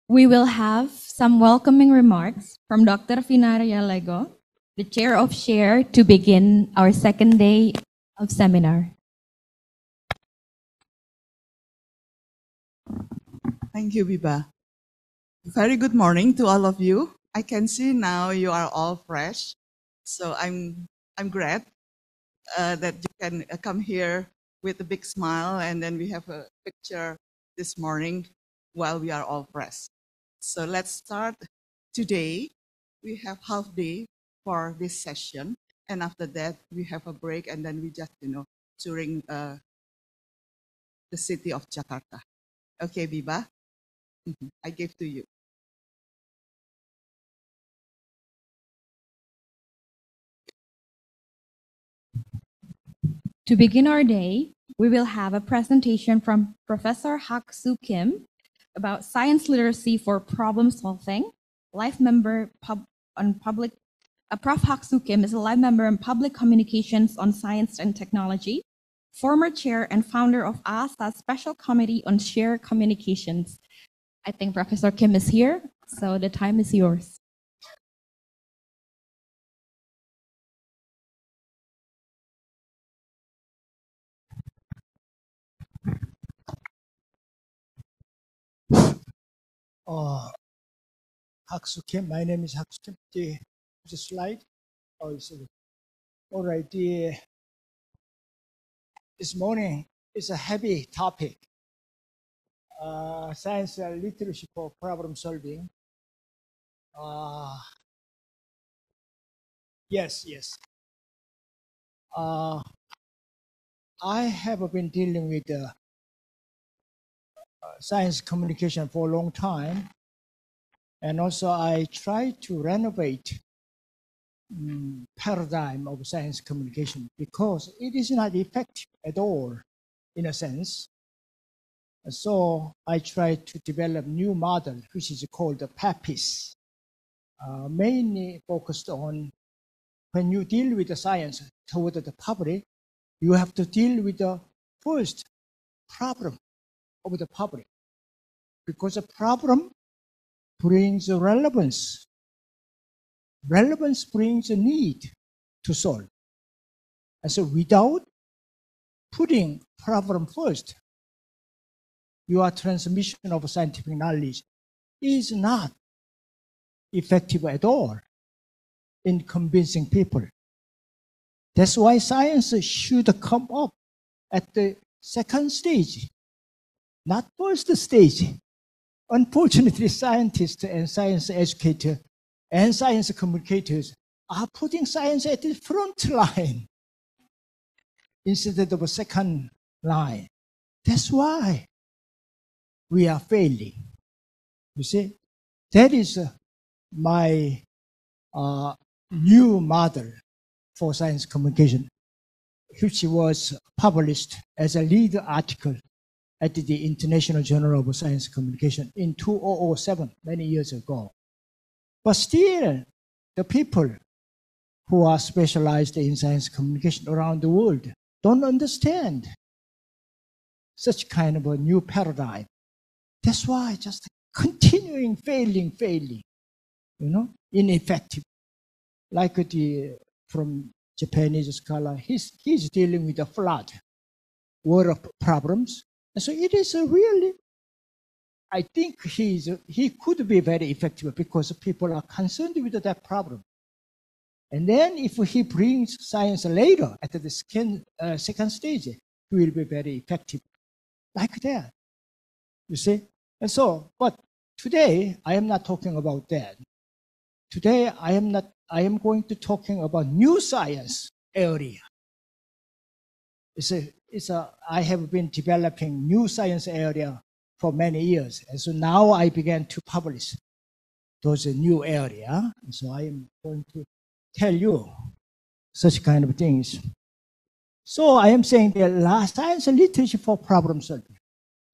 We will have some welcoming remarks from Dr. Finaria Lego, the chair of SHARE, to begin our second day of seminar. Thank you, Biba. Very good morning to all of you. I can see now you are all fresh, so I'm glad that you can come here with a big smile, and then we have a picture this morning while we are all fresh. So let's start. Today we have half day for this session, and after that we have a break, and then we just touring the city of Jakarta. Okay, Biba, I give to you. To begin our day, we will have a presentation from Professor Hak-Soo Kim about science literacy for problem solving. Life member on public. Prof. Hak-Soo Kim is a life member in public communications on science and technology, former chair and founder of AASSA Special Committee on Shared Communications. I think Professor Kim is here, so the time is yours. Hak-Soo Kim. My name is Hak-Soo Kim. The slide. All right. This morning is a heavy topic. Science literacy for problem solving. Yes. I have been dealing with science communication for a long time, and also I try to renovate paradigm of science communication because it is not effective at all, in a sense. So I try to develop new model, which is called the PAPIS, mainly focused on when you deal with the science toward the public, you have to deal with the first problem of the public, because the problem brings relevance. Relevance brings a need to solve. And so without putting problem first, your transmission of scientific knowledge is not effective at all in convincing people. That's why science should come up at the second stage, not first stage. Unfortunately, scientists and science educators and science communicators are putting science at the front line instead of a second line. That's why we are failing. You see, that is my new model for science communication, which was published as a lead article at the International Journal of Science Communication in 2007, many years ago. But still, the people who are specialized in science communication around the world don't understand such kind of a new paradigm. That's why just continuing failing, ineffective. Like from Japanese scholar, he's dealing with a flood, world of problems. And so it is a really, I think he could be very effective because people are concerned with that problem. And then if he brings science later at the second stage, he will be very effective. Like that, you see? And so, but today I am not talking about that. Today I am going to talking about new science area. I have been developing new science area for many years. And so now I began to publish those new area. And so I am going to tell you such kind of things. So I am saying that science and literature for problem solving.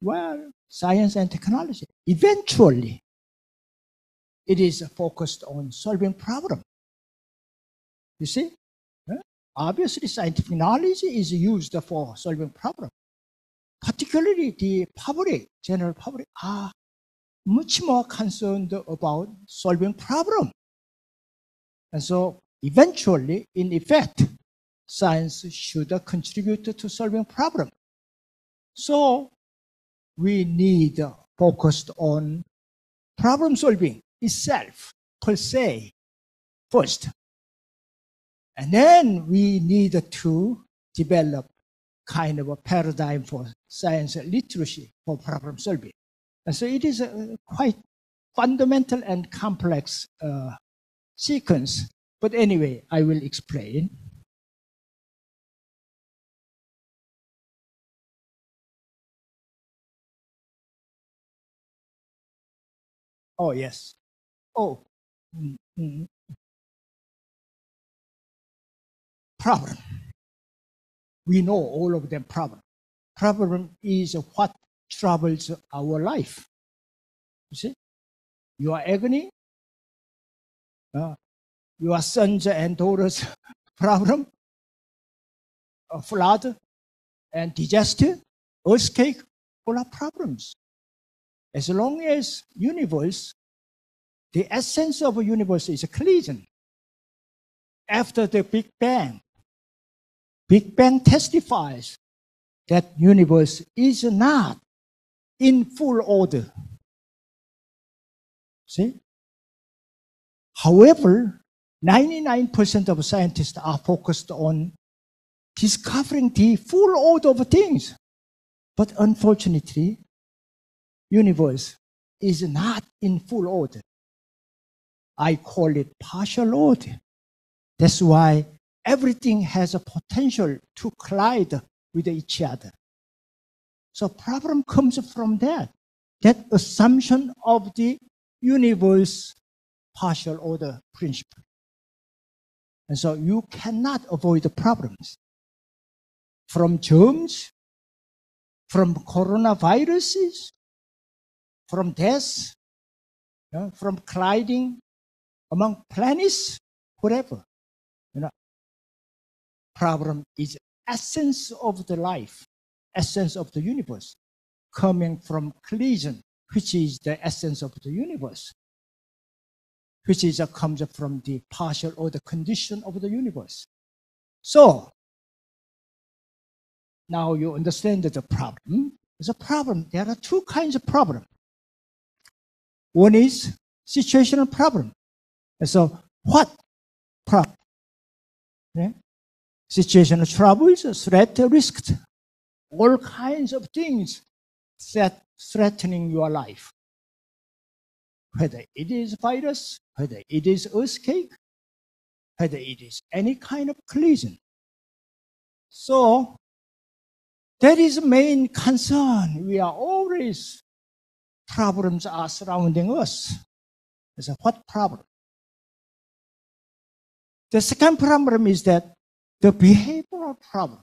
Well, science and technology. Eventually, it is focused on solving problem. You see? Obviously, scientific knowledge is used for solving problem. particularly the public, general public, are much more concerned about solving problems. And so eventually, in effect, science should contribute to solving problems. So we need focused on problem solving itself, per se, first. And then we need to develop kind of a paradigm for science literacy for problem solving. And so it is a quite fundamental and complex sequence. But anyway, I will explain. Oh, yes. Oh. Problem. We know all of them problem. Problem is what troubles our life. You see? Your agony, your sons and daughters' problem, a flood and disaster, earthquake, all are problems. As long as universe, the essence of a universe is a collision. After the Big Bang testifies that universe is not in full order. See? However, 99% of scientists are focused on discovering the full order of things. But unfortunately, universe is not in full order. I call it partial order. That's why everything has a potential to collide with each other. So problem comes from that assumption of the universe partial order principle. And so you cannot avoid the problems. From germs, from coronaviruses, from death, from colliding among planets, whatever. Problem is essence of the life, essence of the universe, coming from collision, which is the essence of the universe, which is comes from the partial order condition of the universe. So now you understand the problem. There's a problem. There are two kinds of problem. One is situational problem. And so what problem? Yeah? Situational troubles, threat, risks, all kinds of things that threatening your life. Whether it is virus, whether it is earthquake, whether it is any kind of collision. So that is main concern. We are always, problems are surrounding us. So what problem? The second problem is that the behavioral problem.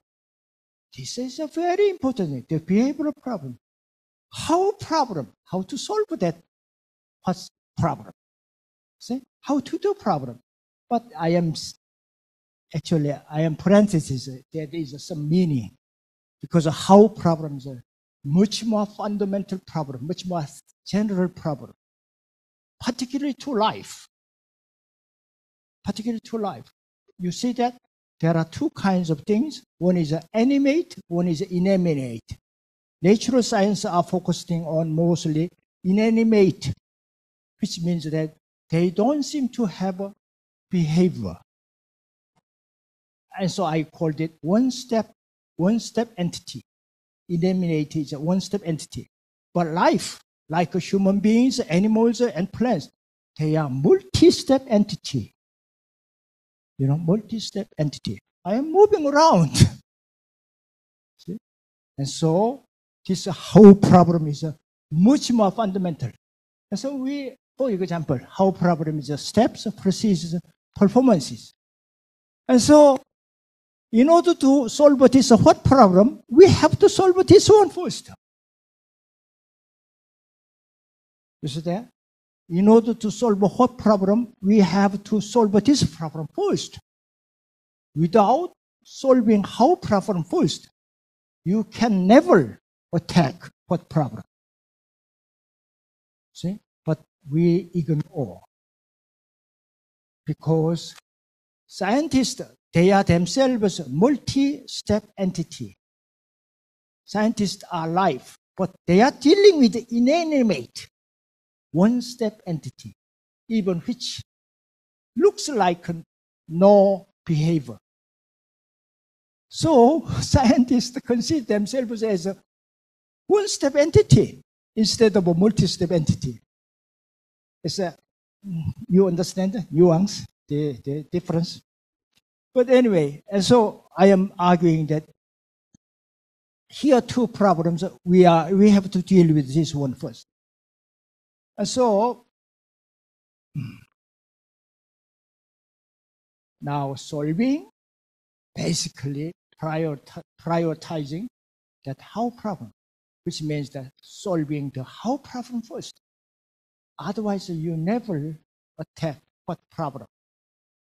This is a very important thing, the behavioral problem. How to solve that what's problem? See? How to do problem? But I am parenthesis, there is some meaning. Because how problems are much more fundamental problem, much more general problem. Particularly to life. You see that there are two kinds of things. One is animate, one is inanimate. Natural science are focusing on mostly inanimate, which means that they don't seem to have a behavior. And so I called it one-step entity. Inanimate is a one-step entity. But life, like human beings, animals, and plants, they are multi-step entity. Multi-step entity. I am moving around. See? And so this whole problem is much more fundamental. And so for example, how problem is steps, procedures, performances. And so in order to solve this what problem, we have to solve this one first. You see that? In order to solve a what problem, we have to solve this problem first. Without solving how problem first, you can never attack what problem. See? But we ignore. Because scientists, they are themselves a multi-step entity. Scientists are life, but they are dealing with the inanimate, one-step entity, even which looks like no behavior. So scientists consider themselves as a one-step entity instead of a multi-step entity. You understand the nuance, the difference? But anyway, and so I am arguing that here are two problems. We have to deal with this one first. And so now solving, basically prioritizing that how problem, which means that solving the how problem first. Otherwise, you never attack what problem.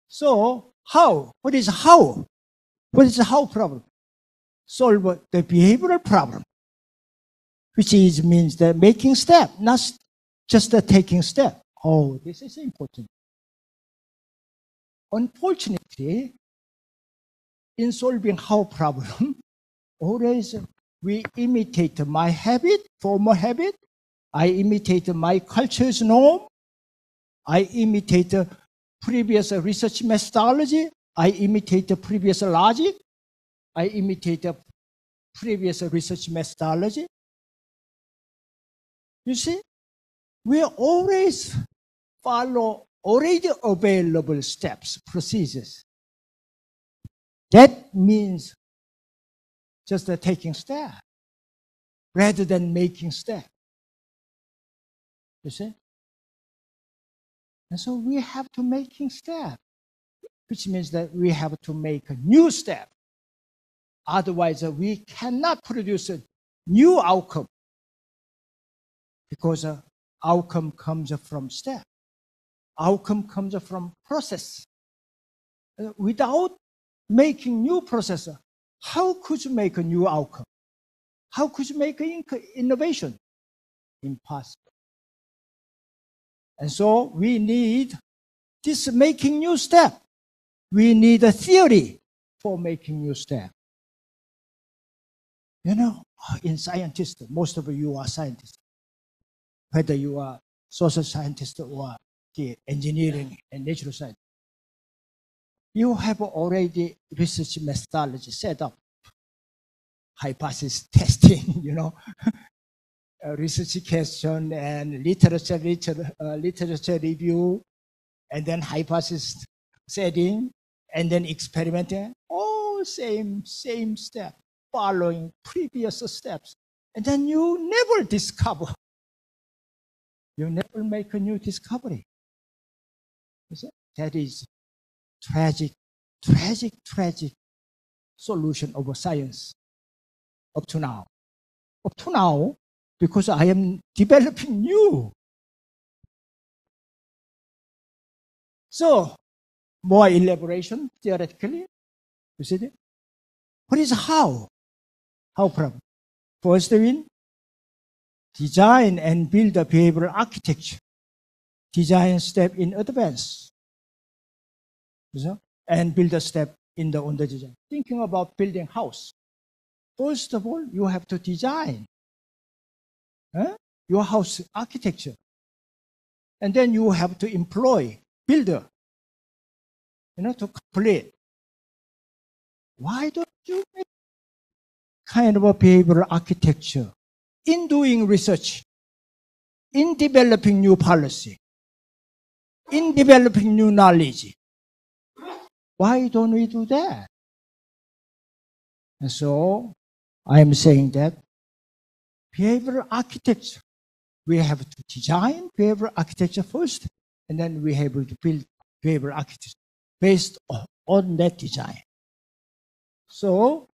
So how? What is how? What is the how problem? Solve the behavioral problem, which means the making step, not just the taking step. Oh, this is important. Unfortunately, in solving how problem, always we imitate my habit, former habit. I imitate my culture's norm. I imitate the previous research methodology. I imitate the previous logic. I imitate the previous research methodology. You see, we always follow already available steps, procedures. That means just taking step rather than making step. You see? And so we have to making step, which means that we have to make a new step. Otherwise, we cannot produce a new outcome because outcome comes from step. Outcome comes from process. Without making new process, how could you make a new outcome? How could you make innovation? Impossible. And so we need this making new step. We need a theory for making new step. You know, in scientists, most of you are scientists, whether you are social scientists or the engineering and natural science. You have already research methodology set up, hypothesis testing, you know, research question and literature review, and then hypothesis setting, and then experimenting. All same step, following previous steps. And then you never discover. You never make a new discovery. That is tragic solution of science up to now. Up to now, because I am developing new. So, more elaboration theoretically. You see that? What is how? How problem? First, we design and build a behavioral architecture. Design step in advance. And build a step in the under design. Thinking about building house. First of all, you have to design your house architecture. And then you have to employ builder, to complete. Why don't you make kind of a behavioral architecture in doing research, in developing new policy, in developing new knowledge? Why don't we do that? And so I'm saying that behavioral architecture, we have to design behavioral architecture first, and then we have to build behavioral architecture based on that design. So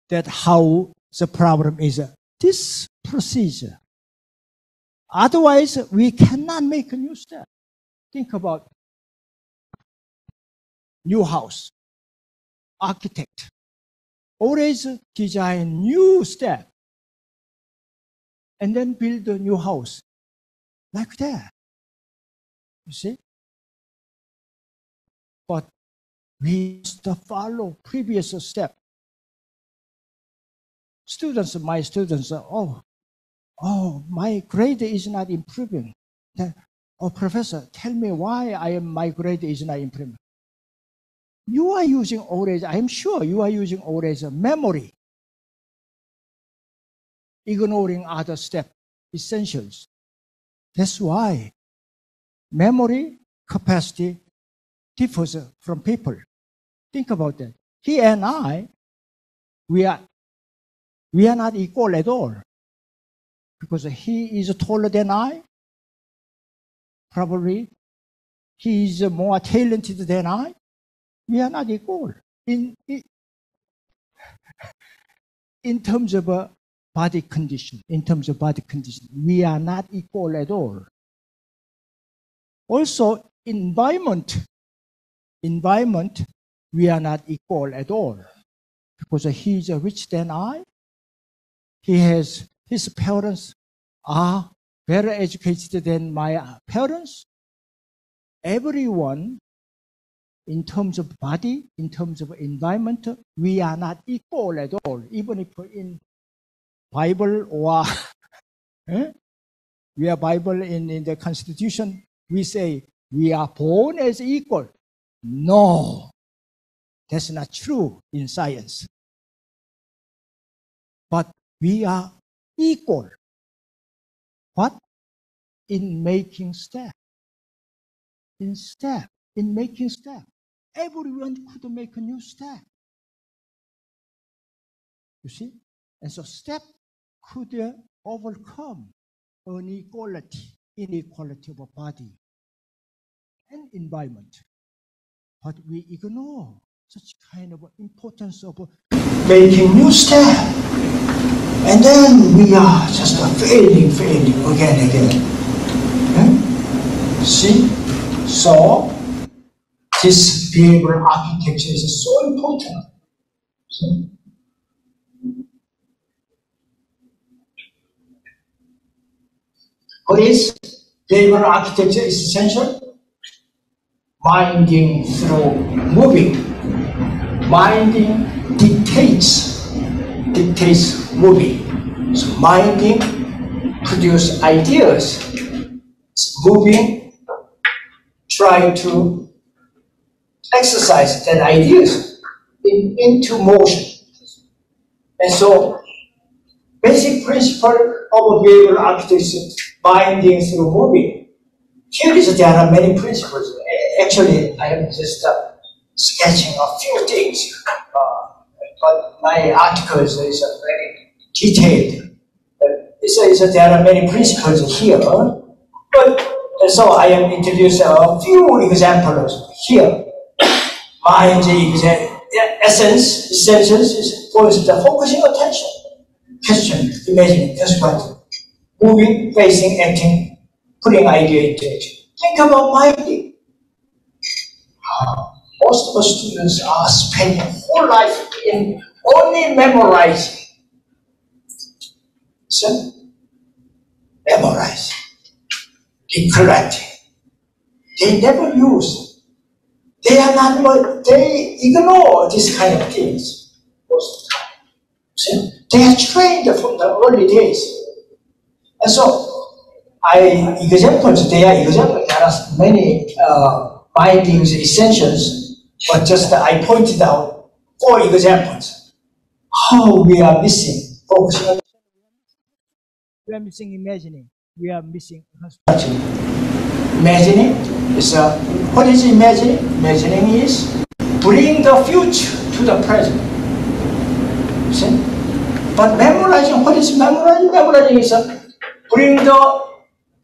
that how the problem is this procedure. Otherwise, we cannot make a new step. Think about new house, architect. Always design new step. and then build a new house. Like that. You see? But we must follow previous step. Students, my students, my grade is not improving. Oh, professor, tell me why my grade is not improving. You are using always, I'm sure you are using always a memory, ignoring other step essentials. That's why memory capacity differs from people. Think about that. He and I, we are not equal at all. Because he is taller than I. Probably he is more talented than I. We are not equal. In terms of body condition, we are not equal at all. Also, environment, we are not equal at all. Because he is richer than I. His parents are better educated than my parents. Everyone, in terms of body, in terms of environment, we are not equal at all. Even if in Bible or we are Bible in the Constitution, we say we are born as equal. No, that's not true in science. But we are equal. What? In making step. In making step. Everyone could make a new step. You see? And so step could overcome inequality of a body and environment. But we ignore such kind of importance of making new step. And then we are just failing again. Okay? See? So, this behavioral architecture is so important. See? What is behavioral architecture is essential? Minding through moving. Minding dictates moving. So minding produces ideas. Moving, try to exercise that ideas into motion. And so, basic principle of behavioral architecture, binding through moving. Here there are many principles. Actually, I am just sketching a few things. But my articles is very detailed. There are many principles here. But so I am introducing a few examples here. Mind essence is first the focusing attention. Question, imagining, consequence, moving, facing, acting, putting idea into action. Think about minding. Most of the students are spending whole life in only memorizing. So, memorize, recollect. They never use. They ignore this kind of things most of the time. See? They are trained from the early days. And so, there are examples. There are many bindings essentials, but just I pointed out 4 examples. How we are missing focusing. We are missing imagining. We are missing construction. Imagining is what is imagining? Imagining is bring the future to the present. See? But memorizing, what is memorizing? Memorizing is bring the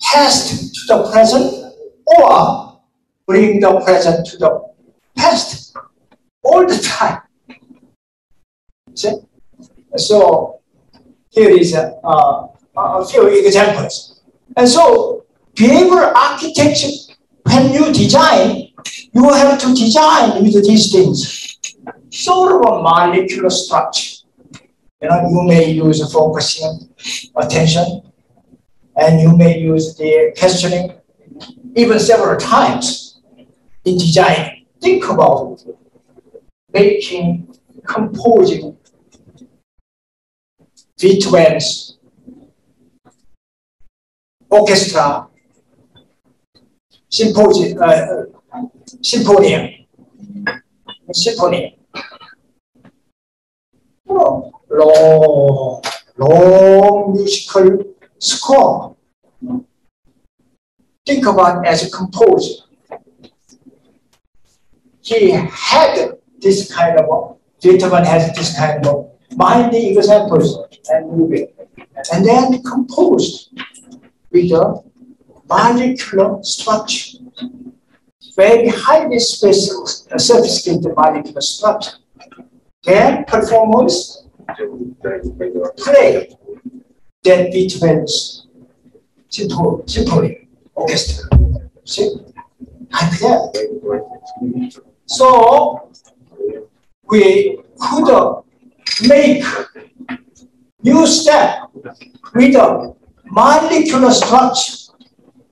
past to the present or bring the present to the past all the time. See? So here is a few examples. And so behavioral architecture, when you design, you have to design with these things. Sort of a molecular structure. You may use focusing attention, And you may use the questioning even several times in design. Think about making, composing Beethoven's orchestra symphony. Long musical score. Think about as a composer. He had this kind of, Beethoven has this kind of minding examples and moving. And then composed with a molecular structure. Very highly sophisticated molecular structure. Then performers play that Beethoven's symphony orchestra. See? Like that. So we could make new step with a molecular structure,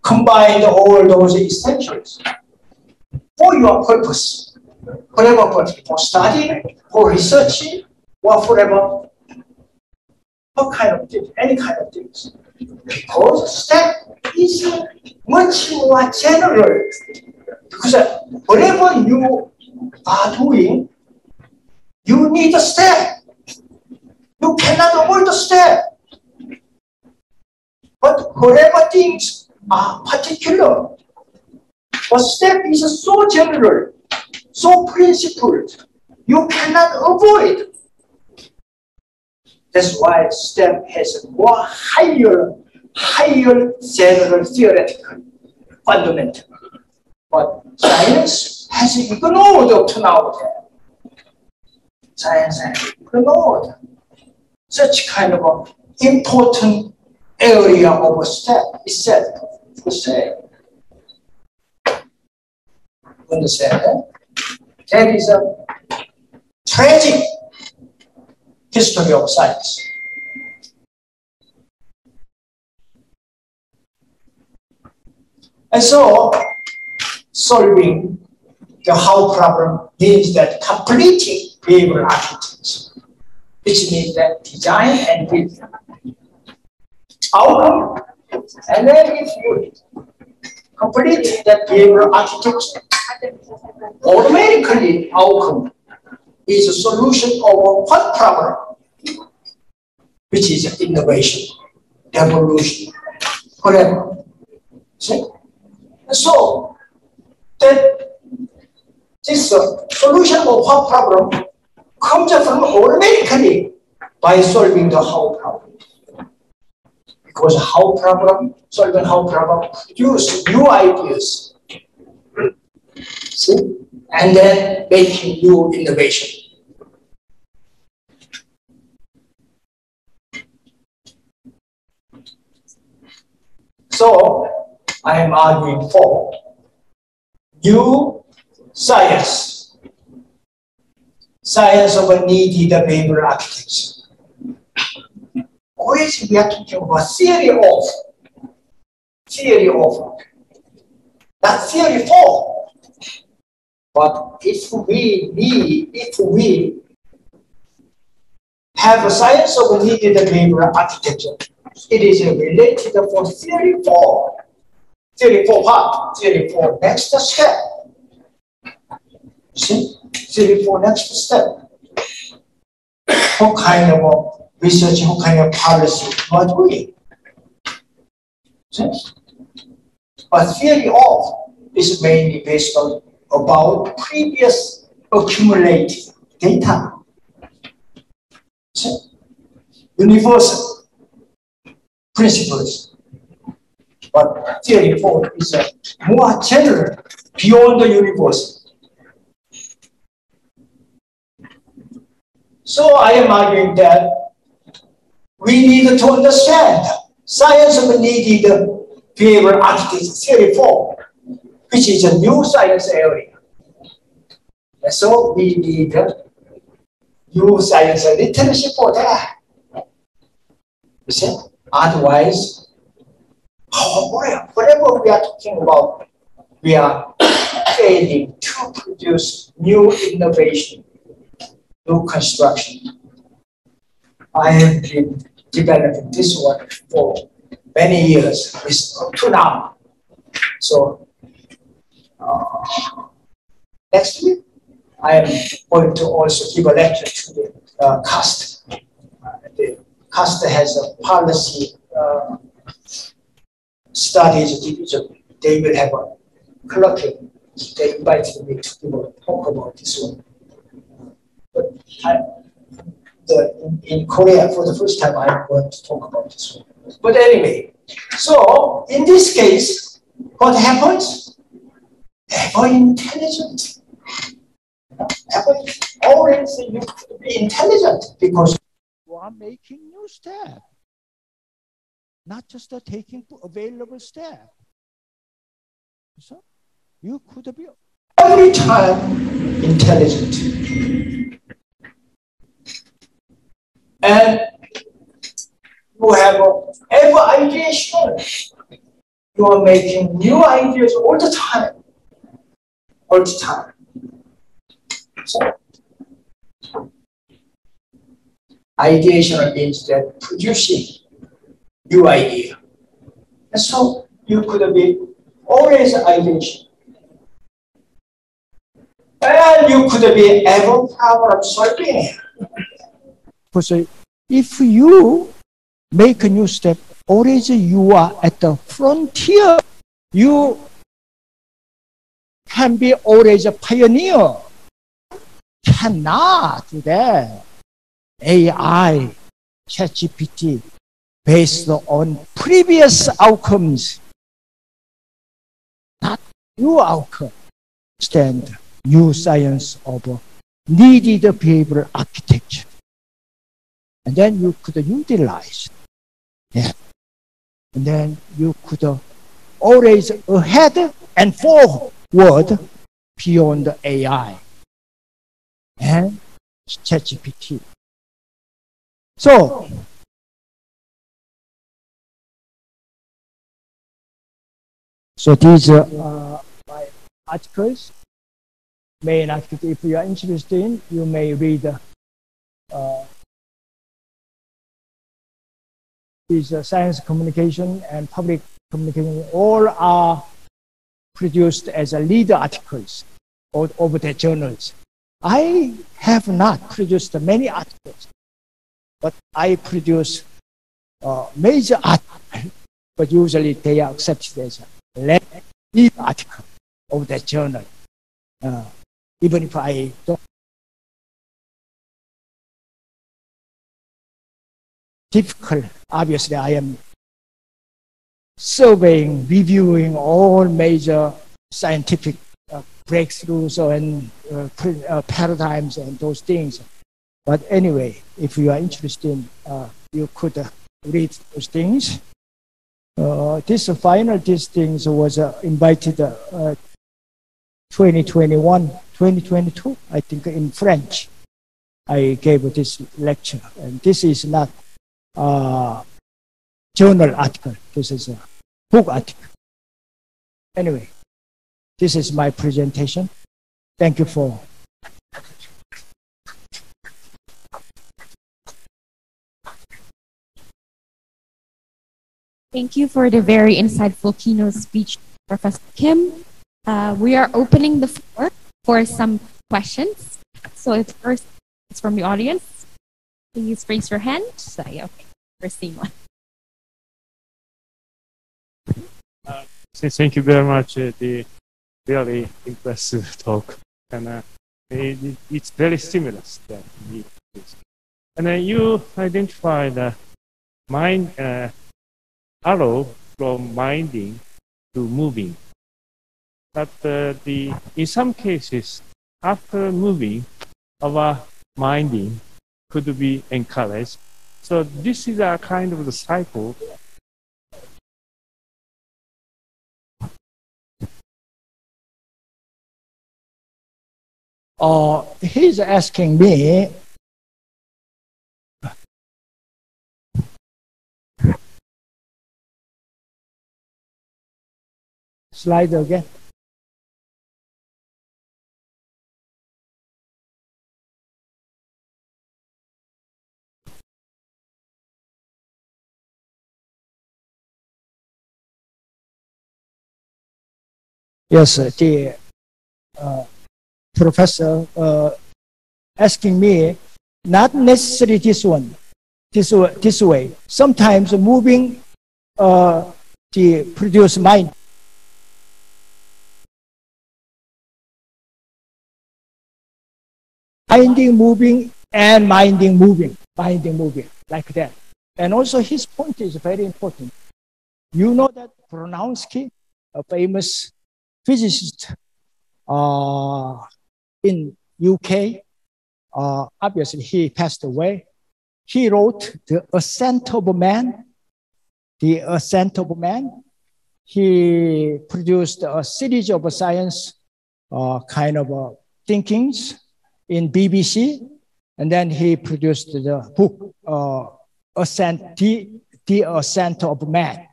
combine all those essentials for your purpose, whatever purpose, for studying, for researching, or forever, what kind of things, any kind of things. Because step is much more general. Because whatever you are doing, you need a step. You cannot avoid a step. But whatever things are particular, but step is so general, so principled, you cannot avoid. That's why STEM has a more higher general theoretical fundamental. But science has ignored up to now. Science has ignored such kind of an important area of a STEM itself. To say, understand? That is a tragic history of science. And so, solving the how problem means that completing behavioral architecture, which means that design and build outcome. And then if you complete that behavioral architecture, automatically outcome is a solution of what problem? Which is innovation, evolution, whatever. See? So, that this solution of what problem comes from automatically by solving the how problem. Because how problem, solving how problem produce new ideas. See? And then making new innovation. So, I am arguing for new science, science of a needed behavioral architecture. Always we are talking about theory of, not theory for. But if we have a science of needed behavioral architecture, it is related for theory for. Theory for what? Theory for next step. See? Theory for next step. What kind of research, what kind of policy you are doing? See? But theory of is mainly based on about previous accumulated data. See? Universal principles. But theory 4 is a more general, beyond the universe. So I am arguing that we need to understand science of needed behavioral architecture, theory 4, which is a new science area. And so we need new science literacy for that. You see? Otherwise, whatever we are talking about, we are failing to produce new innovation, new construction. I have been developing this one for many years, up to now. So next week, I am going to also give a lecture to the CAST. The CAST has a policy studies division. They will have a colloquium. They invited me to give a talk about this one. But in Korea, for the first time, I'm going to talk about this one. But anyway, so in this case, what happens? Ever intelligent. Always you could be intelligent because you are making new steps, not just taking available steps. So you could be every time intelligent. And you have ever ideation. You are making new ideas all the time. All the time. So, ideation means that producing new idea. And so you could be always ideation. And you could be ever problem solving. Because if you make a new step, always you are at the frontier. You can be always a pioneer. Cannot do that. AI, ChatGPT, based on previous outcomes, not new outcome. Stand new science of needed behavioral architecture. And then you could utilize. Yeah. And then you could always ahead and forward beyond AI and ChatGPT. So, these are my articles. Main article, if you are interested in, you may read these science communication and public communication. All are produced as a lead articles over the journals. I have not produced many articles, but I produce major articles, but usually they are accepted as a lead article of the journal. Even if I don't. Difficult. Obviously, I am surveying, reviewing all major scientific breakthroughs and paradigms and those things. But anyway, if you are interested, you could read those things. This things was invited 2022, I think in French. I gave this lecture, and this is not journal article. This is a book article. Anyway, this is my presentation. Thank you for. Thank you for the very insightful keynote speech, Professor Kim. We are opening the floor for some questions. So if first it's from the audience, please raise your hand. So, okay, first one. Thank you very much. The really impressive talk, and it's very stimulus. And you identified the mind arrow from minding to moving, but in some cases, after moving, our minding could be encouraged. So this is a kind of the cycle. He's asking me, Slide again. Yes, the professor asking me, not necessarily this one, this way. Sometimes moving the produce mind. Minding moving and minding moving, like that. And also his point is very important. You know that Bronowski, a famous physicist in UK, obviously he passed away. He wrote The Ascent of Man. The Ascent of Man. He produced a series of science kind of thinkings in BBC, and then he produced the book Ascent, the Ascent of Man.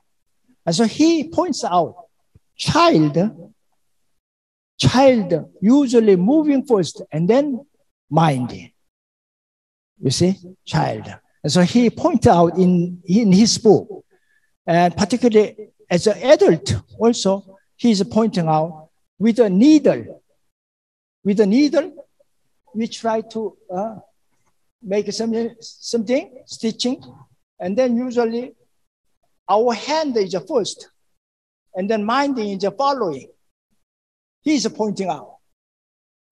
And so he points out, child usually moving first and then minding. You see, child. And so he points out in his book, and particularly as an adult also, he's pointing out with a needle, we try to make something, stitching, and then usually our hand is first, and then minding is following. He's pointing out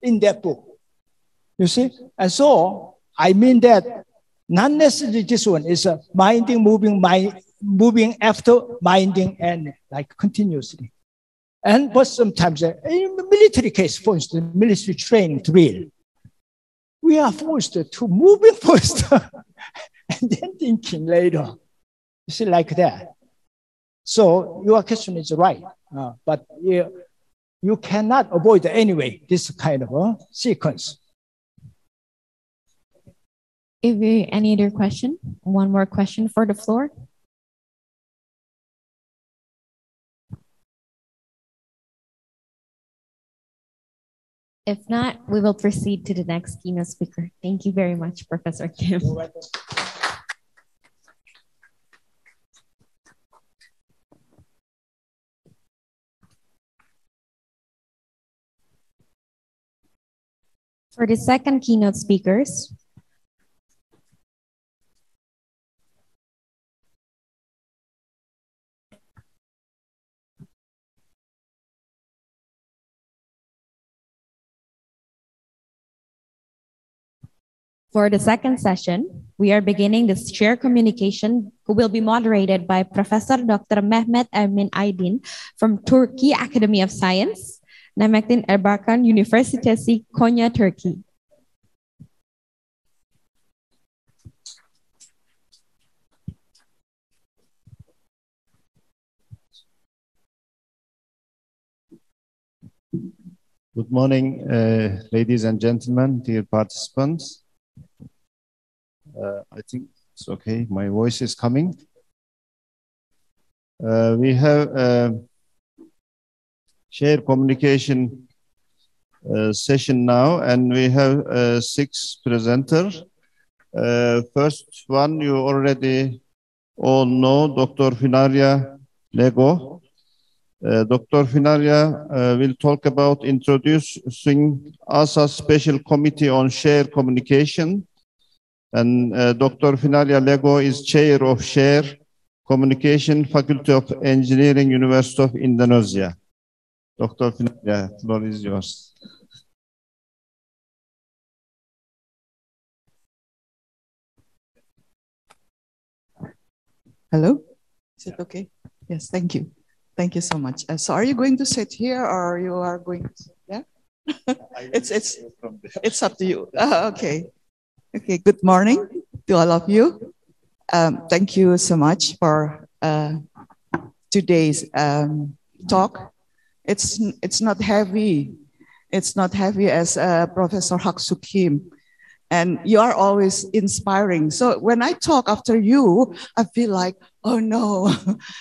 in that book. You see? And so, I mean that not necessarily this one is minding, moving after minding and like continuously. But sometimes in military case, for instance, military training drill, we are forced to moving first and then thinking later. You see, like that. So your question is right, but you cannot avoid anyway this kind of sequence. If any other question, one more question for the floor. If not, we will proceed to the next keynote speaker. Thank you very much, Professor Kim. For the second keynote speakers, for the second session, we are beginning the share communication, who will be moderated by Professor Dr. Mehmet Emin Aydin from Turkey Academy of Science, Nemektin Erbakan Üniversitesi, Konya, Turkey. Good morning, ladies and gentlemen, dear participants. I think it's okay. My voice is coming. We have a share communication session now, and we have 6 presenters. First one you already all know, Dr. Finaria Lego. Dr. Finaria will talk about introducing AASSA Special Committee on Share Communication. And Dr. Finaria Lego is Chair of Share Communication, Faculty of Engineering, University of Indonesia. Dr. Finaria, the floor is yours. Hello? Is it okay? Yes, thank you. Thank you so much. So are you going to sit here or you are going to sit there? It's up to you. Okay. Okay, good morning to all of you. Thank you so much for today's talk. It's not heavy. It's not heavy as Professor Hak-Soo Kim. And you are always inspiring. So when I talk after you, I feel like, oh no,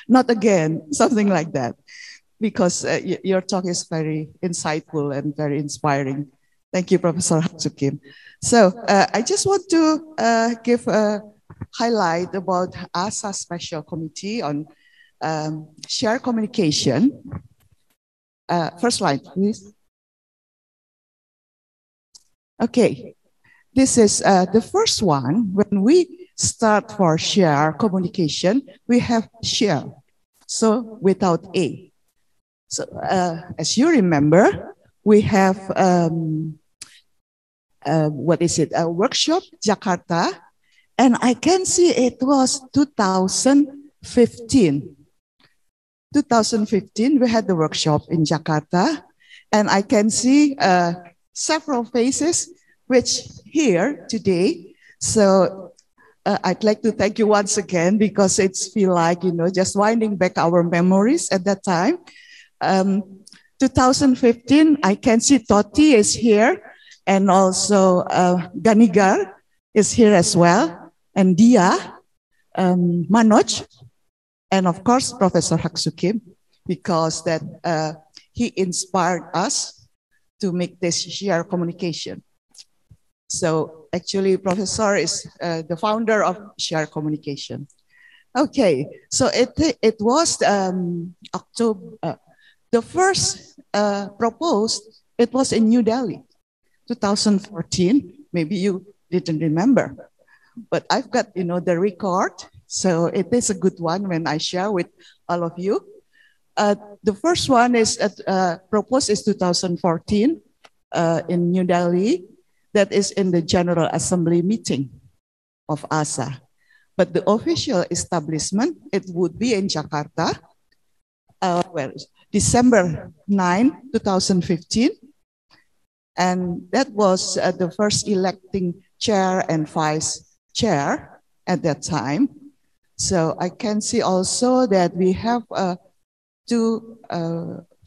not again, something like that. because your talk is very insightful and very inspiring. Thank you, Professor Hatsukim. So I just want to give a highlight about AASSA Special Committee on Shared Communication. First slide, please. Okay, this is the first one. When we start for share communication, we have share, so without A. So as you remember, we have, what is it, a workshop, Jakarta, and I can see it was 2015. 2015, we had the workshop in Jakarta, and I can see several faces which here today. So I'd like to thank you once again because it's feel like, just winding back our memories at that time. 2015, I can see Toti is here, and also Ganigar is here as well, and Dia, Manoj, and of course, Professor Hatsukim, because that he inspired us to make this share communication. So actually, Professor is the founder of share communication. Okay, so it was October. The first proposed, it was in New Delhi, 2014. Maybe you didn't remember, but I've got the record. So it is a good one when I share with all of you. The first one is proposed is 2014 in New Delhi. That is in the General Assembly meeting of AASSA. But the official establishment, it would be in Jakarta, December 9, 2015. And that was the first electing chair and vice chair at that time. So I can see also that we have two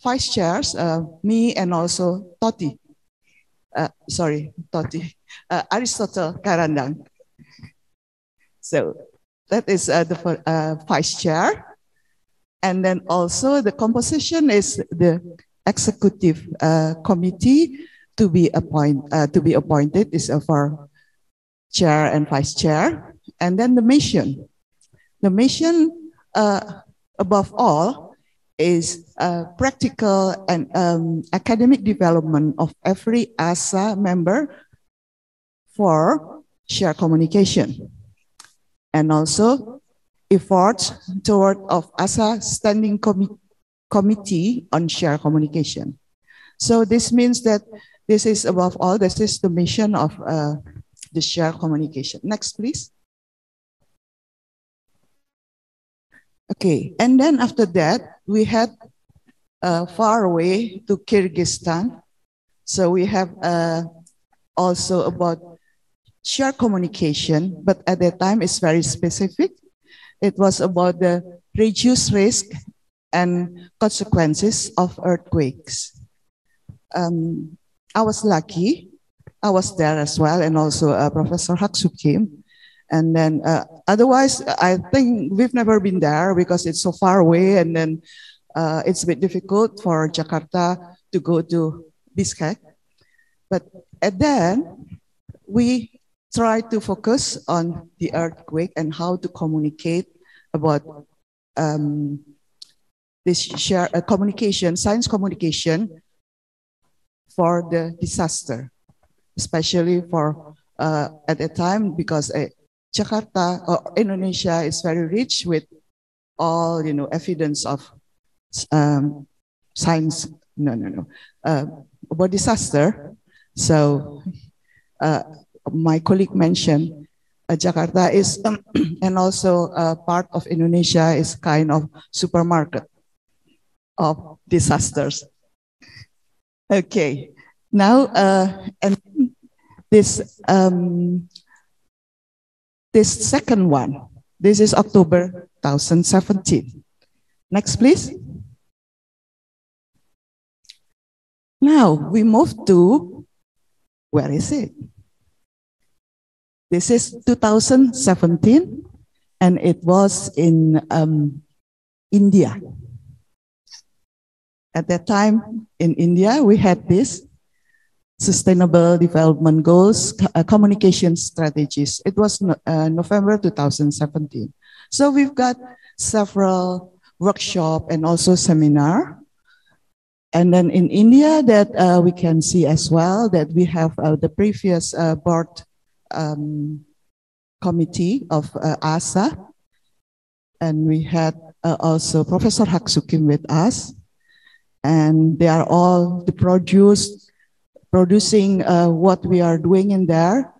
vice chairs, me and also Toti. Aristotle Karandang. So that is the vice chair. And then also the composition is the executive committee to be appointed is for chair and vice chair. And then the mission. The mission, above all, is practical and academic development of every AASSA member for share communication. And also efforts toward of AASSA Standing Committee on Share Communication. So this means that this is above all, this is the mission of the share communication. Next, please. Okay, and then after that, we had far away to Kyrgyzstan. So we have also about share communication, but at that time it's very specific. It was about the reduced risk and consequences of earthquakes. I was lucky, I was there as well, and also Professor Hatsukim. And then otherwise, I think we've never been there because it's so far away, and then it's a bit difficult for Jakarta to go to Bishkek. But then we try to focus on the earthquake and how to communicate about this share communication, science communication for the disaster, especially for at the time because Jakarta or Indonesia is very rich with all evidence of science. About disaster. So my colleague mentioned Jakarta is and also part of Indonesia is kind of supermarket of disasters. Okay, now and this this second one. This is October 2017. Next, please. Now we move to, where is it? This is 2017, and it was in India. At that time in India, we had this Sustainable Development Goals communication strategies. It was November 2017. So we've got several workshop and also seminar. And then in India that we can see as well that we have the previous board committee of AASSA. And we had also Professor Haksukim with us. And they are all producing what we are doing in there.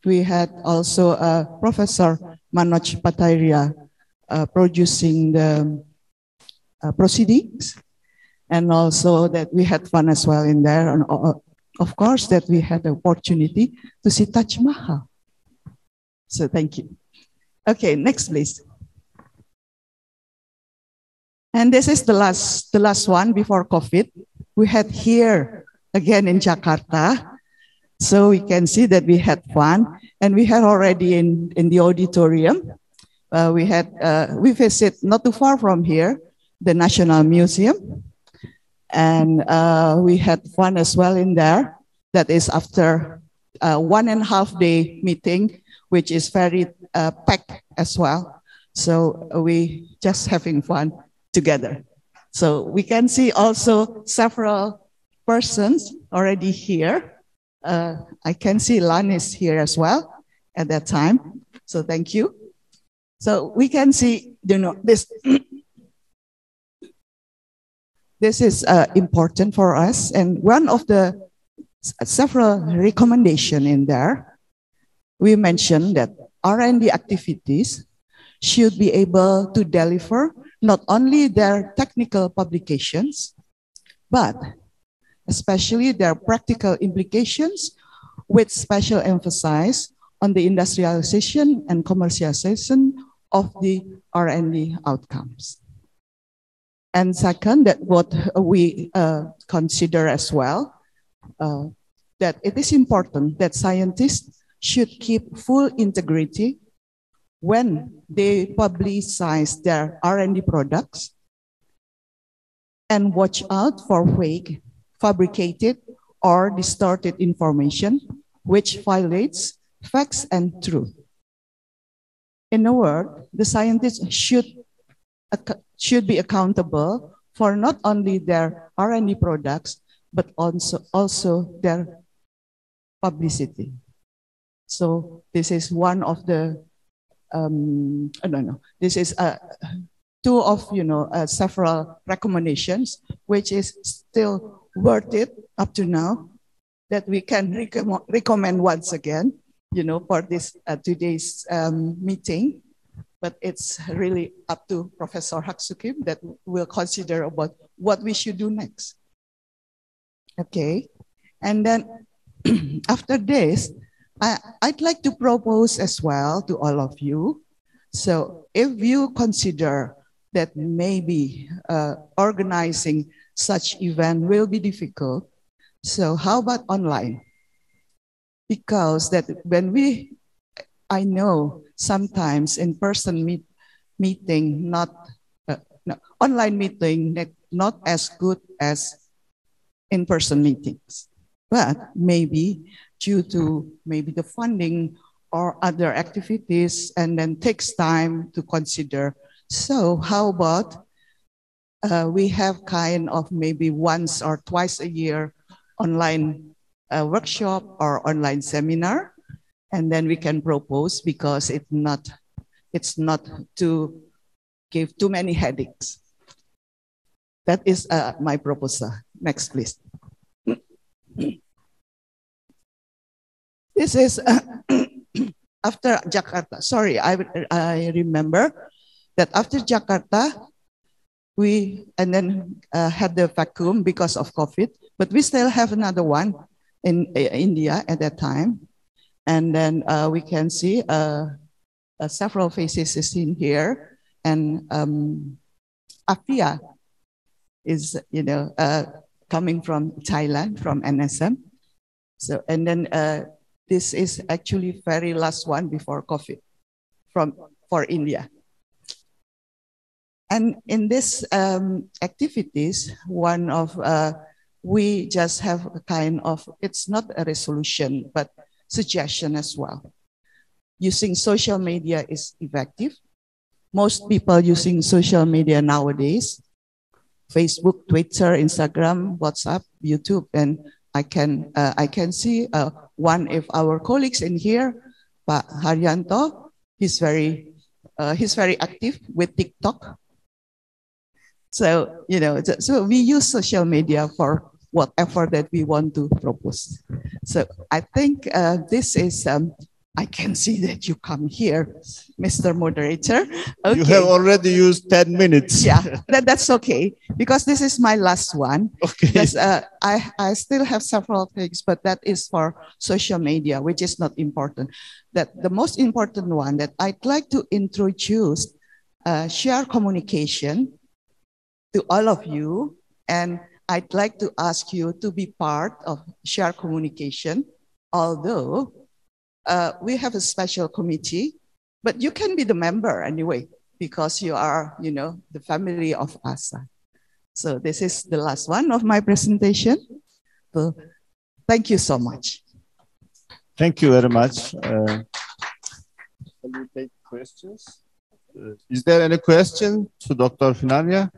We had also Professor Manoj Pataria producing the proceedings. And also that we had fun as well in there. And of course that we had the opportunity to see Taj Mahal. So thank you. Okay, next please. And this is the last one before COVID. We had here again in Jakarta. So we can see that we had fun. And we had already in the auditorium. We visit not too far from here, the National Museum. And we had fun as well in there. That is after 1.5 day meeting, which is very packed as well. So we just having fun together. So we can see also several persons already here. I can see Lan is here as well at that time. So thank you. So we can see, this. This is important for us. And one of the several recommendations in there, we mentioned that R&D activities should be able to deliver not only their technical publications, but especially their practical implications with special emphasis on the industrialization and commercialization of the R&D outcomes. And second, that what we consider as well, that it is important that scientists should keep full integrity when they publicize their R&D products and watch out for fake, fabricated, or distorted information which violates facts and truth. In a word, the scientists should be accountable for not only their R&D products, but also their publicity. So this is one of the, this is two of, several recommendations, which is still worth it up to now, that we can recommend once again, for this today's meeting. But it's really up to Professor Haksukim that will consider about what we should do next. Okay, and then after this, I'd like to propose as well to all of you. So if you consider that maybe organizing such event will be difficult, so how about online? Because that when I know sometimes in-person meeting, online meeting, not as good as in-person meetings. But maybe due to maybe the funding or other activities, and then takes time to consider. So how about we have kind of maybe once or twice a year online workshop or online seminar, and then we can propose, because it's not to give too many headaches. That is my proposal. Next, please. This is after Jakarta. Sorry, I remember that after Jakarta, we then had the vacuum because of COVID, but we still have another one in India at that time. And then we can see several faces seen here, and Afia is coming from Thailand, from NSM. So and then this is actually very last one before COVID for India. And in this activities, one of we just have a kind of, it's not a resolution, but suggestion as well. Using social media is effective. Most people using social media nowadays, Facebook, Twitter, Instagram, WhatsApp, YouTube, and I can see one of our colleagues in here, Pak Haryanto. He's very active with TikTok. So, so we use social media for whatever that we want to propose. So I think this is, I can see that you come here, Mr. Moderator. Okay. You have already used 10 minutes. Yeah, that's okay, because this is my last one. Okay. Because I still have several things, but that is for social media, which is not important. That the most important one that I'd like to introduce, share communication to all of you, and I'd like to ask you to be part of share communication, although we have a special committee, but you can be the member anyway, because you are, the family of AASSA. So this is the last one of my presentation. So thank you so much. Thank you very much. Can we take questions? Is there any question to Dr. Finalia?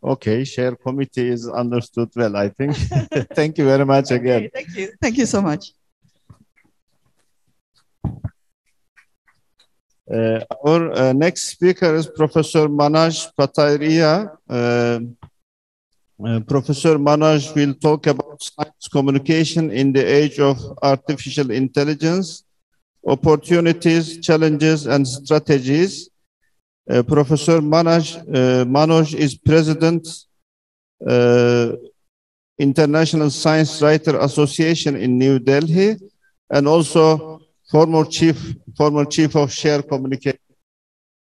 Okay, share committee is understood well, I think. Thank you very much again. Okay, thank you. Thank you so much. Our next speaker is Professor Manoj Patairia. Professor Manoj will talk about science communication in the age of artificial intelligence, opportunities, challenges, and strategies. Professor Manoj is President, International Science Writer Association in New Delhi, and also former chief of Share Communication.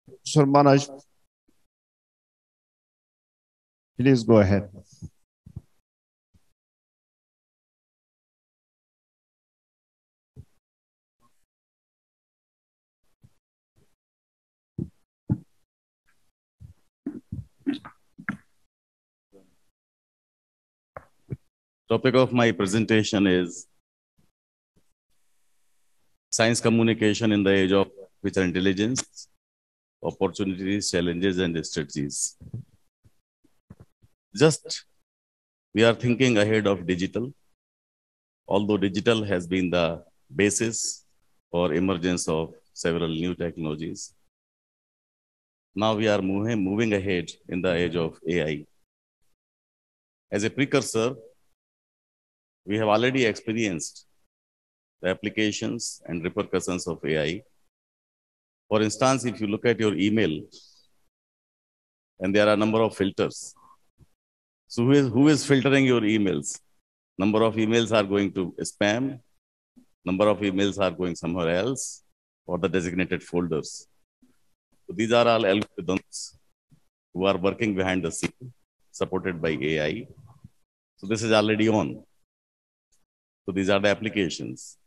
Professor Manoj, please go ahead. Topic of my presentation is science communication in the age of artificial intelligence, opportunities, challenges, and strategies. Just we are thinking ahead of digital, although digital has been the basis for emergence of several new technologies. Now we are moving ahead in the age of AI. As a precursor, we have already experienced the applications and repercussions of AI. For instance, if you look at your email, and there are a number of filters. So who is filtering your emails? Number of emails are going to spam, number of emails are going somewhere else, or the designated folders. So these are all algorithms who are working behind the scene, supported by AI. So this is already on. So these are the applications.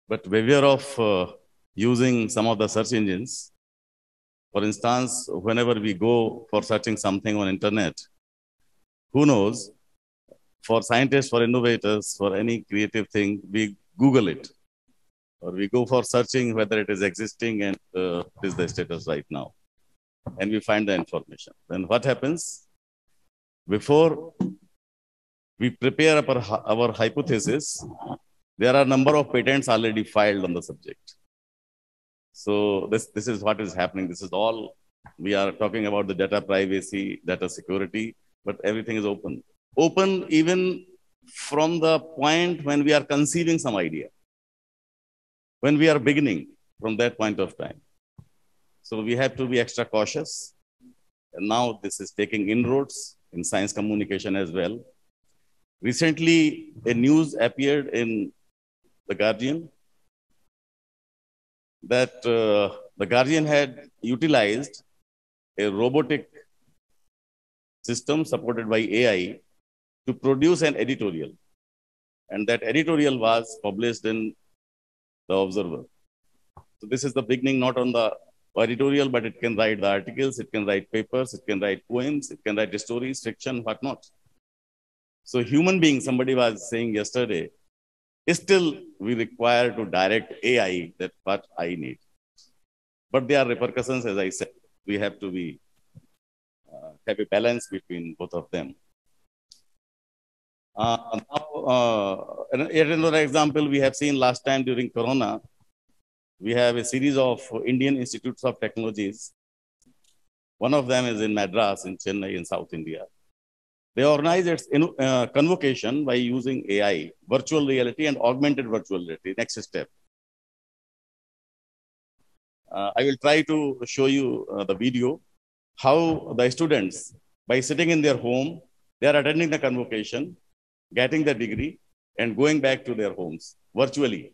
But beware of using some of the search engines. For instance, whenever we go for searching something on internet, who knows, for scientists, for innovators, for any creative thing, we Google it. Or we go for searching whether it is existing and what is the status right now. And we find the information. Then what happens? Before we prepare our hypothesis, there are a number of patents already filed on the subject. So this is what is happening. This is all, we are talking about the data privacy, data security, but everything is open. Open even from the point when we are conceiving some idea. When we are beginning from that point of time. So we have to be extra cautious. And now this is taking inroads in science communication as well. Recently, a news appeared in The Guardian that The Guardian had utilized a robotic system supported by AI to produce an editorial. And that editorial was published in The Observer. So this is the beginning, not on the editorial, but it can write the articles, it can write papers, it can write poems, it can write stories, fiction, whatnot. So human being, somebody was saying yesterday, still we require to direct AI that what I need. But there are repercussions, as I said, we have to be have a balance between both of them. Yet another example we have seen last time during Corona, we have a series of Indian Institutes of Technologies. One of them is in Madras, in Chennai, in South India. They organize its convocation by using AI, virtual reality and augmented virtual reality. Next step. I will try to show you the video, how the students, by sitting in their home, they are attending the convocation, getting the degree, and going back to their homes virtually.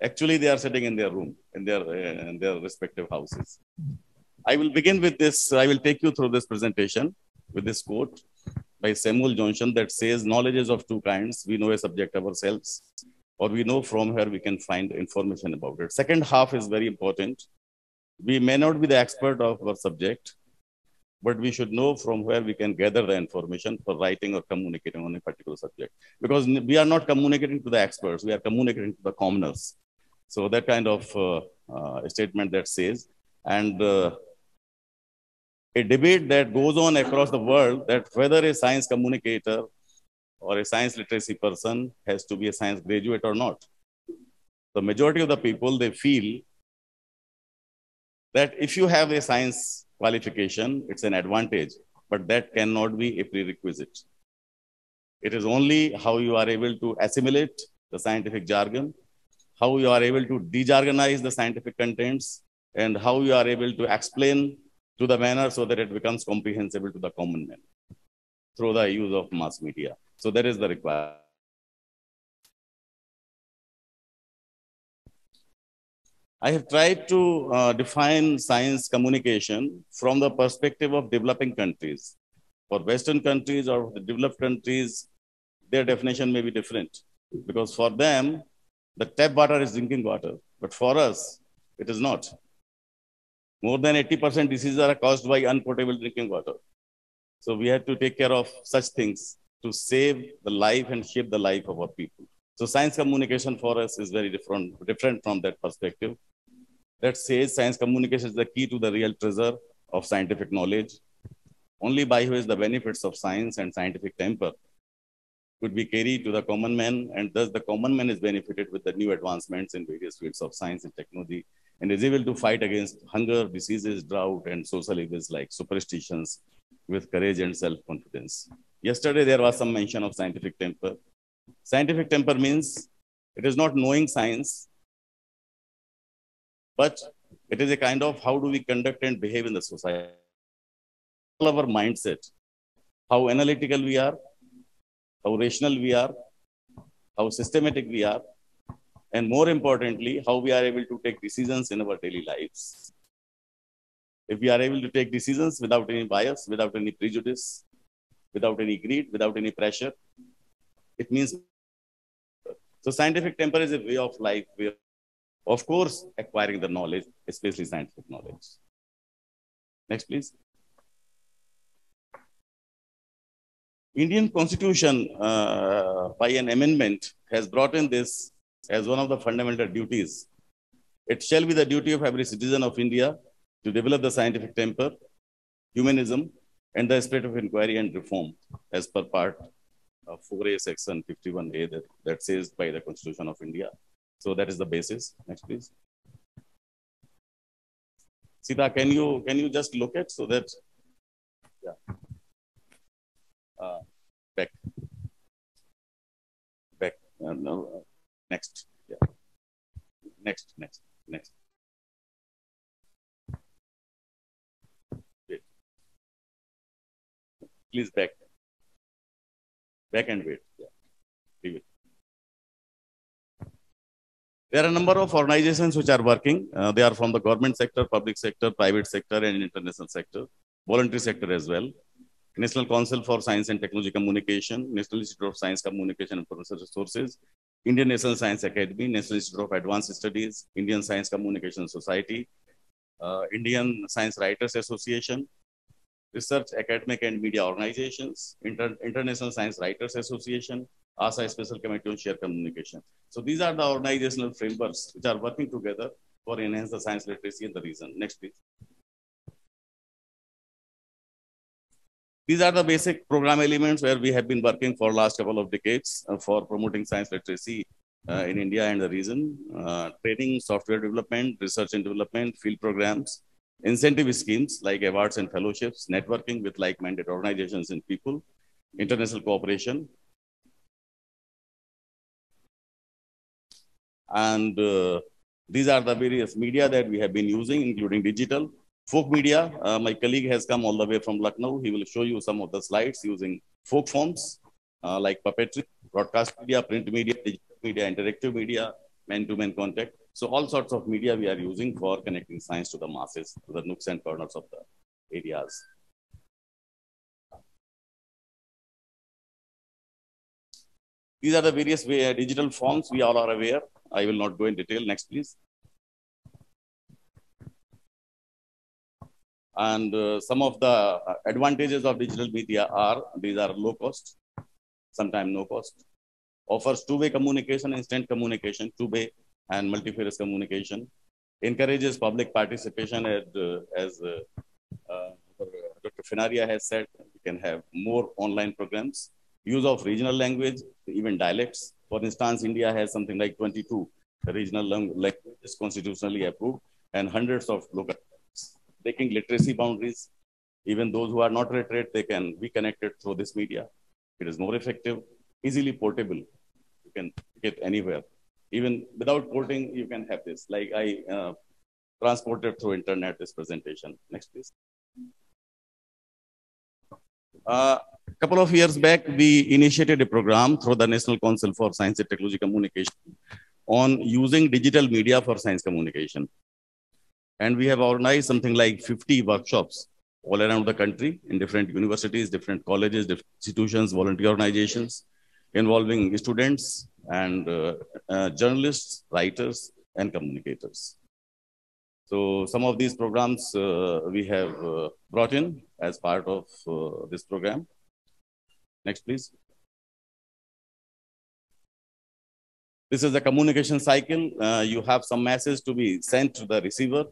Actually, they are sitting in their room, in their respective houses. I will begin with this. I will take you through this presentation with this quote by Samuel Johnson that says, knowledge is of two kinds. We know a subject ourselves, or we know from where we can find information about it. Second half is very important. We may not be the expert of our subject, but we should know from where we can gather the information for writing or communicating on a particular subject. Because we are not communicating to the experts, we are communicating to the commoners. So that kind of statement that says, and a debate that goes on across the world that whether a science communicator or a science literacy person has to be a science graduate or not. The majority of the people, they feel that if you have a science qualification, it's an advantage, but that cannot be a prerequisite. It is only how you are able to assimilate the scientific jargon, how you are able to dejargonize the scientific contents, and how you are able to explain to the manner so that it becomes comprehensible to the common man through the use of mass media. So that is the requirement. I have tried to define science communication from the perspective of developing countries. For Western countries or the developed countries, their definition may be different because for them, the tap water is drinking water, but for us, it is not. More than 80% diseases are caused by unpotable drinking water. So we have to take care of such things to save the life and shape the life of our people. So science communication for us is very different from that perspective. That says science communication is the key to the real treasure of scientific knowledge, only by which the benefits of science and scientific temper could be carried to the common man, and thus the common man is benefited with the new advancements in various fields of science and technology, and is able to fight against hunger, diseases, drought, and social evils like superstitions with courage and self-confidence. Yesterday, there was some mention of scientific temper. Scientific temper means it is not knowing science, but it is a kind of how do we conduct and behave in the society. All our mindset, how analytical we are, how rational we are, how systematic we are, and more importantly, how we are able to take decisions in our daily lives. If we are able to take decisions without any bias, without any prejudice, without any greed, without any pressure, it means. So scientific temper is a way of life where, of course, acquiring the knowledge, especially scientific knowledge. Next, please. Indian Constitution, by an amendment, has brought in this as one of the fundamental duties. It shall be the duty of every citizen of India to develop the scientific temper, humanism, and the spirit of inquiry and reform, as per part of 4A, section 51A, that says by the Constitution of India. So that is the basis. Next, please. Sita, can you just look at so that, yeah. Back. No, next. Yeah. Next. Wait. Please back. Back and wait. Yeah. Leave it. There are a number of organizations which are working. They are from the government sector, public sector, private sector, and international sector, voluntary sector as well. National Council for Science and Technology Communication, National Institute of Science Communication and Professional Resources, Indian National Science Academy, National Institute of Advanced Studies, Indian Science Communication Society, Indian Science Writers Association, Research Academic and Media Organizations, International Science Writers Association, AASSA Special Committee on Shared Communication. So these are the organizational frameworks which are working together for enhance the science literacy in the region. Next, please. These are the basic program elements where we have been working for last couple of decades for promoting science literacy in India and the region. Training, software development, research and development, field programs, incentive schemes like awards and fellowships, networking with like-minded organizations and people, international cooperation. And these are the various media that we have been using, including digital. Folk media, my colleague has come all the way from Lucknow. He will show you some of the slides using folk forms like puppetry, broadcast media, print media, digital media, interactive media, man-to-man contact. So all sorts of media we are using for connecting science to the masses, to the nooks and corners of the areas. These are the various digital forms we all are aware. I will not go in detail. Next, please. And some of the advantages of digital media are, these are low cost, sometimes no cost, offers two-way communication, instant communication, two-way and multifarious communication, encourages public participation as Dr. Finaria has said, we can have more online programs, use of regional language, even dialects. For instance, India has something like 22 regional languages constitutionally approved and hundreds of local languages. Breaking literacy boundaries, even those who are not literate, they can be connected through this media. It is more effective, easily portable. You can get anywhere. Even without porting, you can have this. Like I transported through internet this presentation. Next, please. A couple of years back, we initiated a program through the National Council for Science and Technology Communication on using digital media for science communication. And we have organized something like 50 workshops all around the country in different universities, different colleges, different institutions, volunteer organizations, involving students and journalists, writers, and communicators. So some of these programs we have brought in as part of this program. Next, please. This is the communication cycle. You have some message to be sent to the receiver.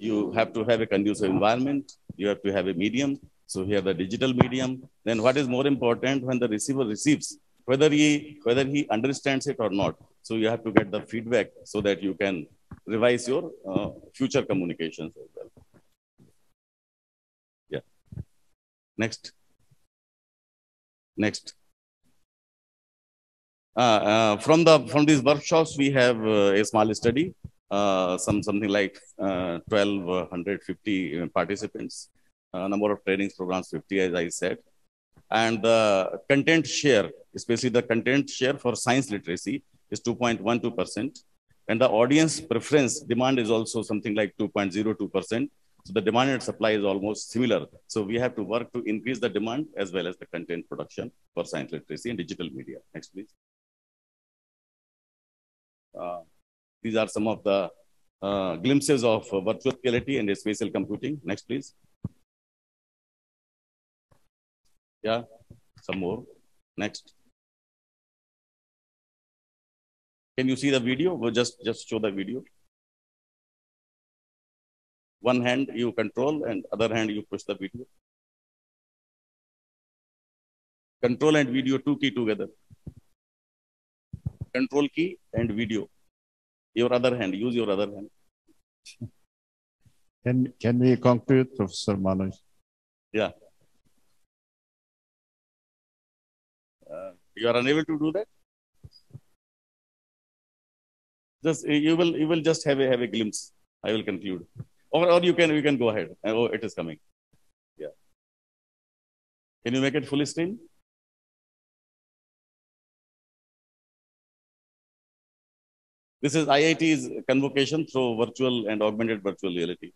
You have to have a conducive environment. You have to have a medium. So here the digital medium. Then what is more important when the receiver receives, whether he understands it or not. So you have to get the feedback so that you can revise your future communications as well. Yeah. Next. Next. From these workshops, we have a small study. Something like 1,250 participants, number of trainings programs 50, as I said, and the content share, especially the content share for science literacy, is 2.12%, and the audience preference demand is also something like 2.02%. So the demand and supply is almost similar. So we have to work to increase the demand as well as the content production for science literacy and digital media. Next, please. These are some of the glimpses of virtual reality and spatial computing. Next, please. Yeah, some more. Next. Can you see the video? We'll just show the video. One hand you control and other hand you push the video. Control and video, two key together. Control key and video. Your other hand, use your other hand. Can we conclude, Professor Manoj? Yeah. You are unable to do that? Just you will just have a glimpse. I will conclude. Or you can go ahead. Oh, it is coming. Yeah. Can you make it full screen? This is IIT's convocation through virtual and augmented virtual reality.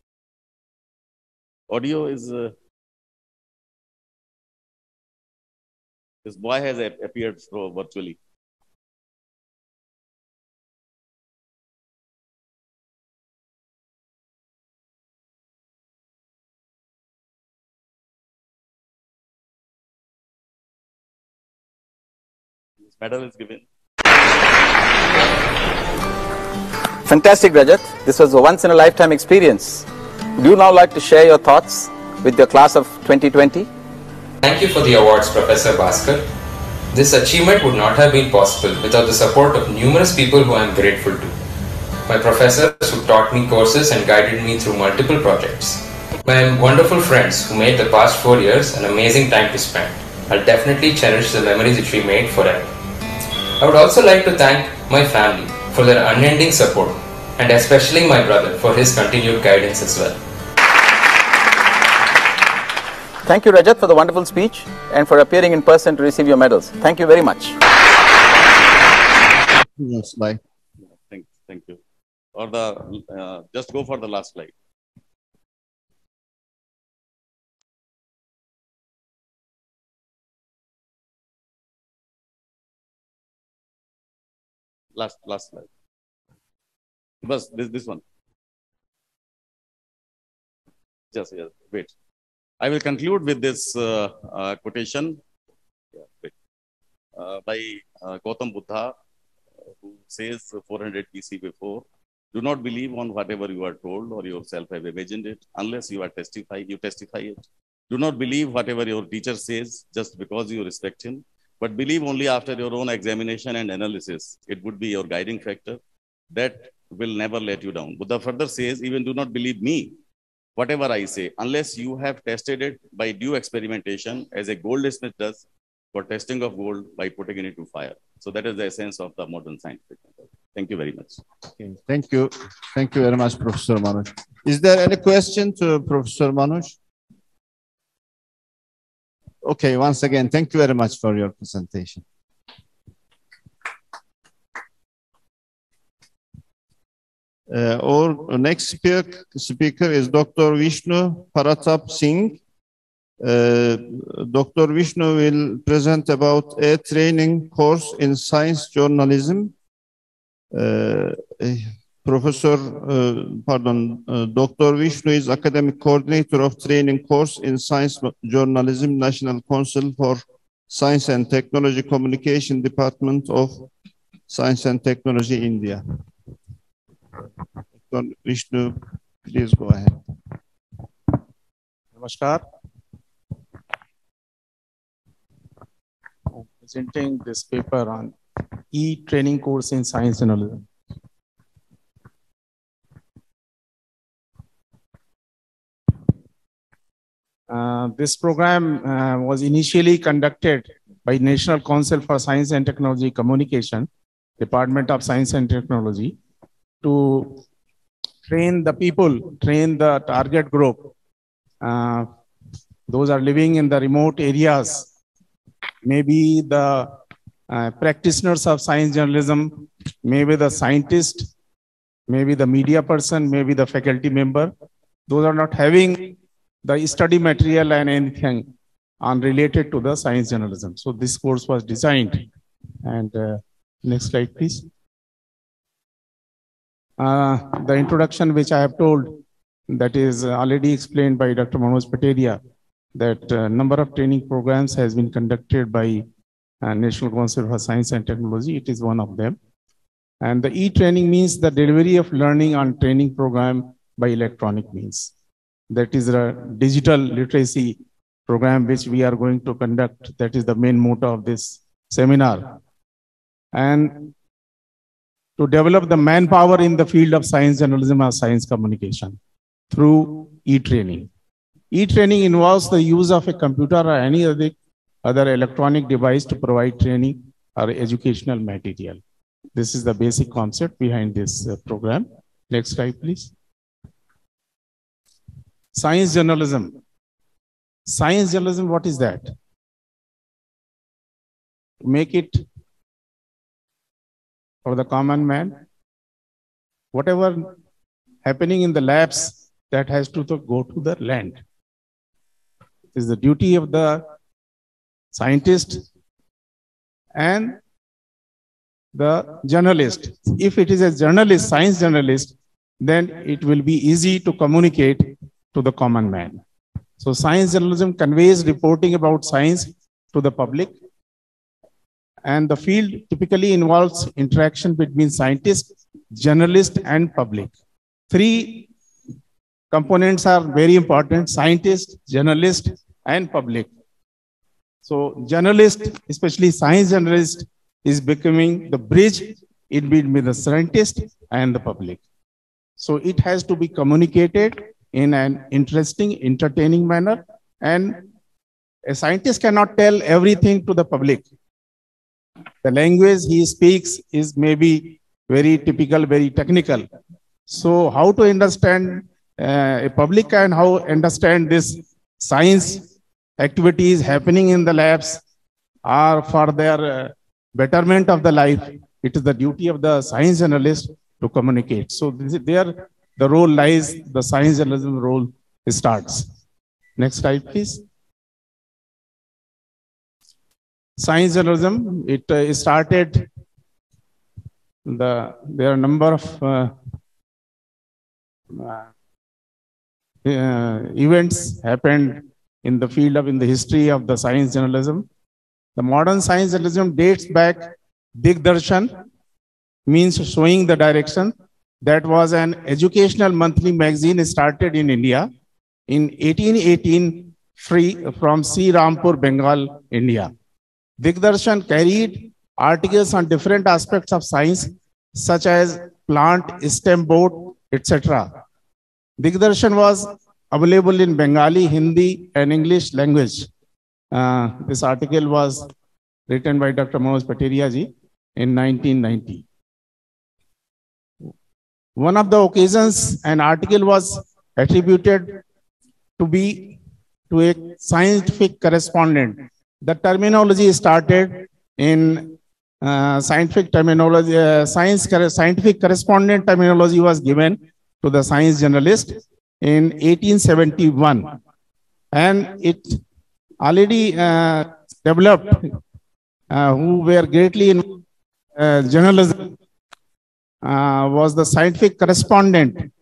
Audio is this boy has appeared through virtually. This medal is given. Fantastic, Rajat. This was a once-in-a-lifetime experience. Would you now like to share your thoughts with your class of 2020? Thank you for the awards, Professor Bhaskar. This achievement would not have been possible without the support of numerous people who I am grateful to. My professors who taught me courses and guided me through multiple projects. My wonderful friends who made the past 4 years an amazing time to spend. I'll definitely cherish the memories which we made forever. I would also like to thank my family for their unending support, and especially my brother for his continued guidance as well. Thank you, Rajat, for the wonderful speech and for appearing in person to receive your medals. Thank you very much. Yes, bye. Thank you. Or just go for the last slide. Last slide. Bus, this one. Just wait. I will conclude with this quotation by Gautam Buddha, who says 400 BC before, do not believe on whatever you are told or yourself have imagined it, unless you testify it. Do not believe whatever your teacher says just because you respect him, but believe only after your own examination and analysis. It would be your guiding factor that will never let you down. Buddha further says, even do not believe me, whatever I say, unless you have tested it by due experimentation, as a goldsmith does for testing of gold by putting it into fire. So that is the essence of the modern scientific method. Thank you very much. Okay, thank you. Thank you very much, Professor Manoj. Is there any question to Professor Manoj? Okay, once again, thank you very much for your presentation. Our next speaker is Dr. Vishnu Paratap Singh. Dr. Vishnu will present about a training course in science journalism. Dr. Vishnu is academic coordinator of training course in science journalism, National Council for Science and Technology Communication Department of Science and Technology, India. Dr. Vishnu, please go ahead. Namaskar. I'm presenting this paper on e-training course in science journalism. This program was initially conducted by National Council for Science and Technology Communication, Department of Science and Technology, to train the people, train the target group. Those are living in the remote areas, maybe the practitioners of science journalism, maybe the scientist, maybe the media person, maybe the faculty member. Those are not having the study material and anything related to the science journalism. So this course was designed. And next slide, please. The introduction which I have told, that is already explained by Dr. Manoj Pateria, that number of training programs has been conducted by National Council for Science and Technology. It is one of them. And the e-training means the delivery of learning on training program by electronic means. That is a digital literacy program which we are going to conduct. That is the main motto of this seminar. And to develop the manpower in the field of science journalism or science communication through e-training. E-training involves the use of a computer or any other electronic device to provide training or educational material. This is the basic concept behind this program. Next slide, please. Science journalism. Science journalism, what is that? Make it for the common man. Whatever happening in the labs, that has to go to the land. It is the duty of the scientist and the journalist. If it is a journalist, science journalist, then it will be easy to communicate to the common man. So science journalism conveys reporting about science to the public And the field typically involves interaction between scientists, journalists, and public. Three components are very important: scientists, journalists, and public. So journalist, especially science journalist, is becoming the bridge in between the scientist and the public. So it has to be communicated in an interesting, entertaining manner. And a scientist cannot tell everything to the public. The language he speaks is maybe very typical, very technical. So how to understand a public and how understand this science activities happening in the labs are for their betterment of the life. It is the duty of the science journalist to communicate. So there the role lies, the science journalism role starts. Next slide, please. Science journalism, it started, there are a number of events happened in the field of, in the history of the science journalism. The modern science journalism dates back Digdarshan, means showing the direction. That was an educational monthly magazine started in India in 1818 from Sri Rampur, Bengal, India. Digdarshan carried articles on different aspects of science, such as plant, stem board, etc. Digdarshan was available in Bengali, Hindi, and English language. This article was written by Dr. Manoj Pateria ji in 1990. One of the occasions, an article was attributed to a scientific correspondent. The terminology started in scientific terminology, scientific correspondent terminology was given to the science journalist in 1871. And it already developed, who were greatly in journalism, was the scientific correspondent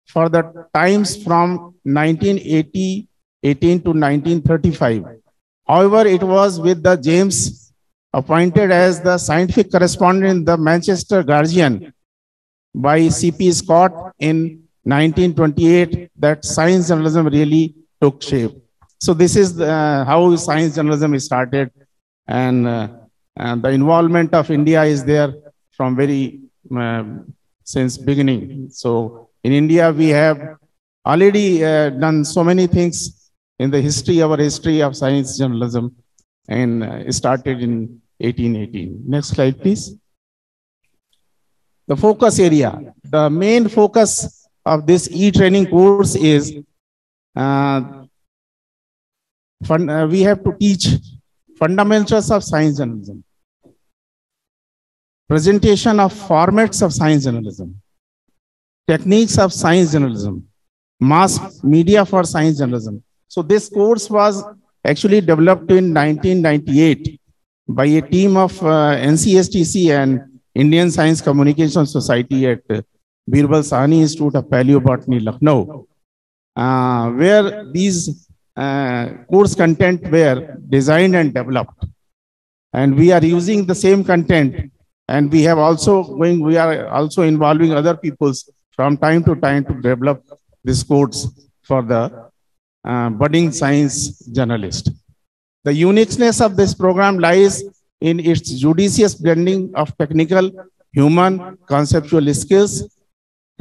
for the times from 1918 to 1935. However, it was with the James appointed as the scientific correspondent in the Manchester Guardian by C.P. Scott in 1928 that science journalism really took shape. So this is how science journalism started, and the involvement of India is there from very since beginning. So in India we have already done so many things in the history, our history of science journalism, and it started in 1818. Next slide, please. The focus area. The main focus of this e-training course is we have to teach fundamentals of science journalism, presentation of formats of science journalism, techniques of science journalism, mass media for science journalism. So this course was actually developed in 1998 by a team of NCSTC and Indian Science Communication Society at Birbal Sahni Institute of Paleobotany, Lucknow, where these course content were designed and developed. And we are using the same content, and we are also involving other peoples from time to time to develop this course for the budding science journalist. The uniqueness of this program lies in its judicious blending of technical, human, conceptual skills.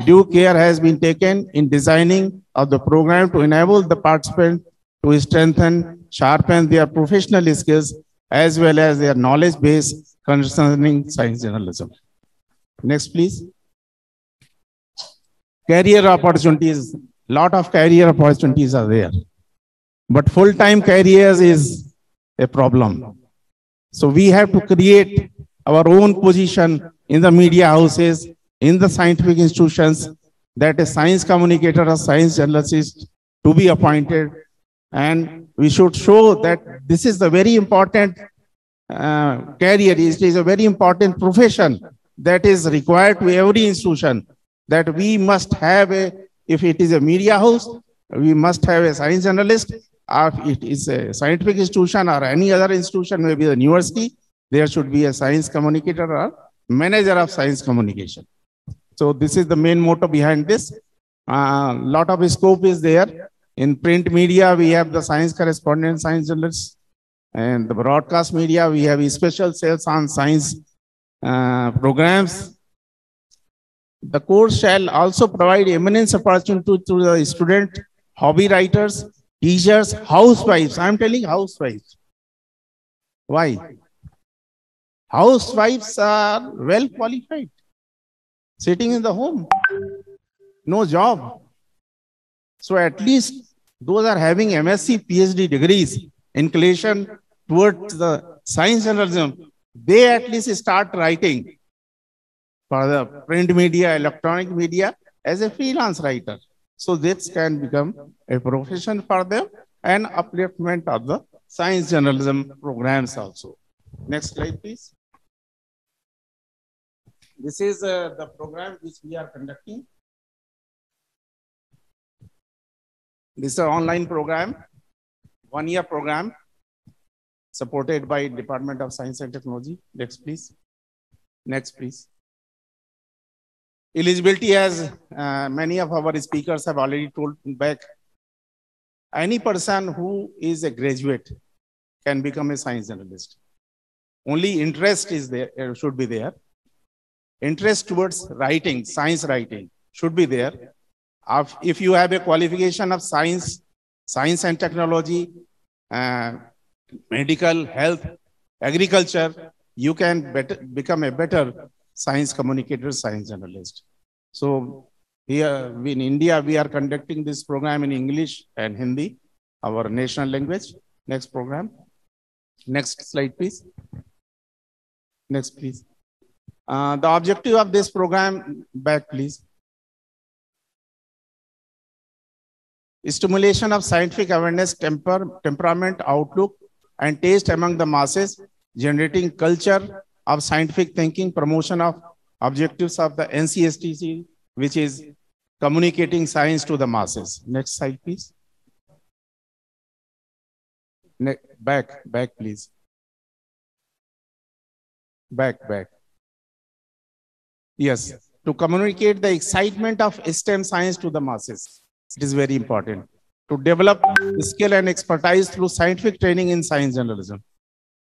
Due care has been taken in designing of the program to enable the participant to strengthen, sharpen their professional skills as well as their knowledge base concerning science journalism. Next, please. Career opportunities. Lot of career opportunities are there, but full-time careers is a problem. So we have to create our own position in the media houses, in the scientific institutions, that a science communicator or science journalist to be appointed. And we should show that this is a very important career. It is a very important profession that is required to every institution, that we must have a, if it is a media house, we must have a science journalist. If it is a scientific institution or any other institution, maybe the university, there should be a science communicator or manager of science communication. So this is the main motto behind this. Lot of scope is there. In print media, we have the science correspondent, science journalists, and the broadcast media, we have special cells on science programs. The course shall also provide immense opportunity to the student, hobby writers, teachers, housewives. I'm telling housewives. Why? Housewives are well qualified, sitting in the home, no job. So at least those are having MSc, PhD degrees, inclination towards the science journalism, they at least start writing for the print media, electronic media as a freelance writer. So this can become a profession for them and upliftment of the science journalism programs also. Next slide, please. This is the program which we are conducting. This is an online program, 1-year program, supported by Department of Science and Technology. Next, please. Next, please. Eligibility, as many of our speakers have already told back, any person who is a graduate can become a science journalist. Only interest is there, should be there. Interest towards writing, science writing should be there. If you have a qualification of science and technology, medical, health, agriculture, you can become a better science communicator, science journalist. So here in India, we are conducting this program in English and Hindi, our national language. Next program. Next slide, please. Next, please. The objective of this program, back please. Stimulation of scientific awareness, temperament, outlook, and taste among the masses, generating culture of scientific thinking, promotion of objectives of the NCSTC, which is communicating science to the masses. Next slide, please. Back, please. Back. Yes, to communicate the excitement of STEM science to the masses. It is very important to develop skill and expertise through scientific training in science journalism.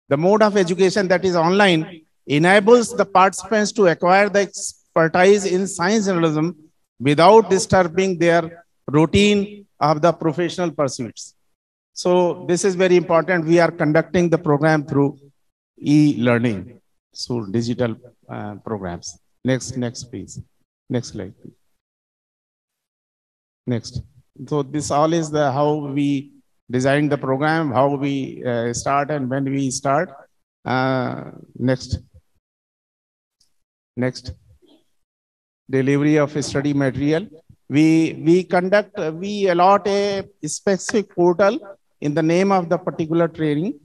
The mode of education that is online enables the participants to acquire the expertise in science journalism without disturbing their routine of the professional pursuits. So this is very important. We are conducting the program through e-learning, so digital programs. Next, please. Next slide, please. Next. So this all is the how we designed the program, how we start and when we start. Next. Delivery of study material. We allot a specific portal in the name of the particular training,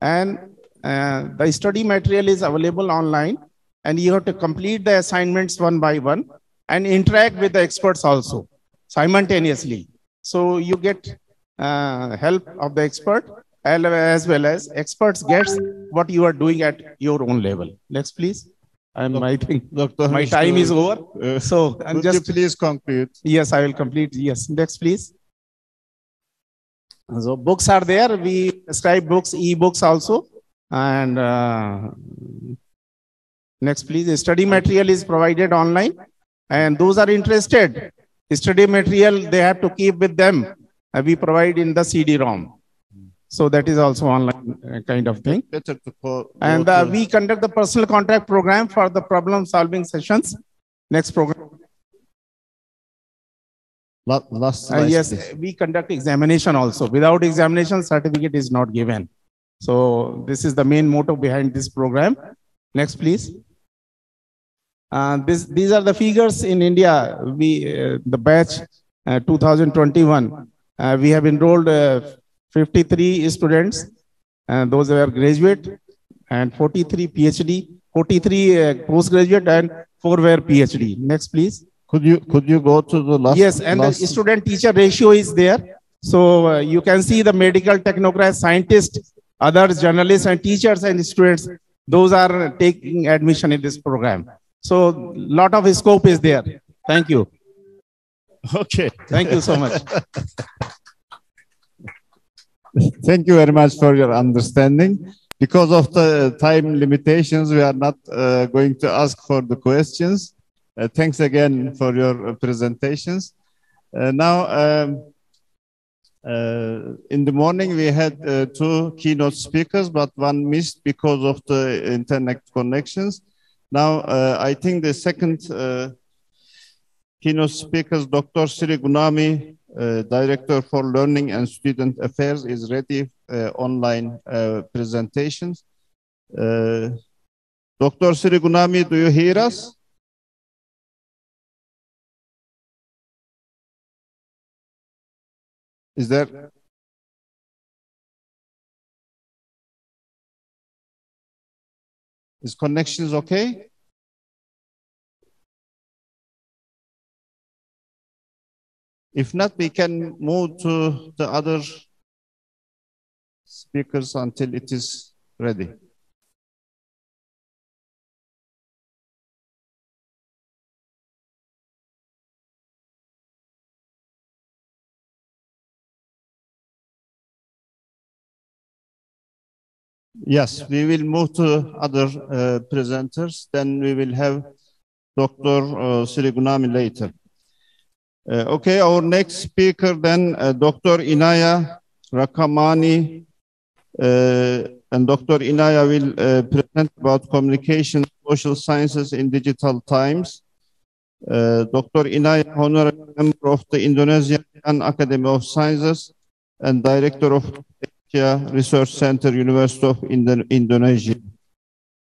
and the study material is available online, and you have to complete the assignments one by one and interact with the experts also simultaneously. So you get help of the expert as well as experts gets what you are doing at your own level. Next, please. I think Dr. my time is over. So I'm just please complete. Yes, I will complete. Yes. Next, please. So books are there. We prescribe books, e-books also. And next, please. Study material is provided online. And those are interested. Study material, they have to keep with them. We provide in the CD-ROM. So that is also online kind of thing. And we conduct the personal contact program for the problem solving sessions. Next program. Last slide, yes, please. we conduct examination also. Without examination, certificate is not given. So this is the main motto behind this program. Next, please. These are the figures in India. The batch 2021, we have enrolled 53 students, and those were graduate, and 43 PhD, 43 postgraduate, and 4 were PhD. Next, please. Could you go to the last? Yes, and the student-teacher ratio is there. So you can see the medical technocrats, scientists, others, journalists, and teachers and students. those are taking admission in this program. So lot of scope is there. Thank you. Okay. Thank you so much. Thank you very much for your understanding. Because of the time limitations, we are not going to ask for the questions. Thanks again for your presentations. Now, in the morning, we had two keynote speakers, but one missed because of the internet connections. Now, I think the second keynote speaker, Dr. Sri Gunami, Director for Learning and Student Affairs, is ready online presentations. Dr. Sri Gunami, do you hear us? Is there? Is connections okay? If not, we can move to the other speakers until it is ready. Yes, we will move to other presenters. Then we will have Dr. Sri Gunami later. Okay, our next speaker then, Dr. Inaya Rakamani, and Dr. Inaya will present about communication, social sciences in digital times. Dr. Inaya, honorary member of the Indonesian Academy of Sciences and director of Asia Research Center, University of Indonesia.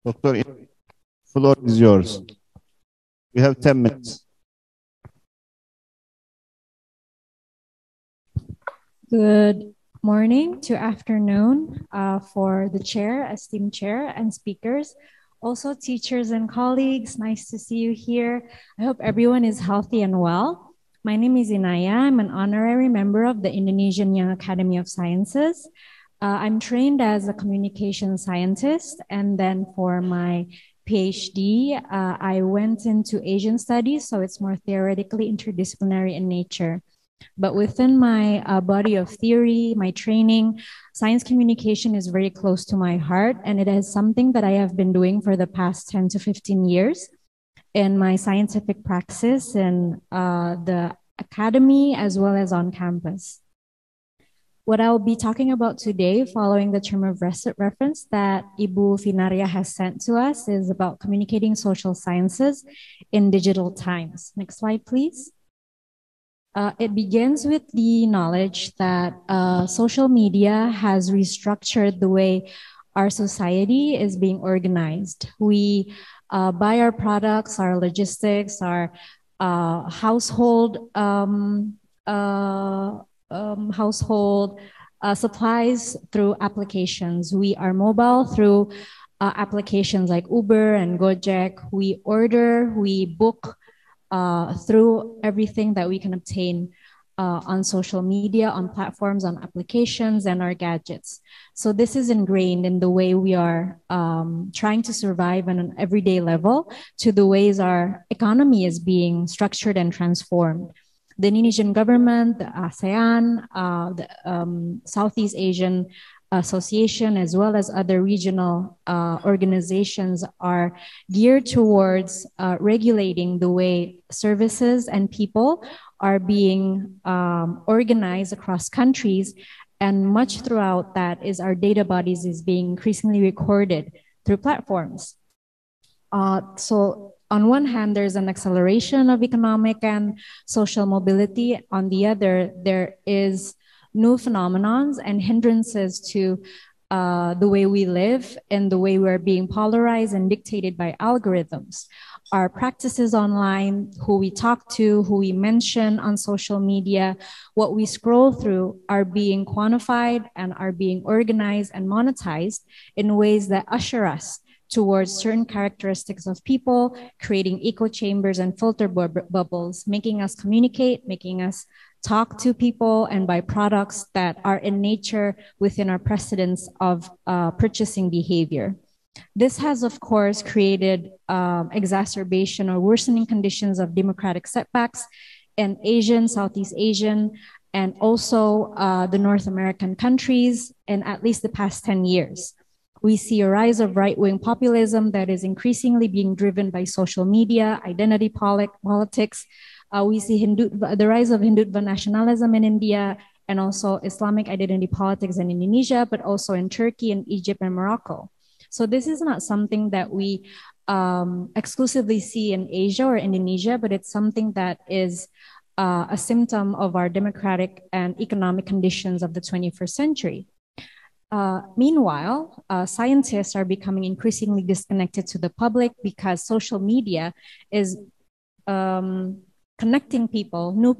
Dr. Inaya, the floor is yours. We have 10 minutes. Good morning to afternoon for the chair, esteemed chair, and speakers. Also, teachers and colleagues, nice to see you here. I hope everyone is healthy and well. My name is Inaya. I'm an honorary member of the Indonesian Young Academy of Sciences. I'm trained as a communication scientist, and then for my PhD, I went into Asian studies, so it's more theoretically interdisciplinary in nature. But within my body of theory, my training, science communication is very close to my heart, and it is something that I have been doing for the past 10 to 15 years in my scientific practice in the academy as well as on campus. What I'll be talking about today, following the term of reference that Ibu Finaria has sent to us, is about communicating social sciences in digital times. Next slide, please. It begins with the knowledge that social media has restructured the way our society is being organized. We buy our products, our logistics, our household supplies through applications. We are mobile through applications like Uber and Gojek. We order, we book through everything that we can obtain on social media, on platforms, on applications, and our gadgets. So this is ingrained in the way we are trying to survive on an everyday level to the ways our economy is being structured and transformed. The Indonesian government, the ASEAN, the Southeast Asian Association, as well as other regional organizations are geared towards regulating the way services and people are being organized across countries. And much throughout that is our data bodies is being increasingly recorded through platforms. So on one hand, there's an acceleration of economic and social mobility. On the other, there is new phenomenons and hindrances to the way we live and the way we're being polarized and dictated by algorithms. Our practices online, who we talk to, who we mention on social media, what we scroll through are being quantified and are being organized and monetized in ways that usher us towards certain characteristics of people, creating echo chambers and filter bubbles, making us communicate, making us talk to people and buy products that are in nature within our precedents of purchasing behavior. This has, of course, created exacerbation or worsening conditions of democratic setbacks in Asian, Southeast Asian, and also the North American countries in at least the past 10 years. We see a rise of right-wing populism that is increasingly being driven by social media, identity politics. We see the rise of Hindutva nationalism in India, and also Islamic identity politics in Indonesia, but also in Turkey and Egypt and Morocco. So this is not something that we exclusively see in Asia or Indonesia, but it's something that is a symptom of our democratic and economic conditions of the 21st century. Meanwhile, scientists are becoming increasingly disconnected to the public because social media is connecting people, new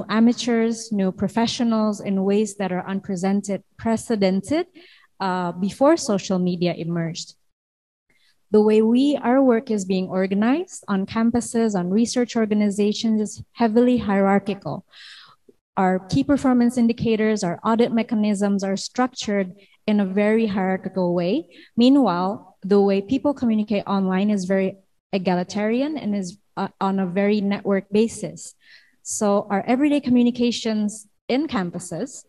amateurs, new professionals in ways that are unprecedented before social media emerged. The way our work is being organized on campuses, on research organizations is heavily hierarchical. Our key performance indicators, our audit mechanisms are structured in a very hierarchical way. Meanwhile, the way people communicate online is very egalitarian and is on a very network basis. So our everyday communications in campuses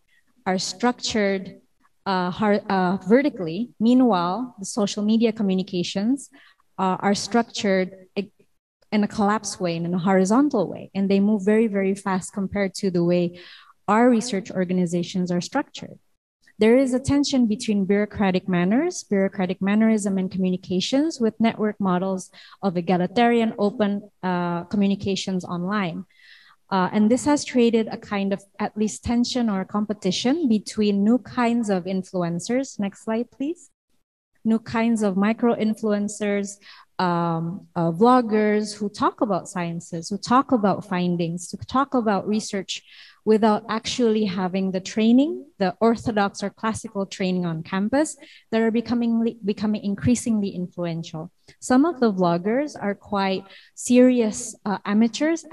are structured vertically. Meanwhile, the social media communications are structured in a collapsed way, in a horizontal way, and they move very, very fast compared to the way our research organizations are structured. There is a tension between bureaucratic mannerism and communications with network models of egalitarian open communications online. And this has created a kind of at least tension or competition between new kinds of influencers. Next slide, please. New kinds of micro-influencers, vloggers who talk about sciences, who talk about findings, who talk about research without actually having the training, the orthodox or classical training on campus, that are becoming increasingly influential. Some of the vloggers are quite serious amateurs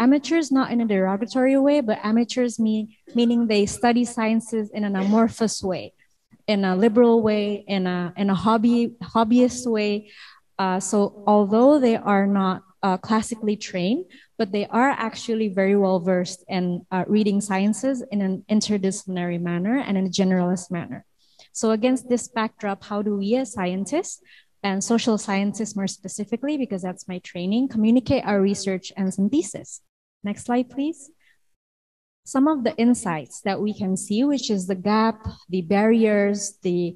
not in a derogatory way, but amateurs meaning they study sciences in an amorphous way, in a liberal way, in a hobbyist way. So although they are not classically trained, but they are actually very well versed in reading sciences in an interdisciplinary manner and in a generalist manner. So against this backdrop, how do we as scientists, and social scientists more specifically, because that's my training, communicate our research and synthesis? Next slide, please. Some of the insights that we can see, which is the gap, the barriers, the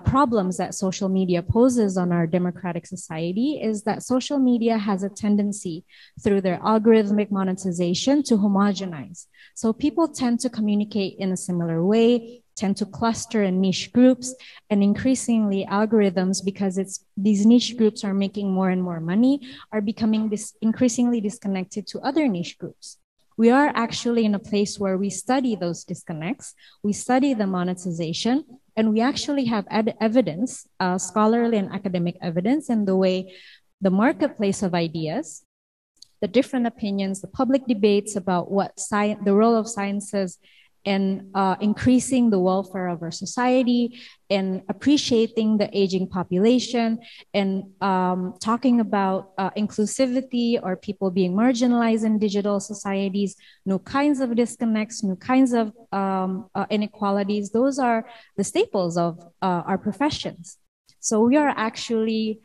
problems that social media poses on our democratic society, is that social media has a tendency through their algorithmic monetization to homogenize. So people tend to communicate in a similar way, tend to cluster in niche groups, and increasingly algorithms, because these niche groups are making more and more money, are becoming increasingly disconnected to other niche groups. We are actually in a place where we study those disconnects, we study the monetization, and we actually have evidence, scholarly and academic evidence, in the way the marketplace of ideas, the different opinions, the public debates about what the role of sciences in increasing the welfare of our society, in appreciating the aging population, and talking about inclusivity or people being marginalized in digital societies, new kinds of disconnects, new kinds of inequalities. Those are the staples of our professions. So we are actually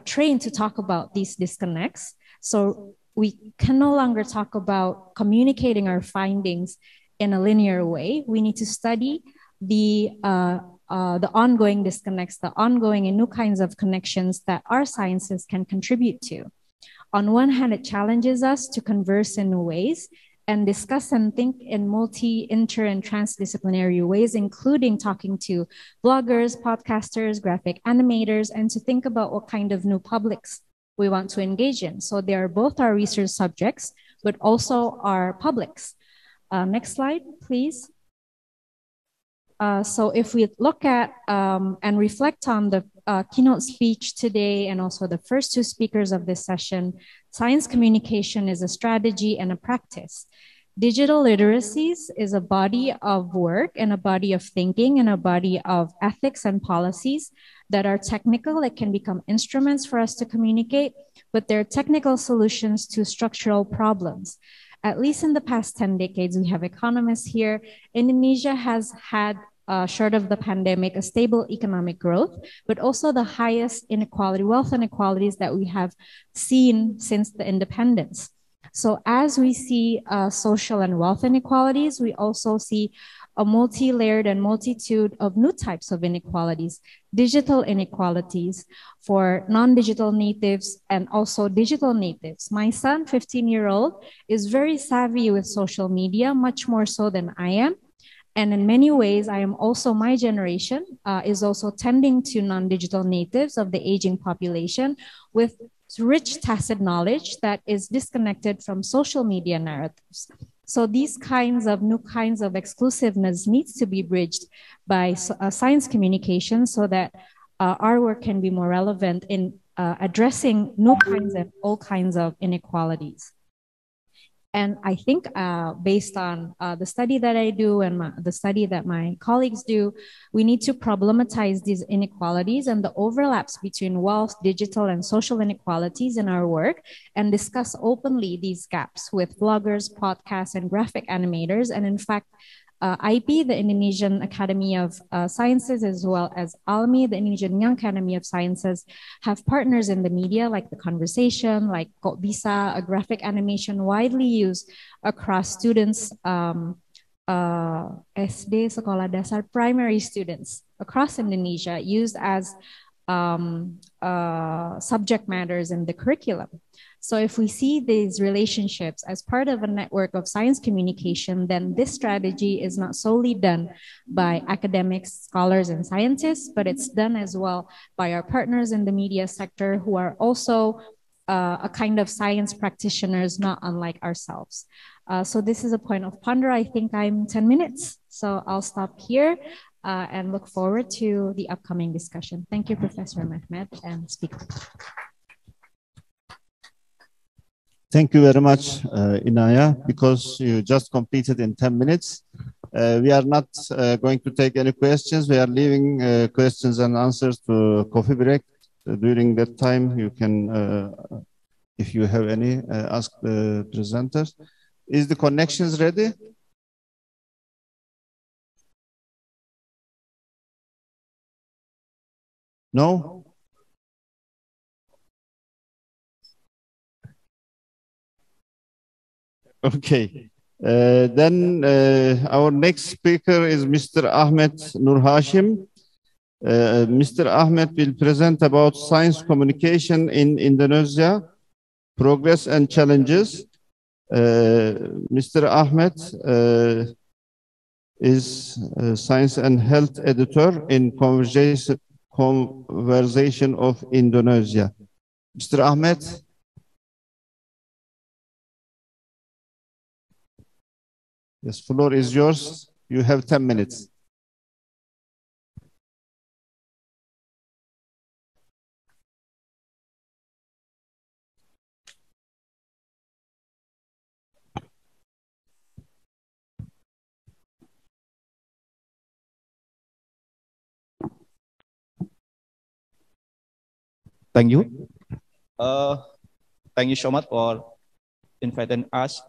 trained to talk about these disconnects. So we can no longer talk about communicating our findings in a linear way. We need to study the ongoing disconnects, the ongoing and new kinds of connections that our sciences can contribute to. On one hand, it challenges us to converse in new ways and discuss and think in inter, and transdisciplinary ways, including talking to bloggers, podcasters, graphic animators, and to think about what kind of new publics we want to engage in. So they are both our research subjects, but also our publics. Next slide, please. So if we look at and reflect on the keynote speech today, and also the first two speakers of this session, science communication is a strategy and a practice. Digital literacies is a body of work and a body of thinking and a body of ethics and policies that are technical, that can become instruments for us to communicate, but they're technical solutions to structural problems. At least in the past 10 decades, we have economists here. Indonesia has had, short of the pandemic, a stable economic growth, but also the highest inequality, wealth inequalities that we have seen since the independence. So as we see social and wealth inequalities, we also see a multi-layered and multitude of new types of inequalities, digital inequalities for non-digital natives and also digital natives. My son, 15-year-old, is very savvy with social media, much more so than I am. And in many ways, I am also, my generation is also tending to non-digital natives of the aging population with rich tacit knowledge that is disconnected from social media narratives. So these kinds of new kinds of exclusiveness needs to be bridged by science communication so that our work can be more relevant in addressing new kinds and all kinds of inequalities. And I think based on the study that I do and the study that my colleagues do, we need to problematize these inequalities and the overlaps between wealth, digital, and social inequalities in our work and discuss openly these gaps with bloggers, podcasts, and graphic animators. And in fact, IP, the Indonesian Academy of Sciences, as well as ALMI, the Indonesian Young Academy of Sciences, have partners in the media like The Conversation, like Kok Bisa, a graphic animation widely used across students, SD, Sekolah Dasar, primary students across Indonesia, used as subject matters in the curriculum. So if we see these relationships as part of a network of science communication, then this strategy is not solely done by academics, scholars, and scientists, but it's done as well by our partners in the media sector who are also a kind of science practitioners, not unlike ourselves. So this is a point of ponder. I think I'm 10 minutes, so I'll stop here and look forward to the upcoming discussion. Thank you, Professor Mehmet and speaker. Thank you very much, Inaya, because you just completed in 10 minutes. We are not going to take any questions. We are leaving questions and answers to coffee break. During that time, you can, if you have any, ask the presenters. Is the connections ready? No? Okay. Then our next speaker is Mr. Ahmed Nur Hashim. Mr. Ahmed will present about science communication in Indonesia, progress and challenges. Mr. Ahmed is Science and Health Editor in Conversation of Indonesia. Mr. Ahmed. Yes, floor is yours. You have 10 minutes. Thank you. Thank you so much for inviting us.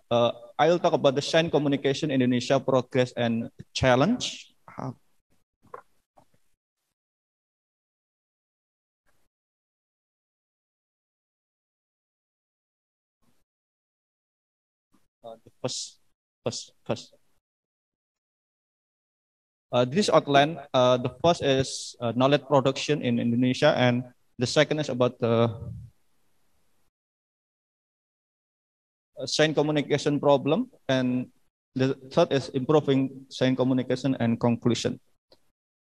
I will talk about the science communication in Indonesia, progress and challenge. This outline, the first is knowledge production in Indonesia, and the second is about the science communication problem, and the third is improving science communication and conclusion.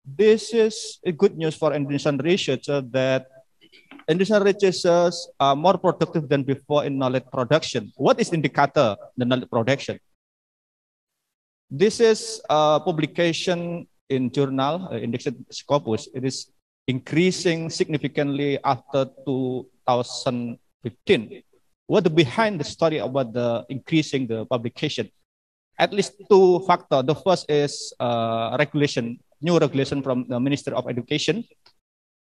This is a good news for Indonesian researchers that Indonesian researchers are more productive than before in knowledge production. What is indicator the knowledge production? This is a publication in journal Indexed Scopus. It is increasing significantly after 2015. What behind the story about the increasing the publication? at least two factors. The first is regulation, new regulation from the Ministry of Education.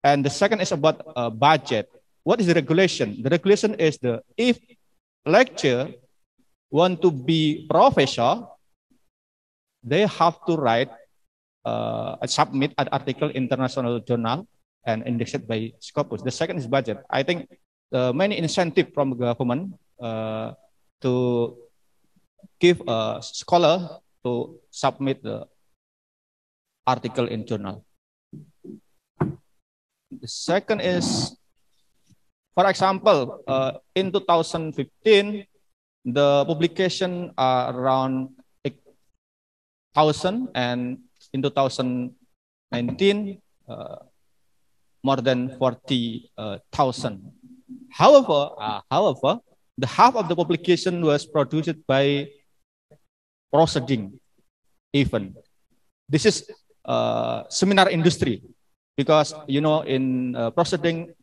And the second is about budget. What is the regulation? The regulation is if lecturer want to be professor, they have to write submit an article in international journal and indexed by Scopus. The second is budget. I think many incentive from the government to give a scholar to submit the article in journal. The second is, for example, in 2015, the publication are around 8,000, and in 2019, more than 40,000. However, the half of the publication was produced by proceeding event. This is seminar industry, because in proceeding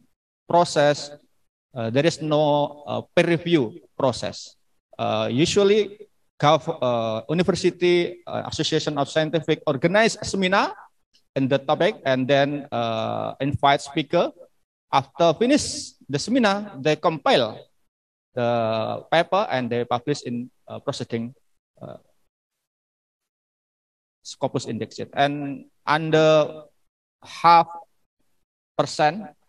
process there is no peer review process. Usually, university association of scientific organize a seminar in the topic and then invite speaker. After finish the seminar, they compile the paper and they publish in proceeding Scopus indexed, and under 0.5%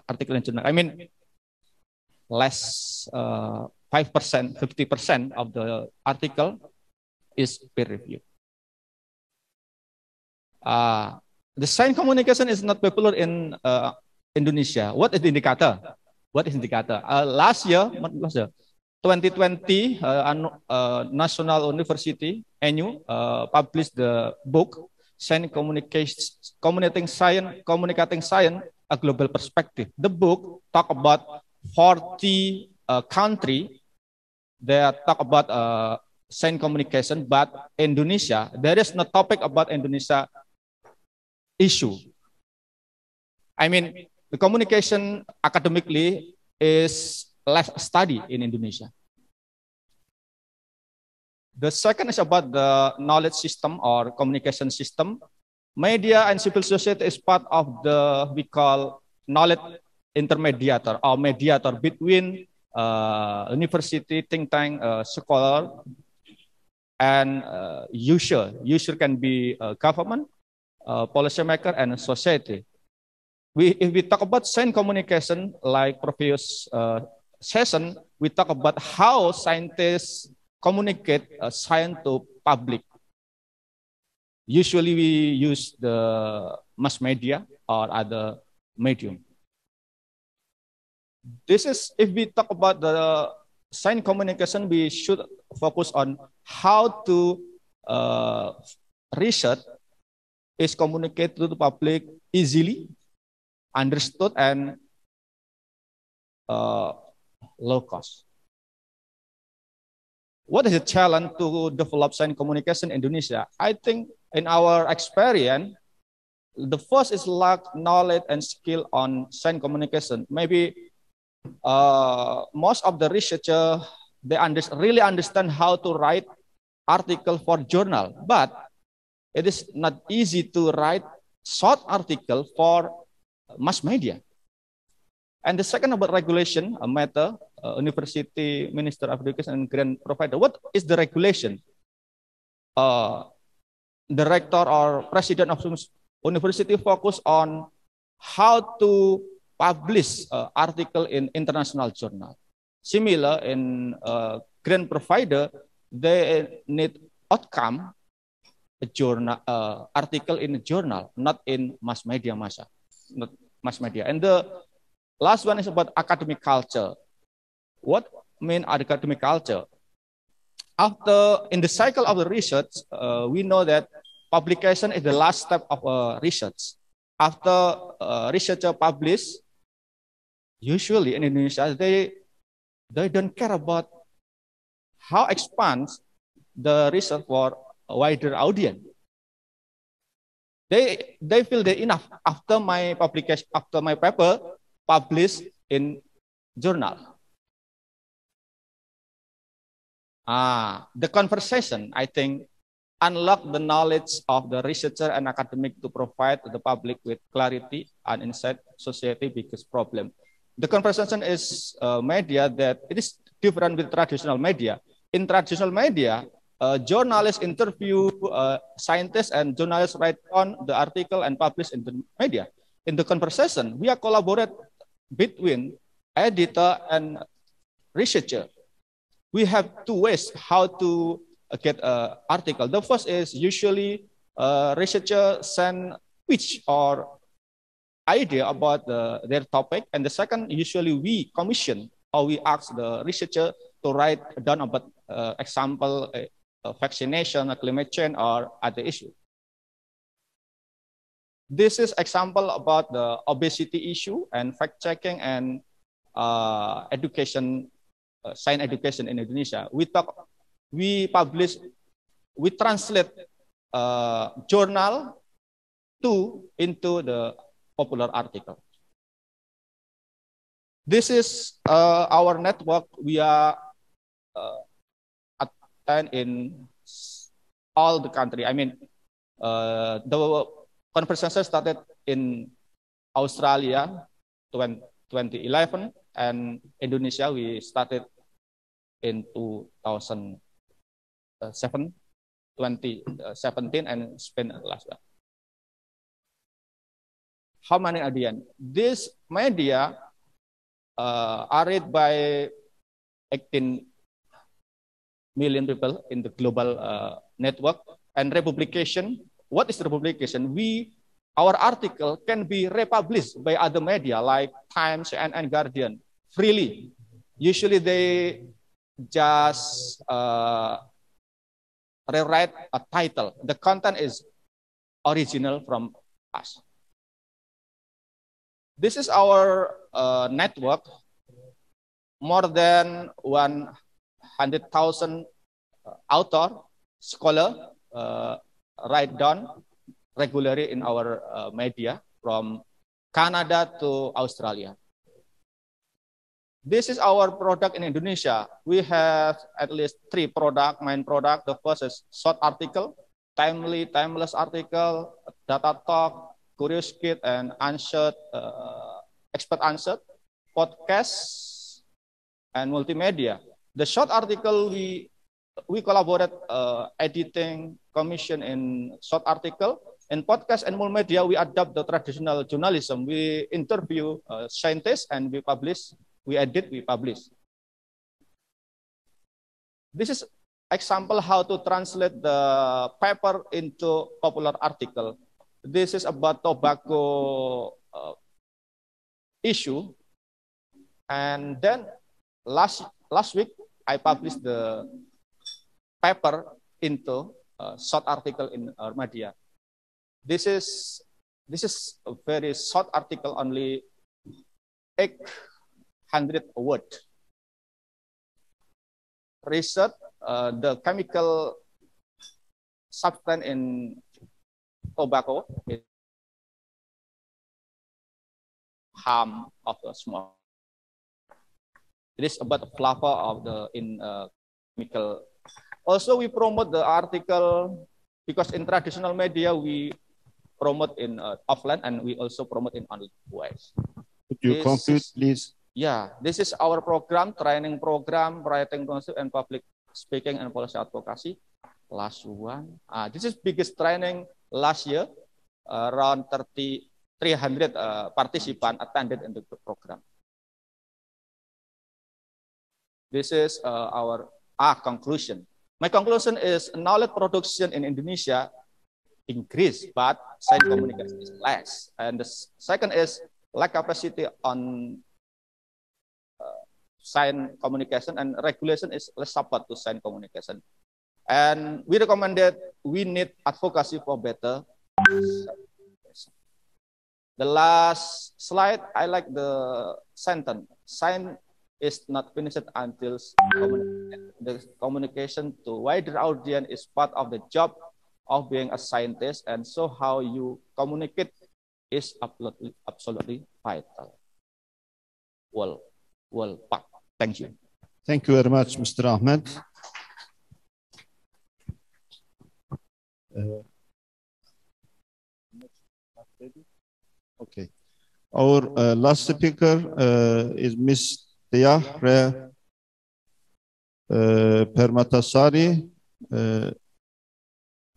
article in journal. I mean, less 5%, 50% of the article is peer review. The science communication is not popular in Indonesia. What is the indicator? What is indicator? Last year, 2020, National University NU published the book Science Communicating Science, a Global Perspective. The book talk about 40 countries that talk about science communication, but Indonesia, there is no topic about Indonesia issue. I mean, the communication academically is less study in Indonesia. The second is about the knowledge system or communication system. Media and civil society is part of the, we call, knowledge intermediator or mediator between university, think tank, scholar, and user. User can be government, policymaker, and society. If we talk about science communication, like previous session, we talk about how scientists communicate science to public. Usually we use the mass media or other medium. This is, if we talk about the science communication, we should focus on how to research is communicated to the public easily, understood, and low cost. What is the challenge to develop science communication in Indonesia? I think in our experience, the first is lack knowledge and skill on science communication. Maybe most of the researchers, they really understand how to write article for journal, but it is not easy to write short article for mass media. And the second about regulation, a matter, University Minister of Education and grant provider. What is the regulation? The rector or president of university focus on how to publish article in international journal. Similar in grant provider, they need outcome a journal article in a journal, not in mass media, not mass media. And the last one is about academic culture. What mean academic culture? After, in the cycle of the research, we know that publication is the last step of research. After researcher publish, usually in Indonesia, they don't care about how expands the research for a wider audience. They feel they enough after my publication, after my paper published in journal. The conversation, I think, unlock the knowledge of the researcher and academic to provide the public with clarity and insight society biggest problem. The conversation is media that it is different with traditional media. In traditional media, journalists interview scientists and journalists write on the article and publish in the media. In the conversation, we are collaborate between editor and researcher. We have two ways how to get an article. The first is usually researcher send pitch or idea about their topic, and the second usually we commission or we ask the researcher to write down about example vaccination, climate change, or other issue. This is example about the obesity issue and fact checking and education, science education in Indonesia. We translate journal into the popular article. This is our network. We are attend in all the country. I mean, the conversation started in Australia 2011 and Indonesia we started in 2017 and Spain last year. How many are the end? This media are read by 18 million people in the global network. And republication, what is republication? Our article can be republished by other media like Times and Guardian freely. Usually they just rewrite a title. The content is original from us. This is our network. More than 100,000 author, scholar write down regularly in our media from Canada to Australia. This is our product in Indonesia. We have at least 3 main product. The first is short article, timely, timeless article, data talk, curious kit, and answered, expert answered, podcast, and multimedia. The short article, we collaborate editing, commission in short article. In podcast and multimedia, we adopt the traditional journalism. We interview scientists and we publish, we edit, we publish. This is example how to translate the paper into popular article. This is about tobacco issue. And then last week, I published the paper into a short article in our media. This is a very short article, only 800 words. Research the chemical substance in tobacco, harm of the smoke. It is about the flavor of the chemical. Also, we promote the article because in traditional media we promote in offline and we also promote in online ways. Could you conclude, please? Yeah, this is our program, training program, writing concept and public speaking and policy advocacy. Last one. This is biggest training last year. Around 300 participants attended in the program. This is our conclusion. My conclusion is knowledge production in Indonesia increased, but science communication is less. And the second is lack capacity on science communication, and regulation is less support to science communication. And we recommend that we need advocacy for better. The last slide, I like the sentence. Science is not finished until the communication to wider audience is part of the job of being a scientist, and so how you communicate is absolutely vital. Well, thank you. Thank you very much, Mr. Ahmed. Okay. Our last speaker is Miss Tia Permatasari.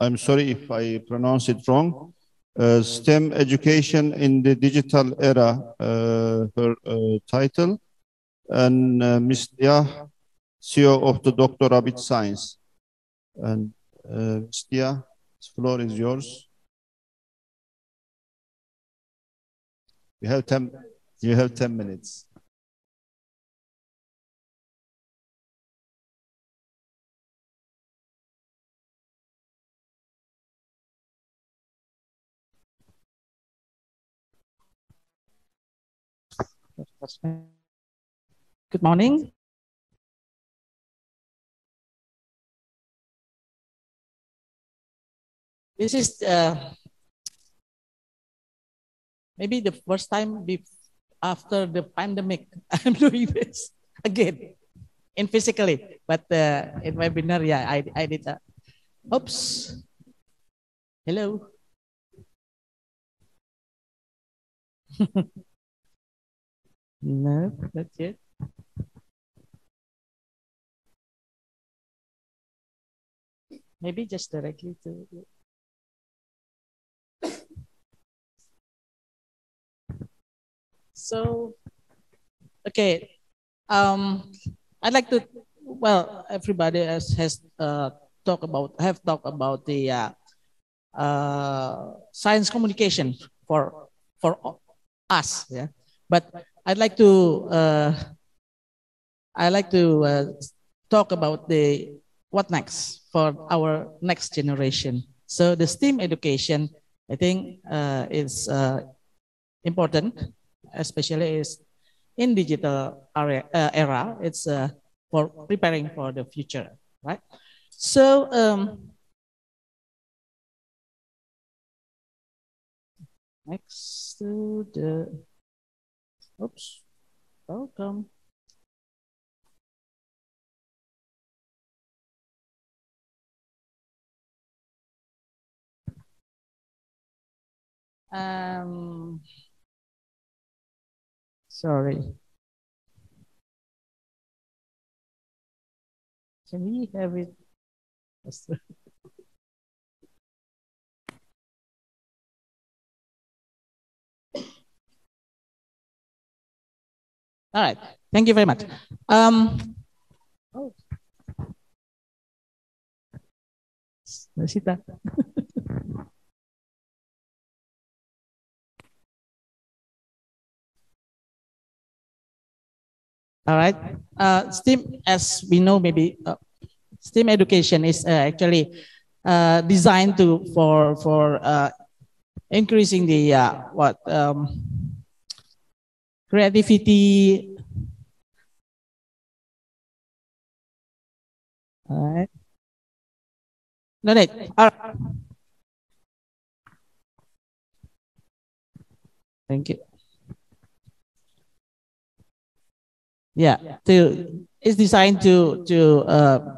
I'm sorry if I pronounce it wrong. STEM education in the digital era, her title. And Ms. Tia, CEO of the Dr. Rabbit Science. And Ms. Tia, the floor is yours. You have 10 minutes. Good morning. This is maybe the first time after the pandemic I'm doing this again in physically, but in webinar, yeah, I did that. Oops. Hello. No, that's it. Maybe just directly to. So, okay. I'd like to. Well, everybody has talked about the science communication for us, yeah. But I'd like to talk about what next for our next generation. So the STEAM education, I think, is important, especially is in digital era. It's for preparing for the future, right? So next to the, oops, welcome. Sorry. Can we have it? All right. Thank you very much. Oh. Rosita. All right. STEAM, as we know, maybe STEAM education is actually designed for increasing the creativity. All right. No need. Thank you. Yeah, it's designed to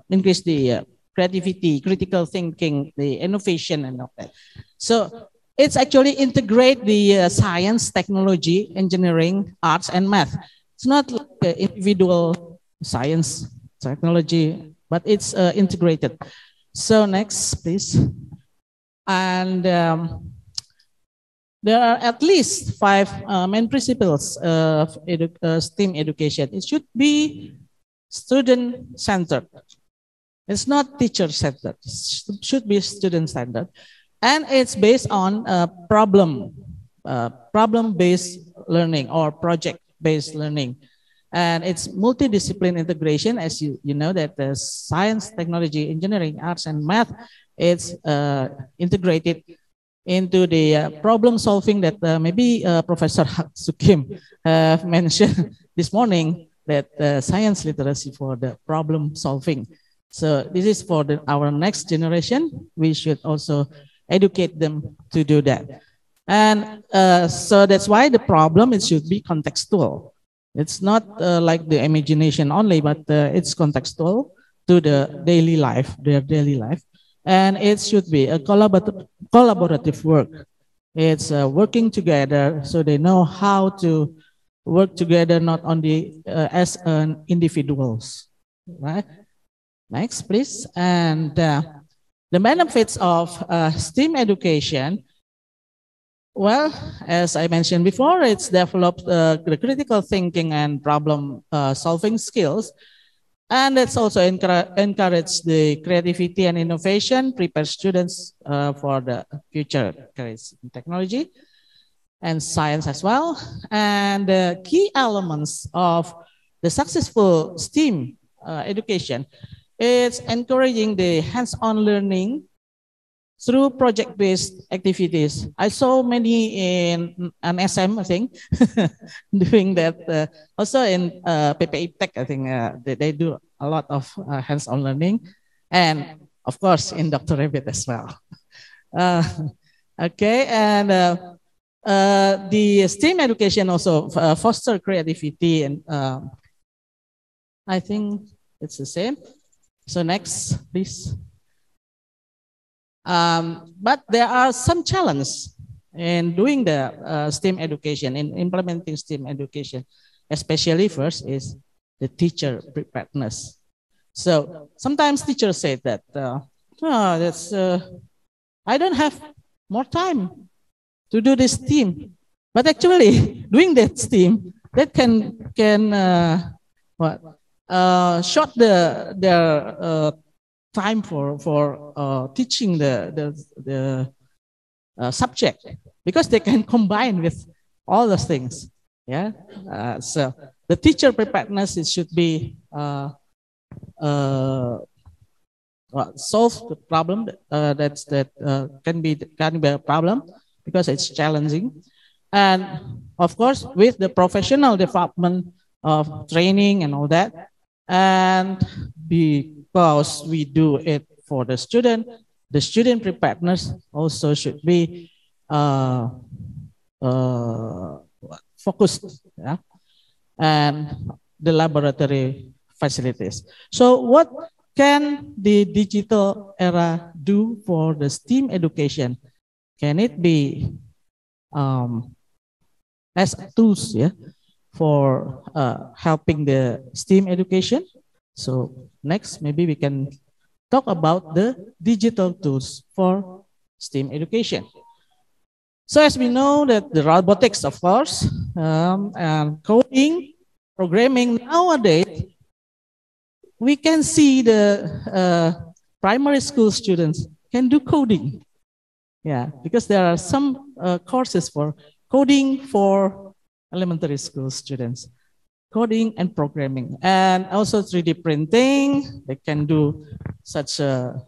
increase the creativity, critical thinking, the innovation, and all that. So it's actually integrate the science, technology, engineering, arts, and math. It's not like individual science, technology, but it's integrated. So next, please. And there are at least 5 main principles of STEAM education. It should be student-centered. It's not teacher-centered. It should be student-centered. And it's based on problem-based learning or project-based learning. And it's multidiscipline integration, as you know that the science, technology, engineering, arts, and math, it's integrated into the problem solving that maybe Professor Hak-Soo Kim mentioned this morning, that science literacy for the problem solving. So this is for our next generation. We should also educate them to do that. And so that's why the problem, it should be contextual. It's not like the imagination only, but it's contextual to the daily life, their daily life. And it should be a collaborative work. It's working together so they know how to work together, not only as individuals, right? Next, please. And the benefits of STEAM education, well, as I mentioned before, it's developed the critical thinking and problem solving skills. And it's also encourage the creativity and innovation, prepare students for the future careers in technology and science as well. And the key elements of the successful STEAM education is encouraging the hands-on learning through project-based activities. I saw many in an SM, I think, doing that. Also in PPI Tech, I think they do a lot of hands-on learning. And of course, in Dr. Rabbit as well. Okay, and the STEAM education also foster creativity, and I think it's the same. So next, please. But there are some challenges in doing the STEAM education, in implementing STEAM education, especially first is the teacher preparedness. So sometimes teachers say that, I don't have more time to do this STEAM. But actually, doing that STEAM, that can short their time for teaching the subject, because they can combine with all those things. Yeah. So the teacher preparedness, it should be solve the problem that can be a problem because it's challenging, and of course with the professional development of training and all that, and because we do it for the student preparedness also should be focused, yeah? And the laboratory facilities. So what can the digital era do for the STEAM education? Can it be as tools, yeah, for helping the STEAM education? So next, maybe we can talk about the digital tools for STEAM education. So as we know that the robotics, of course, and coding, programming nowadays, we can see the primary school students can do coding. Yeah, because there are some courses for coding for elementary school students, coding and programming, and also 3D printing. They can do such a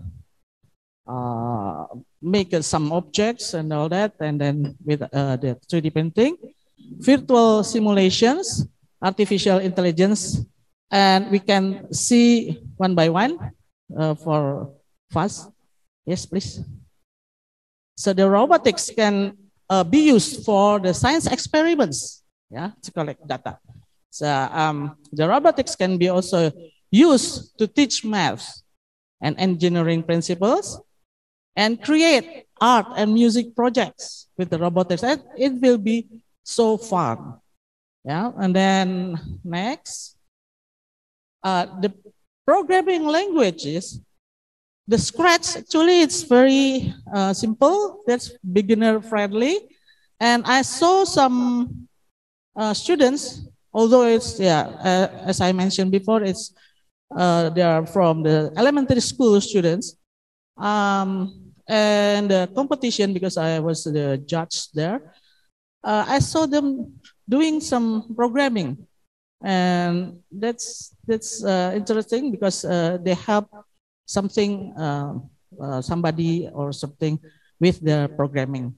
make some objects and all that, and then with the 3D printing, virtual simulations, artificial intelligence, and we can see one by one for fast. Yes, please. So the robotics can be used for the science experiments, yeah, to collect data. So the robotics can be also used to teach math and engineering principles and create art and music projects with the robotics. And it will be so fun. Yeah, and then next, the programming languages, the Scratch, actually it's very simple. That's beginner friendly. And I saw some students, although it's, as I mentioned before, it's they are from the elementary school students. And the competition, because I was the judge there, I saw them doing some programming, and that's interesting because they help something, somebody or something with the programming,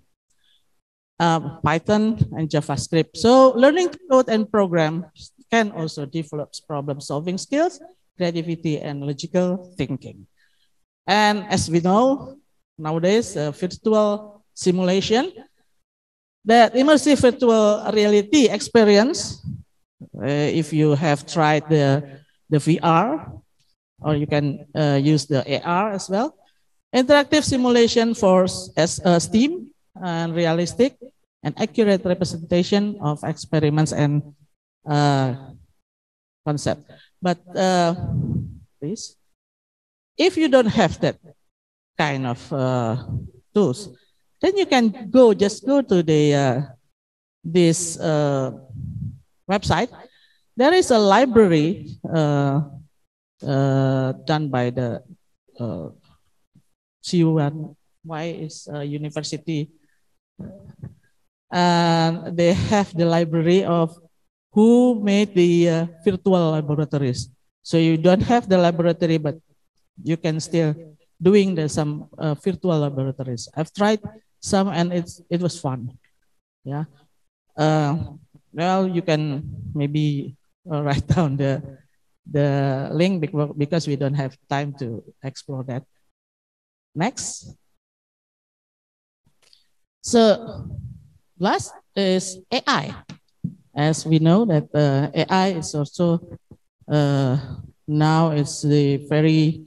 Python and JavaScript. So learning to code and program can also develop problem-solving skills, creativity, and logical thinking. And as we know, nowadays, virtual simulation, that immersive virtual reality experience, if you have tried the VR, or you can use the AR as well. Interactive simulation for STEAM and realistic and accurate representation of experiments and concept. But please, if you don't have that kind of tools, then you can just go to the this website. There is a library done by the CUNY is a university, and they have the library of who made the virtual laboratories. So you don't have the laboratory, but you can still doing some virtual laboratories. I've tried some, and it was fun. Yeah. Well, you can maybe write down the link because we don't have time to explore that. Next. So last is AI. As we know that AI is also now it's the very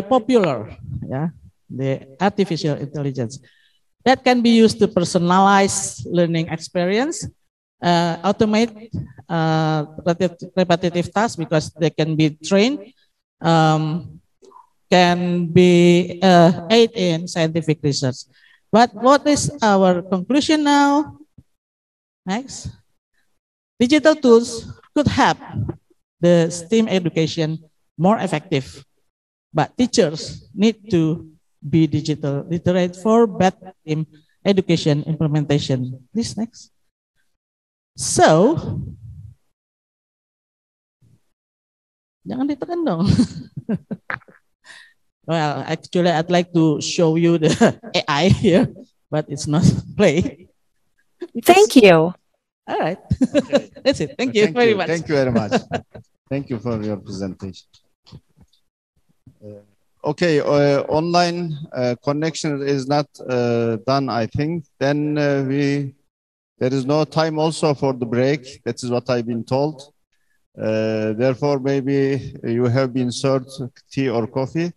popular, yeah, the artificial intelligence that can be used to personalize learning experience, automate repetitive tasks because they can be trained, can be aid in scientific research. But what is our conclusion now? Next. Digital tools could help the STEAM education more effective, but teachers need to be digital literate for better STEAM education implementation. Please, next. So, jangan ditekan dong. Well, actually, I'd like to show you the AI here, but it's not play. Thank you. All right. That's it. Thank you very much. Thank you very much. Thank you for your presentation. Okay, online connection is not done, I think. Then there is no time also for the break. That is what I've been told. Therefore, maybe you have been served tea or coffee.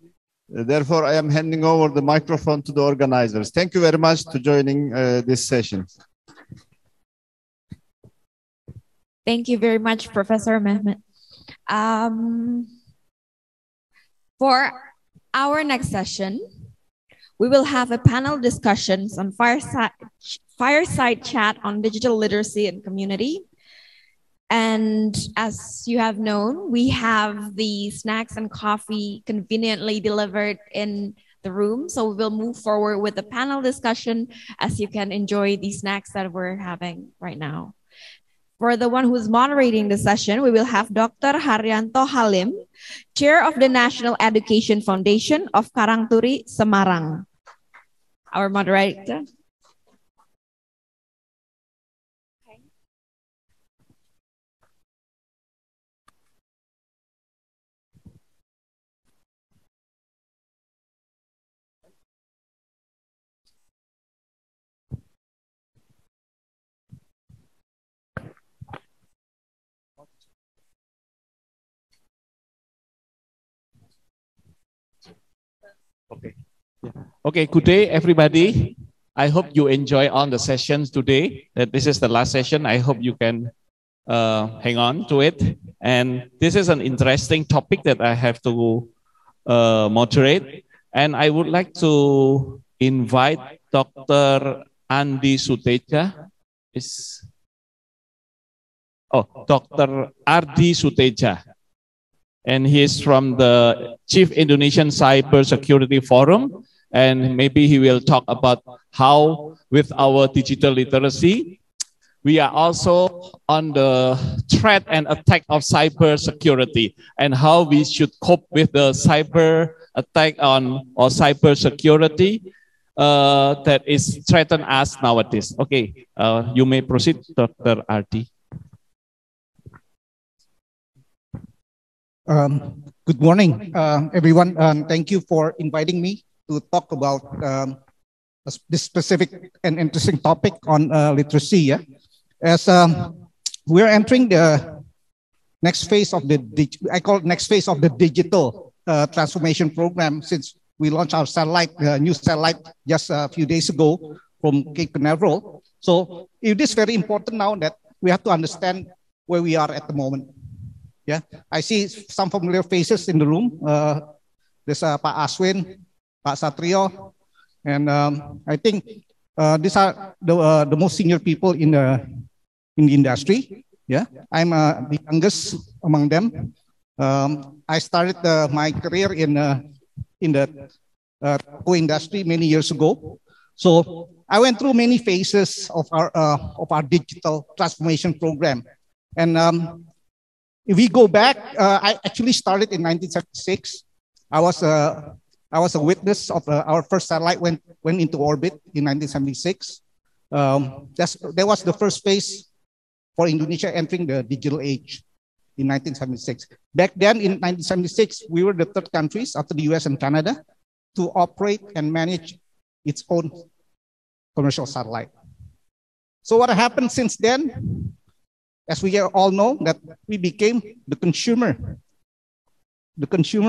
Therefore, I am handing over the microphone to the organizers. Thank you very much for joining this session. Thank you very much, Professor Mehmet. For our next session, we will have a panel discussions on fireside chat on digital literacy and community. And as you have known, we have the snacks and coffee conveniently delivered in the room. So we will move forward with the panel discussion as you can enjoy the snacks that we're having right now. For the one who's moderating the session, we will have Dr. Haryanto Halim, Chair of the National Education Foundation of Karangturi, Semarang. Our moderator. Okay. Okay, good day, everybody. I hope you enjoy all the sessions today. That this is the last session. I hope you can hang on to it. And this is an interesting topic that I have to moderate. And I would like to invite Dr. Andi Suteja. Dr. Ardi Suteja. And he is from the Chief Indonesian Cyber Security Forum. And maybe he will talk about how with our digital literacy, we are also on the threat and attack of cyber security and how we should cope with the cyber attack on or cyber security that is threaten us nowadays. Okay, you may proceed, Dr. Ardi. Good morning, everyone. Thank you for inviting me to talk about this specific and interesting topic on literacy. Yeah? As we're entering the next phase of the, I call it next phase of the digital transformation program, since we launched our satellite, new satellite just a few days ago from Cape Canaveral. So it is very important now that we have to understand where we are at the moment. Yeah, I see some familiar faces in the room. There's Pak Aswin, Pak Satrio, and I think these are the most senior people in the industry. Yeah, I'm the youngest among them. I started my career in the co-industry many years ago. So I went through many phases of our digital transformation program. And if we go back, I actually started in 1976. I was a witness of our first satellite went into orbit in 1976. That was the first phase for Indonesia entering the digital age in 1976. Back then in 1976, we were the third countries after the US and Canada to operate and manage its own commercial satellite. So what happened since then? As we all know, that we became the consumer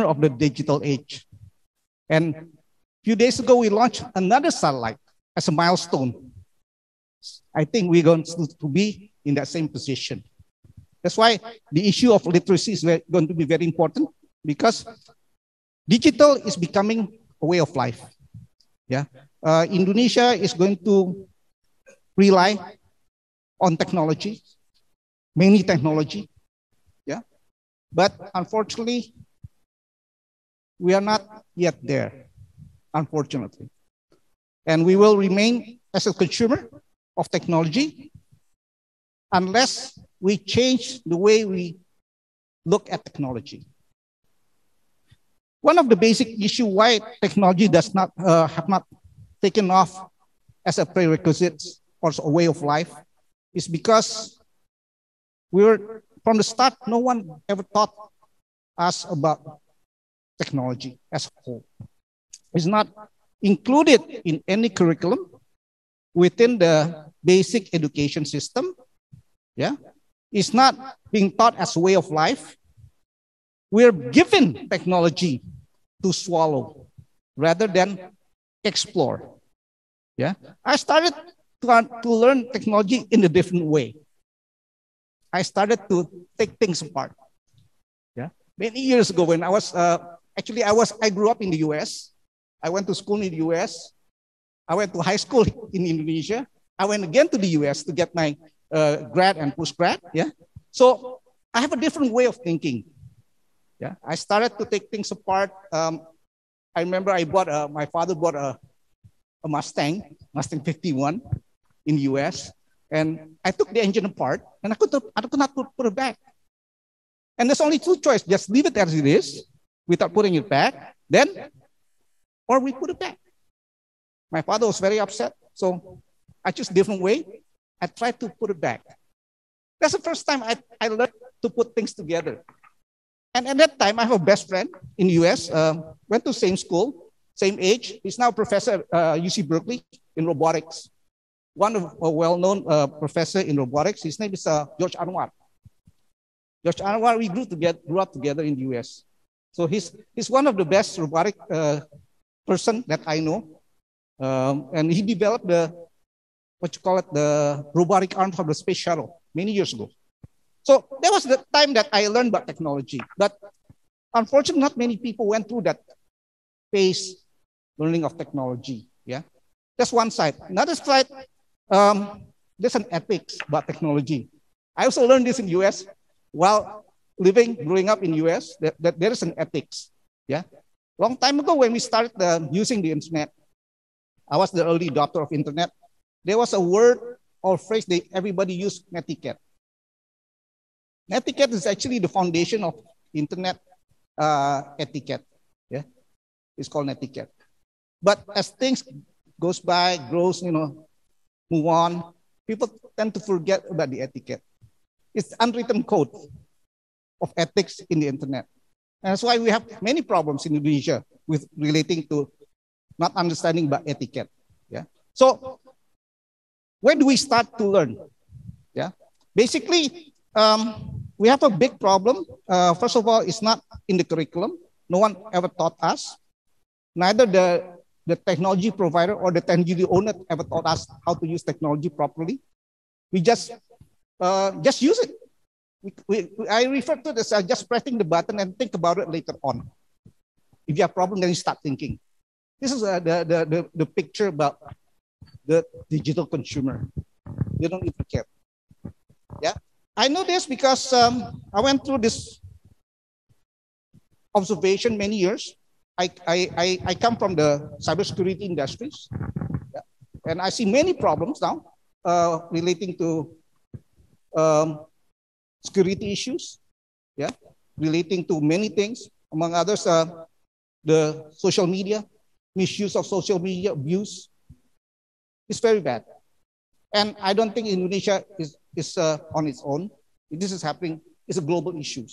of the digital age. And a few days ago, we launched another satellite as a milestone. I think we're going to be in that same position. That's why the issue of literacy is going to be very important, because digital is becoming a way of life. Yeah, Indonesia is going to rely on technology, many technology. Yeah, but unfortunately, we are not yet there, unfortunately. And we will remain as a consumer of technology unless we change the way we look at technology. One of the basic issues why technology does not have not taken off as a prerequisite or a way of life is because we were, from the start, no one ever taught us about technology as a whole. It's not included in any curriculum within the basic education system. Yeah, it's not being taught as a way of life. We're given technology to swallow rather than explore. Yeah, I started to learn technology in a different way. I started to take things apart. Yeah, many years ago when I was I grew up in the US. I went to school in the US. I went to high school in Indonesia. I went again to the US to get my grad and postgrad. Yeah, so I have a different way of thinking. Yeah, I started to take things apart. I remember my father bought a Mustang 51 in the US, and I took the engine apart, and I could not put it back. And there's only two choices: just leave it as it is without putting it back, or we put it back. My father was very upset, so I chose a different way. I tried to put it back. That's the first time I learned to put things together. And at that time, I have a best friend in the US, went to same school, same age. He's now a professor at UC Berkeley in robotics. One of a well-known professor in robotics. His name is George Anwar. George Anwar, we grew up together in the US. So he's one of the best robotic person that I know. And he developed the robotic arm for the space shuttle many years ago. So that was the time that I learned about technology. But unfortunately, not many people went through that phase learning of technology. Yeah, that's one side. Another side, there's an ethics about technology. I also learned this in the US while growing up in the US. That there is an ethics. Yeah, long time ago when we started using the internet, I was the early adopter of internet. There was a word or phrase that everybody used: netiquette. Netiquette is actually the foundation of internet etiquette. Yeah, it's called netiquette. But as things grows, move on, people tend to forget about the etiquette. It's unwritten code of ethics in the internet. And that's why we have many problems in Indonesia with relating to not understanding about etiquette. Yeah. So where do we start to learn? Yeah. Basically, we have a big problem. First of all, it's not in the curriculum. No one ever taught us. Neither the technology provider or the technology owner ever taught us how to use technology properly. We just use it. I refer to this as just pressing the button and think about it later on. If you have a problem, then you start thinking. This is the picture about the digital consumer. You don't even care. Yeah, I know this because I went through this observation many years. I come from the cybersecurity industries, yeah, and I see many problems now relating to security issues, yeah, relating to many things, among others, the social media, misuse of social media, abuse. It's very bad. And I don't think Indonesia is on its own. This is happening, it's a global issue.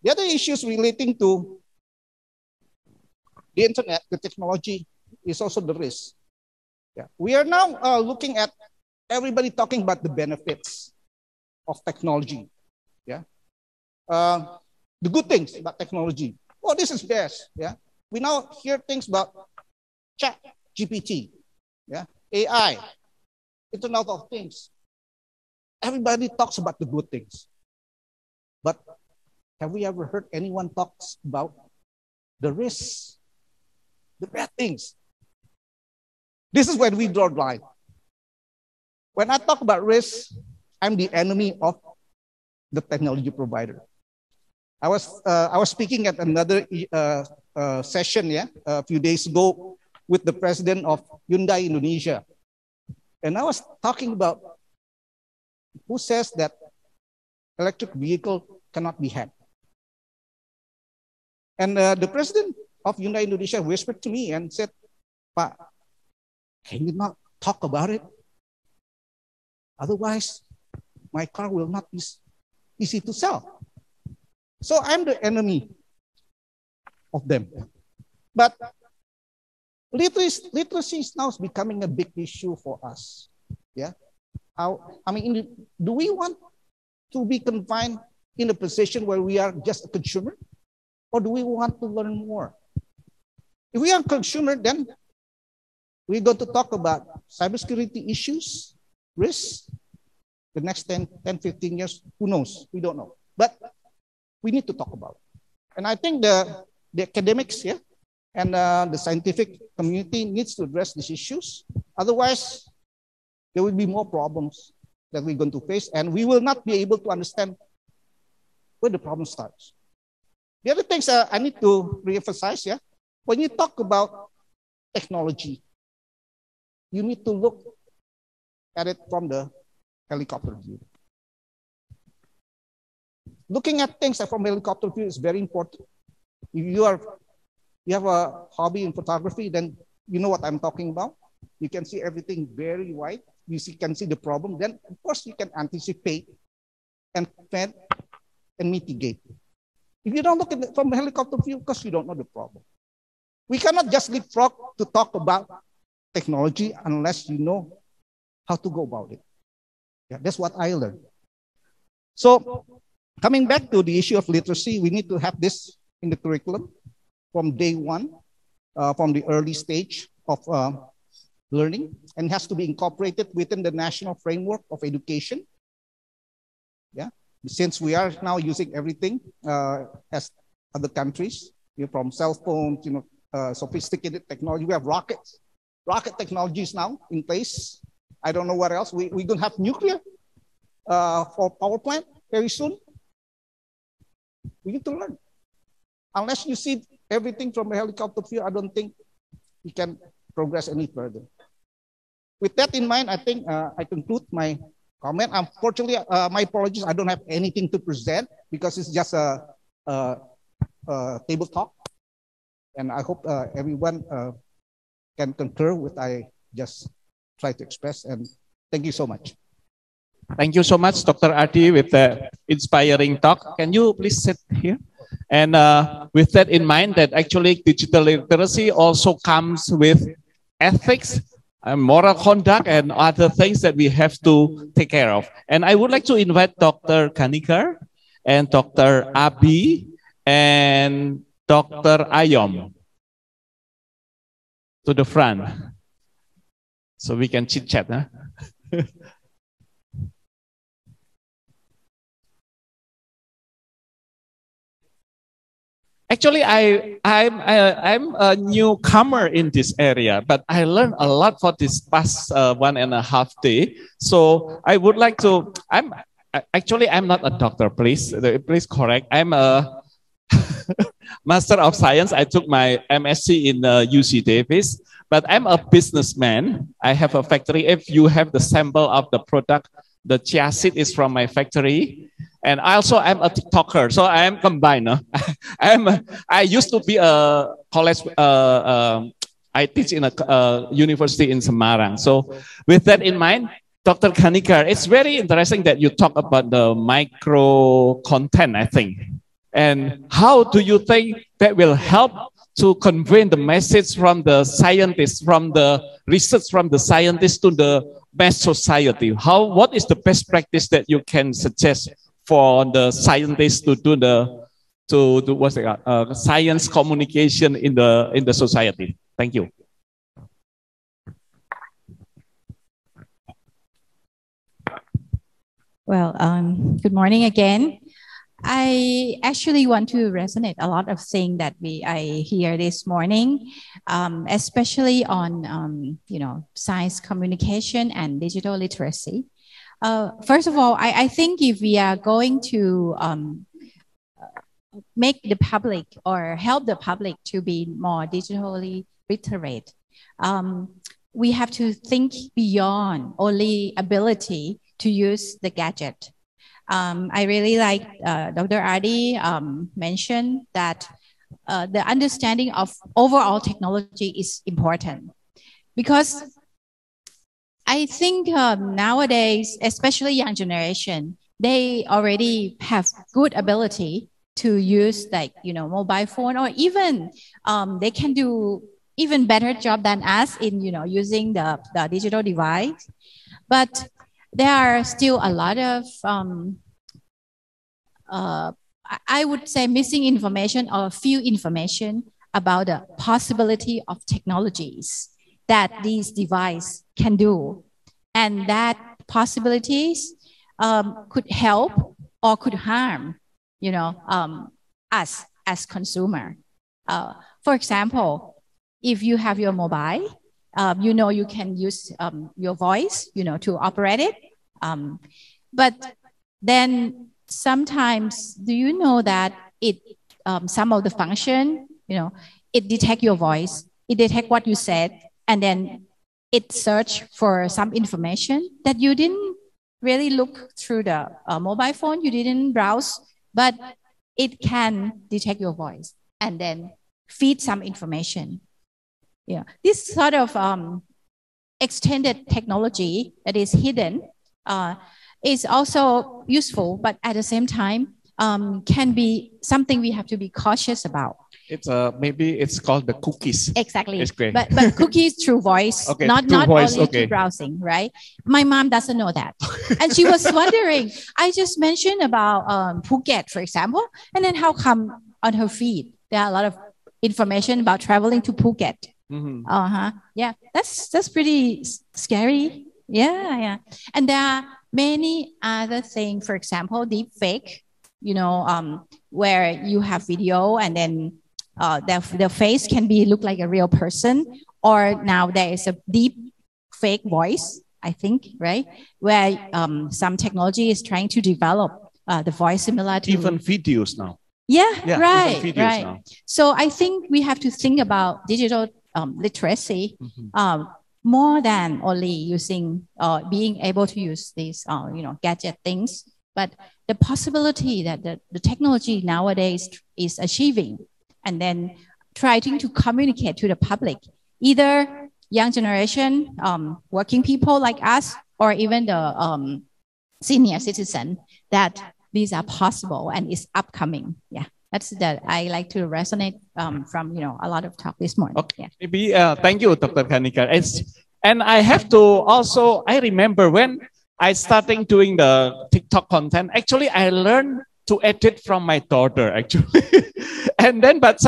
The other issues relating to the internet, the technology, is also the risk. Yeah. We are now looking at everybody talking about the benefits of technology. Yeah. The good things about technology. Oh, this is best. Yeah. We now hear things about chat, GPT, yeah, AI, Internet of Things. Everybody talks about the good things. But have we ever heard anyone talk about the risks, the bad things? This is when we draw the line. When I talk about risks, I'm the enemy of the technology provider. I was speaking at another session, yeah, a few days ago with the president of Hyundai Indonesia, and I was talking about who says that electric vehicle cannot be hacked. And the president of Hyundai Indonesia whispered to me and said, "Pak, can you not talk about it? Otherwise, my car will not be easy to sell." So I'm the enemy of them. But literacy is now becoming a big issue for us. Yeah. Do we want to be confined in a position where we are just a consumer? Or do we want to learn more? If we are a consumer, then we're going to talk about cybersecurity issues, risks. The next 10, 15 years, who knows? We don't know. But we need to talk about it. And I think the academics, yeah, and the scientific community needs to address these issues. Otherwise, there will be more problems that we're going to face, and we will not be able to understand where the problem starts. The other things I need to reemphasize, yeah, when you talk about technology, you need to look at it from the helicopter view. Looking at things from helicopter view is very important. If you have a hobby in photography, then you know what I'm talking about. You can see everything very wide. You can see the problem. Then, of course, you can anticipate and prevent and mitigate. If you don't look at it from a helicopter view, of course, you don't know the problem. We cannot just leapfrog to talk about technology unless you know how to go about it. Yeah, that's what I learned. So, coming back to the issue of literacy, we need to have this in the curriculum from day one, from the early stage of learning, and has to be incorporated within the national framework of education. Yeah, since we are now using everything as other countries, from cell phones, sophisticated technology. We have rocket technologies now in place. I don't know what else. We're going to have nuclear for power plant very soon. We need to learn. Unless you see everything from a helicopter view, I don't think we can progress any further. With that in mind, I think I conclude my comment. Unfortunately, my apologies, I don't have anything to present because it's just a table talk. And I hope everyone can concur with what I just tried to express. And thank you so much. Thank you so much, Dr. Adi, with the inspiring talk. Can you please sit here? And with that in mind, that actually digital literacy also comes with ethics, moral conduct, and other things that we have to take care of. And I would like to invite Dr. Kanikar and Dr. Abi and Dr. Ayom to the front so we can chit chat. Huh? Actually, I'm a newcomer in this area, but I learned a lot for this past 1.5 days. So I would like to. I'm not a doctor. Please correct. I'm a Master of Science. I took my MSc in UC Davis, but I'm a businessman. I have a factory. If you have the sample of the product, the chia seed is from my factory. And also I'm a TikToker, so I am combined. No? I used to be a college. I teach in a university in Semarang. So with that in mind, Dr. Kanikar, it's very interesting that you talk about the micro content, I think. And how do you think that will help to convey the message from the scientists, from the research from the scientists to the mass society? What is the best practice that you can suggest for the scientists to do what's it called? Science communication in the society? Thank you. Well, good morning again. I actually want to resonate a lot of things that I hear this morning, especially on science communication and digital literacy. First of all, I think if we are going to make the public or help the public to be more digitally literate, we have to think beyond only ability to use the gadget. I really like Dr. Adi mentioned that the understanding of overall technology is important, because I think nowadays, especially young generation, they already have good ability to use mobile phone, or even they can do even better job than us in using the digital device. But there are still a lot of I would say missing information or few information about the possibility of technologies that these devices can do, and that possibilities could help or could harm us as consumer. For example, if you have your mobile, you can use your voice, to operate it. But then sometimes, do you know that some of the function, it detect your voice, it detect what you said, and then it search for some information that you didn't really look through the mobile phone, you didn't browse, but it can detect your voice and then feed some information. Yeah, this sort of extended technology that is hidden is also useful, but at the same time can be something we have to be cautious about. It's maybe it's called the cookies. Exactly. It's great. But cookies through voice, okay, not voice, only okay. through browsing, right? My mom doesn't know that, and she was wondering. I just mentioned about Phuket, for example, and then how come on her feed there are a lot of information about traveling to Phuket? Mm-hmm. Yeah, that's pretty scary. Yeah. And there are many other things. For example, deep fake. Where you have video and then the face can look like a real person, or now there is a deep fake voice, I think, right? Where some technology is trying to develop the voice similar to even videos now. Yeah, right. Now. So I think we have to think about digital literacy more than only using being able to use these gadget things, but the possibility that the technology nowadays is achieving, and then trying to communicate to the public, either young generation, working people like us, or even the senior citizen, that these are possible and is upcoming. Yeah, that's that I like to resonate from a lot of talk this morning. Okay. Yeah. Maybe thank you, Dr. Kanikar. And I have to also, I remember when I starting doing the TikTok content, actually I learned to edit from my daughter actually. And then, but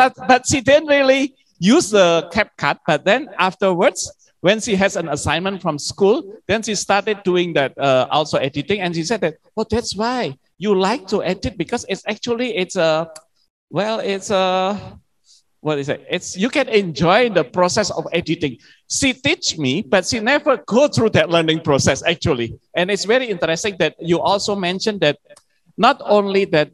she didn't really use the CapCut, but then afterwards, when she has an assignment from school, then she started doing that also editing, and she said that, oh, that's why you like to edit, because it's actually, it's a, well, it's a, what is it? It's, you can enjoy the process of editing. She teach me, but she never go through that learning process actually. And it's very interesting that you also mentioned that not only that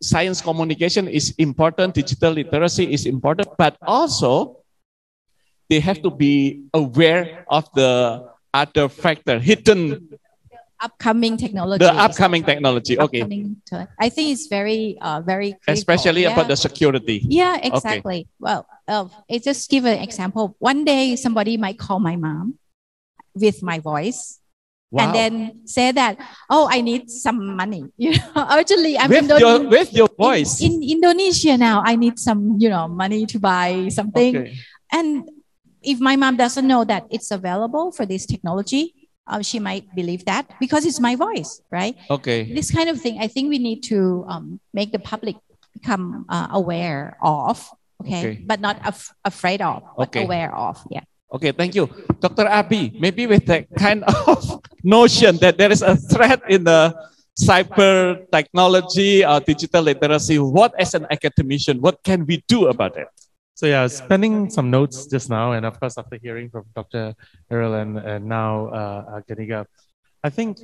science communication is important, digital literacy is important, but also they have to be aware of the other factor, hidden upcoming technology. The upcoming technology, okay. I think it's very, very critical. Especially about the security. Yeah, exactly. Okay. Well, I just give an example. One day, somebody might call my mom with my voice. Wow. And then say that, oh, I need some money. You know, urgently, I'm with your voice. In Indonesia now, I need some, you know, money to buy something. Okay. And if my mom doesn't know that it's available for this technology, she might believe that because it's my voice, right? Okay. This kind of thing, I think we need to make the public become aware of, okay? But not afraid of, but aware of, yeah. Okay, thank you. Dr. Abi, maybe with that kind of notion that there is a threat in the cyber technology or digital literacy, what as an academician, what can we do about it? So yeah, I was spending some notes just now, and of course after hearing from Dr. Errol and now Ganiga, I think,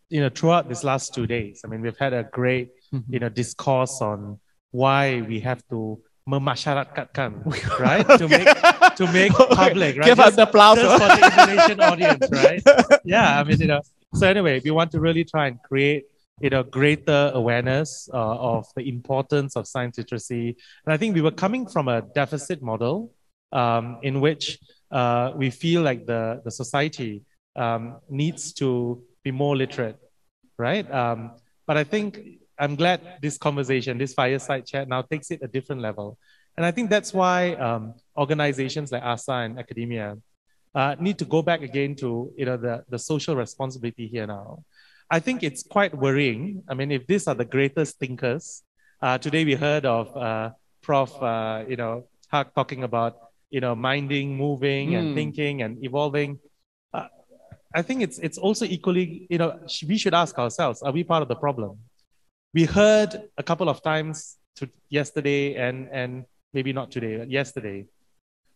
you know, throughout these last 2 days, I mean, we've had a great, you know, discourse on why we have to memasyarakatkan, right? to make public, right? Give us the applause. Just for the Indonesian audience, right? Yeah, I mean, you know, so anyway, we want to really try and create, you know, greater awareness of the importance of science literacy. And I think we were coming from a deficit model in which we feel like the society needs to be more literate, right? But I think I'm glad this conversation, this fireside chat now takes it a different level. And I think that's why organizations like AASSA and academia need to go back again to, you know, the social responsibility here now. I think it's quite worrying. I mean, if these are the greatest thinkers, today we heard of Prof. You know, Haq talking about, you know, minding, moving, and thinking and evolving. I think it's also equally, you know, we should ask ourselves: are we part of the problem? We heard a couple of times yesterday and maybe not today, but yesterday.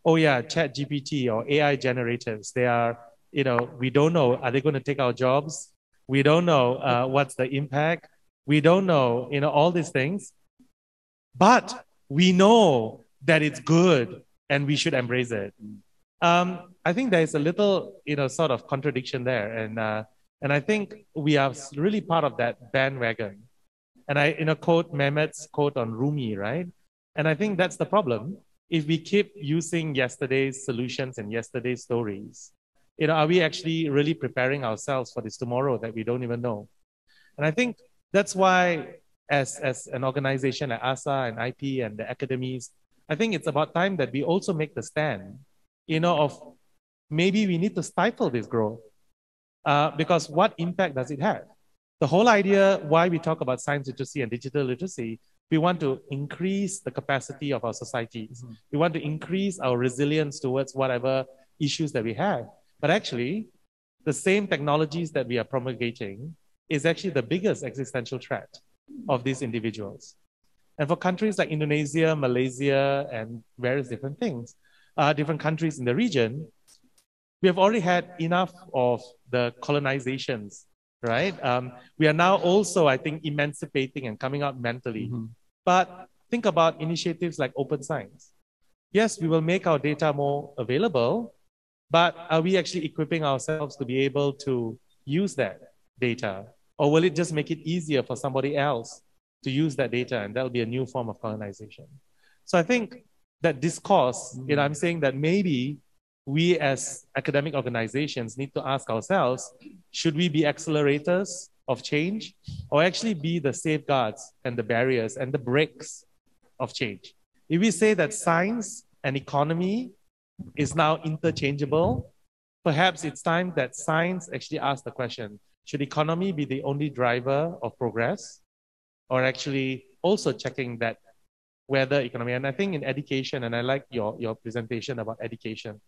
Oh yeah, ChatGPT or AI generators. They are, you know, we don't know. Are they going to take our jobs? We don't know what's the impact. We don't know, you know, all these things. But we know that it's good and we should embrace it. I think there's a little, you know, sort of contradiction there. And I think we are really part of that bandwagon. And I, you know, quote Mehmet's quote on Rumi, right? And I think that's the problem. If we keep using yesterday's solutions and yesterday's stories, you know, are we actually really preparing ourselves for this tomorrow that we don't even know? And I think that's why, as an organization like AASSA and IP and the academies, I think it's about time that we also make the stand, you know, of maybe we need to stifle this growth. Because what impact does it have? The whole idea why we talk about science literacy and digital literacy, we want to increase the capacity of our societies. Mm-hmm. We want to increase our resilience towards whatever issues that we have. But actually, the same technologies that we are promulgating is actually the biggest existential threat of these individuals. And for countries like Indonesia, Malaysia, and various different things, different countries in the region, we have already had enough of the colonizations, right? We are now also, I think, emancipating and coming out mentally. Mm-hmm. But think about initiatives like open science. Yes, we will make our data more available, but are we actually equipping ourselves to be able to use that data? Or will it just make it easier for somebody else to use that data, and that'll be a new form of colonization? So I think that discourse, you know, I'm saying that maybe we as academic organizations need to ask ourselves, should we be accelerators of change or actually be the safeguards and the barriers and the brakes of change? If we say that science and economy is now interchangeable, perhaps it's time that science actually asks the question, should economy be the only driver of progress, or actually also checking that weather economy. And I think in education, and I like your presentation about education,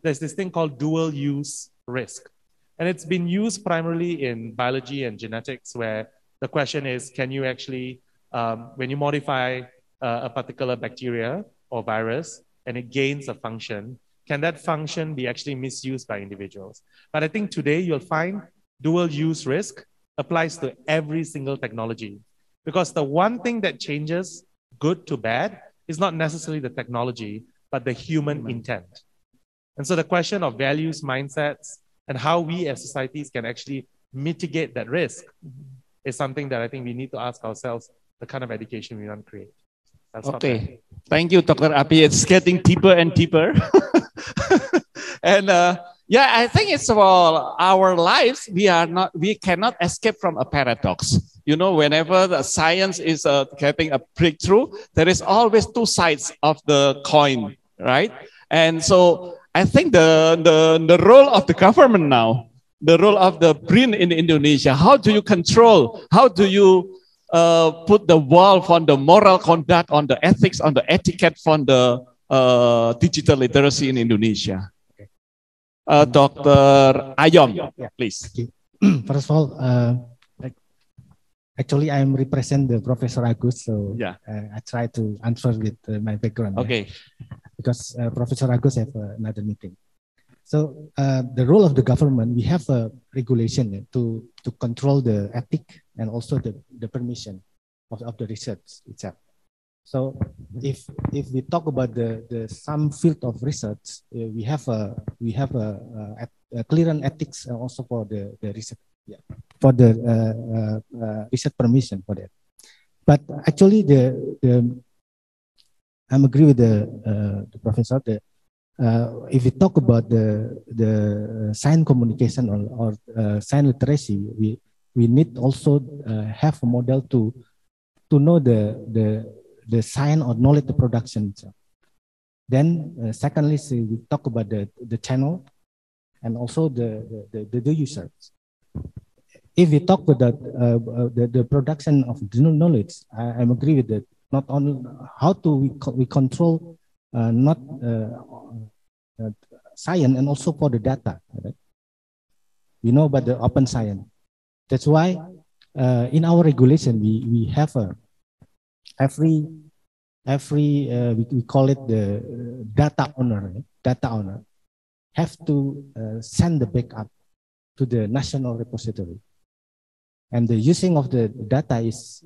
there's this thing called dual use risk. And it's been used primarily in biology and genetics, where the question is, can you actually, when you modify a particular bacteria or virus and it gains a function, can that function be actually misused by individuals? But I think today you'll find dual use risk applies to every single technology. Because the one thing that changes good to bad is not necessarily the technology, but the human intent. And so the question of values, mindsets, and how we as societies can actually mitigate that risk is something that I think we need to ask ourselves the kind of education we want to create. Okay, thank you, Dr. Abi. It's getting deeper and deeper. And yeah, I think it's about our lives. We cannot escape from a paradox. You know, whenever the science is getting a breakthrough, there is always two sides of the coin, right? And so I think the role of the government now, the role of the BRIN in Indonesia, how do you control, how do you put the wall on the moral conduct, on the ethics, on the etiquette for the digital literacy in Indonesia? Dr. Ayom, please. First of all, actually, I represent the Professor Agus, so yeah. I try to answer with my background. Okay. Yeah? Because Professor Agus have another meeting. So the role of the government, we have a regulation to control the ethic and also the permission of the research itself. So if we talk about the some field of research, we have a clear and ethics also for the research, yeah, for the research permission for that. But actually, I'm agree with the professor. If we talk about the science communication or science literacy, we need also have a model to know the science or knowledge production itself. Then secondly, so we talk about the channel and also the users. If we talk about the production of knowledge, I'm agree with that. Not only how do we control not science and also for the data. Right? We know about the open science. That's why in our regulation we have we call it the data owner. Data owner have to send the backup to the national repository, and the using of the data is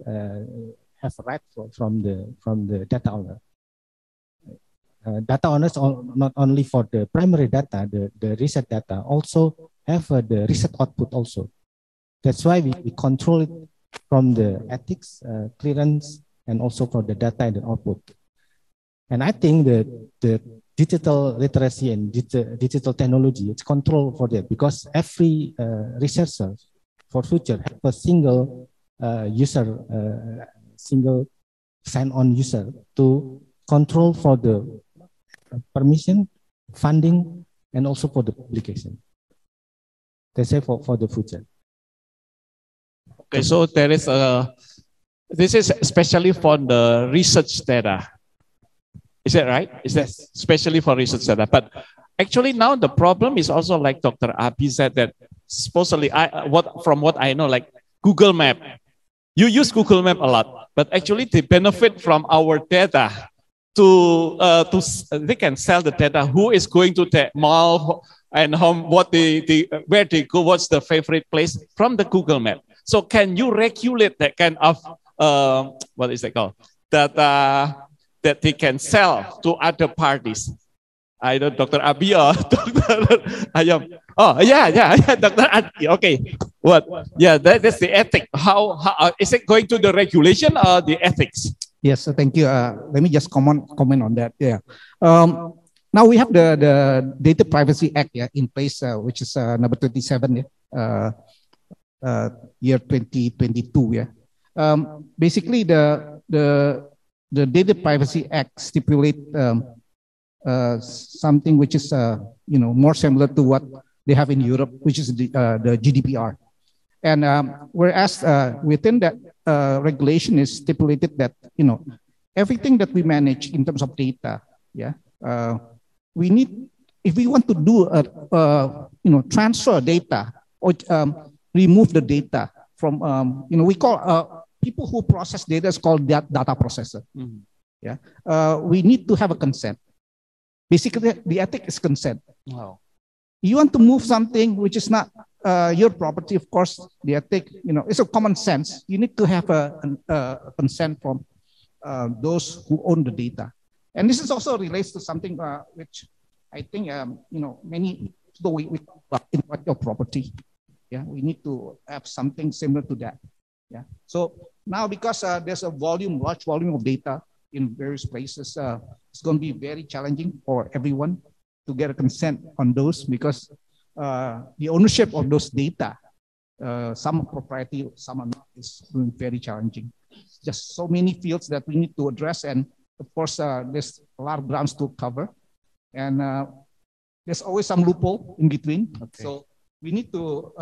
have right from the data owner. Data owners not only for the primary data, the research data, also have the research output also. That's why we control it from the ethics, clearance, and also for the data and the output. And I think the digital literacy and digital technology, it's control for that, because every researcher for future have a single user, single sign-on user to control for the permission, funding, and also for the publication. They say for the future. Okay, so there is this is especially for the research data. Is that right? Is that especially for research data? But actually now the problem is also like Dr. Abi said that supposedly from what I know, like Google Map. You use Google Map a lot, but actually they benefit from our data they can sell the data, who is going to the mall and home, where they go, what's the favorite place from the Google Map. So can you regulate that kind of, what is it called? Data that they can sell to other parties? I don't, Dr. Abi or Dr. Ayom. Oh, yeah, Dr. Abi, okay. What? Yeah, that's the ethic. How is it going to the regulation or the ethics? Yes, thank you. Let me just comment on that. Yeah. Now we have the Data Privacy Act in place, which is number 27, year 2022. Yeah. Basically, the Data Privacy Act stipulate something which is more similar to what they have in Europe, which is the GDPR. And whereas within that regulation is stipulated that everything that we manage in terms of data, yeah, we need, if we want to do transfer data or remove the data from, we call people who process data is called data processor. Yeah, we need to have a consent. Basically, the ethic is consent. Wow. You want to move something which is not your property, of course, the ethic, it's a common sense. You need to have a consent from those who own the data. And this is also relates to something which I think, many, though we intellectual property, yeah, we need to have something similar to that. Yeah. So now, because there's a large volume of data in various places, it's going to be very challenging for everyone to get a consent on those, because the ownership of those data, some are proprietary, some are not, is very challenging. Just so many fields that we need to address, and of course, there's a lot of grounds to cover, and there's always some loophole in between. Okay. So we need to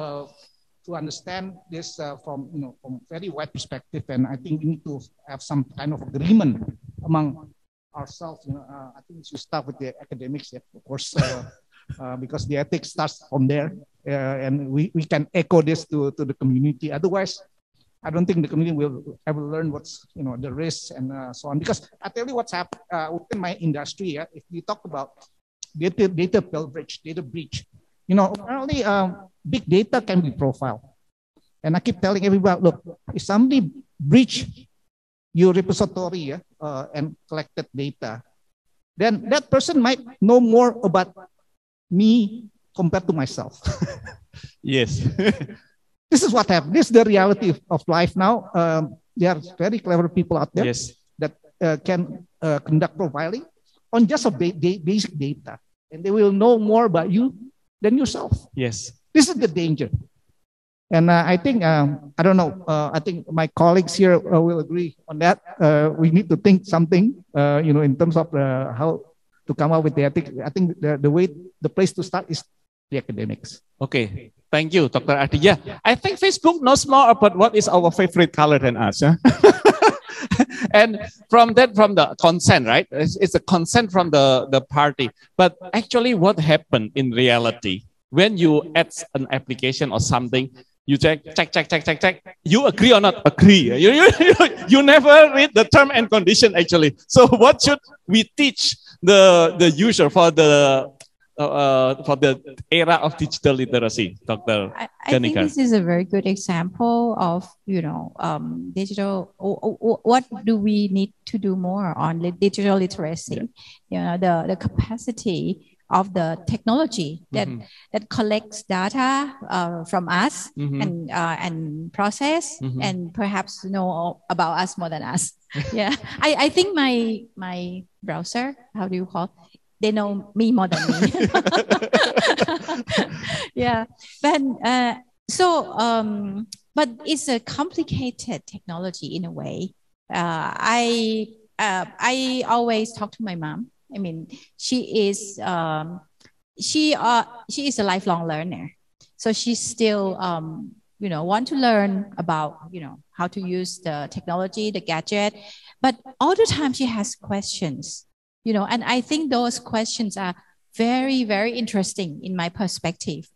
understand this from very wide perspective, and I think we need to have some kind of agreement among ourselves. I think we should start with the academics, yeah, of course, because the ethics starts from there, and we can echo this to the community. Otherwise, I don't think the community will ever learn what's the risks and so on. Because I tell you what's happened within my industry. Yeah, if we talk about data pilferage, data breach, apparently big data can be profiled. And I keep telling everybody, look, if somebody breach your repository and collected data, then that person might know more about me compared to myself. Yes. This is what happened. This is the reality of life now. There are very clever people out there, yes, that can conduct profiling on just a basic data, and they will know more about you than yourself. Yes. This is the danger. And I think, I don't know, I think my colleagues here will agree on that. We need to think something, in terms of how to come up with the ethics. I think the place to start is the academics. Okay, thank you, Dr. Ardi. Yeah, I think Facebook knows more about what is our favorite color than us. Huh? And from the consent, right? It's a consent from the party. But actually, what happened in reality when you add an application or something? You check. You agree or not agree? You never read the term and condition actually. So what should we teach the user for the era of digital literacy, Dr. I think this is a very good example of digital. What do we need to do more on digital literacy? Yeah. The capacity of the technology that collects data from us and process and perhaps know about us more than us. Yeah, I think my browser, how do you call it? They know me more than me. Yeah, but but it's a complicated technology in a way. I always talk to my mom. I mean, she is a lifelong learner, so she still want to learn about how to use the technology, the gadget, but all the time she has questions, and I think those questions are very, very interesting in my perspective.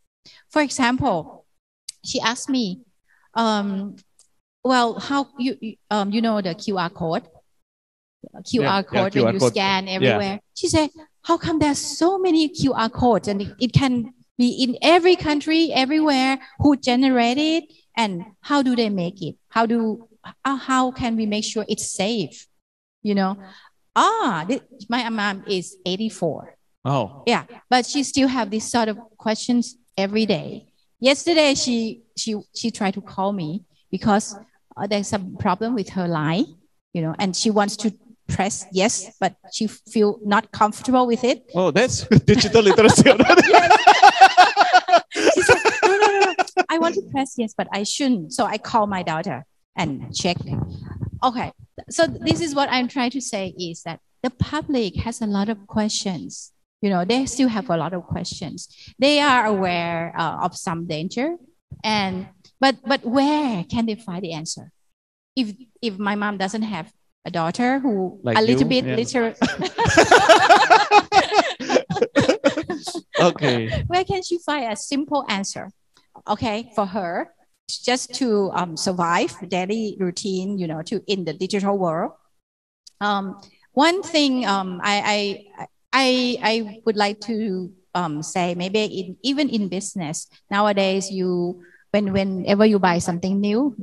For example, she asked me, well, how the QR code. When you scan everywhere. Yeah. She said, how come there's so many QR codes and it can be in every country, everywhere, who generate it, and how do they make it? How can we make sure it's safe? My mom is 84. Oh. Yeah, but she still have these sort of questions every day. Yesterday, she tried to call me because there's some problem with her line, and she wants to press yes, but she feel not comfortable with it. Oh, that's digital literacy. She said, no, I want to press yes, but I shouldn't. So I call my daughter and check. Okay, so this is what I'm trying to say is that the public has a lot of questions. They still have a lot of questions. They are aware of some danger, but where can they find the answer? If my mom doesn't have a daughter who Like a little you? bit Yeah. literate. Okay. Where can she find a simple answer? Okay, for her, just to survive daily routine, you know, to in the digital world. One thing I would like to say, maybe even in business nowadays, whenever you buy something new,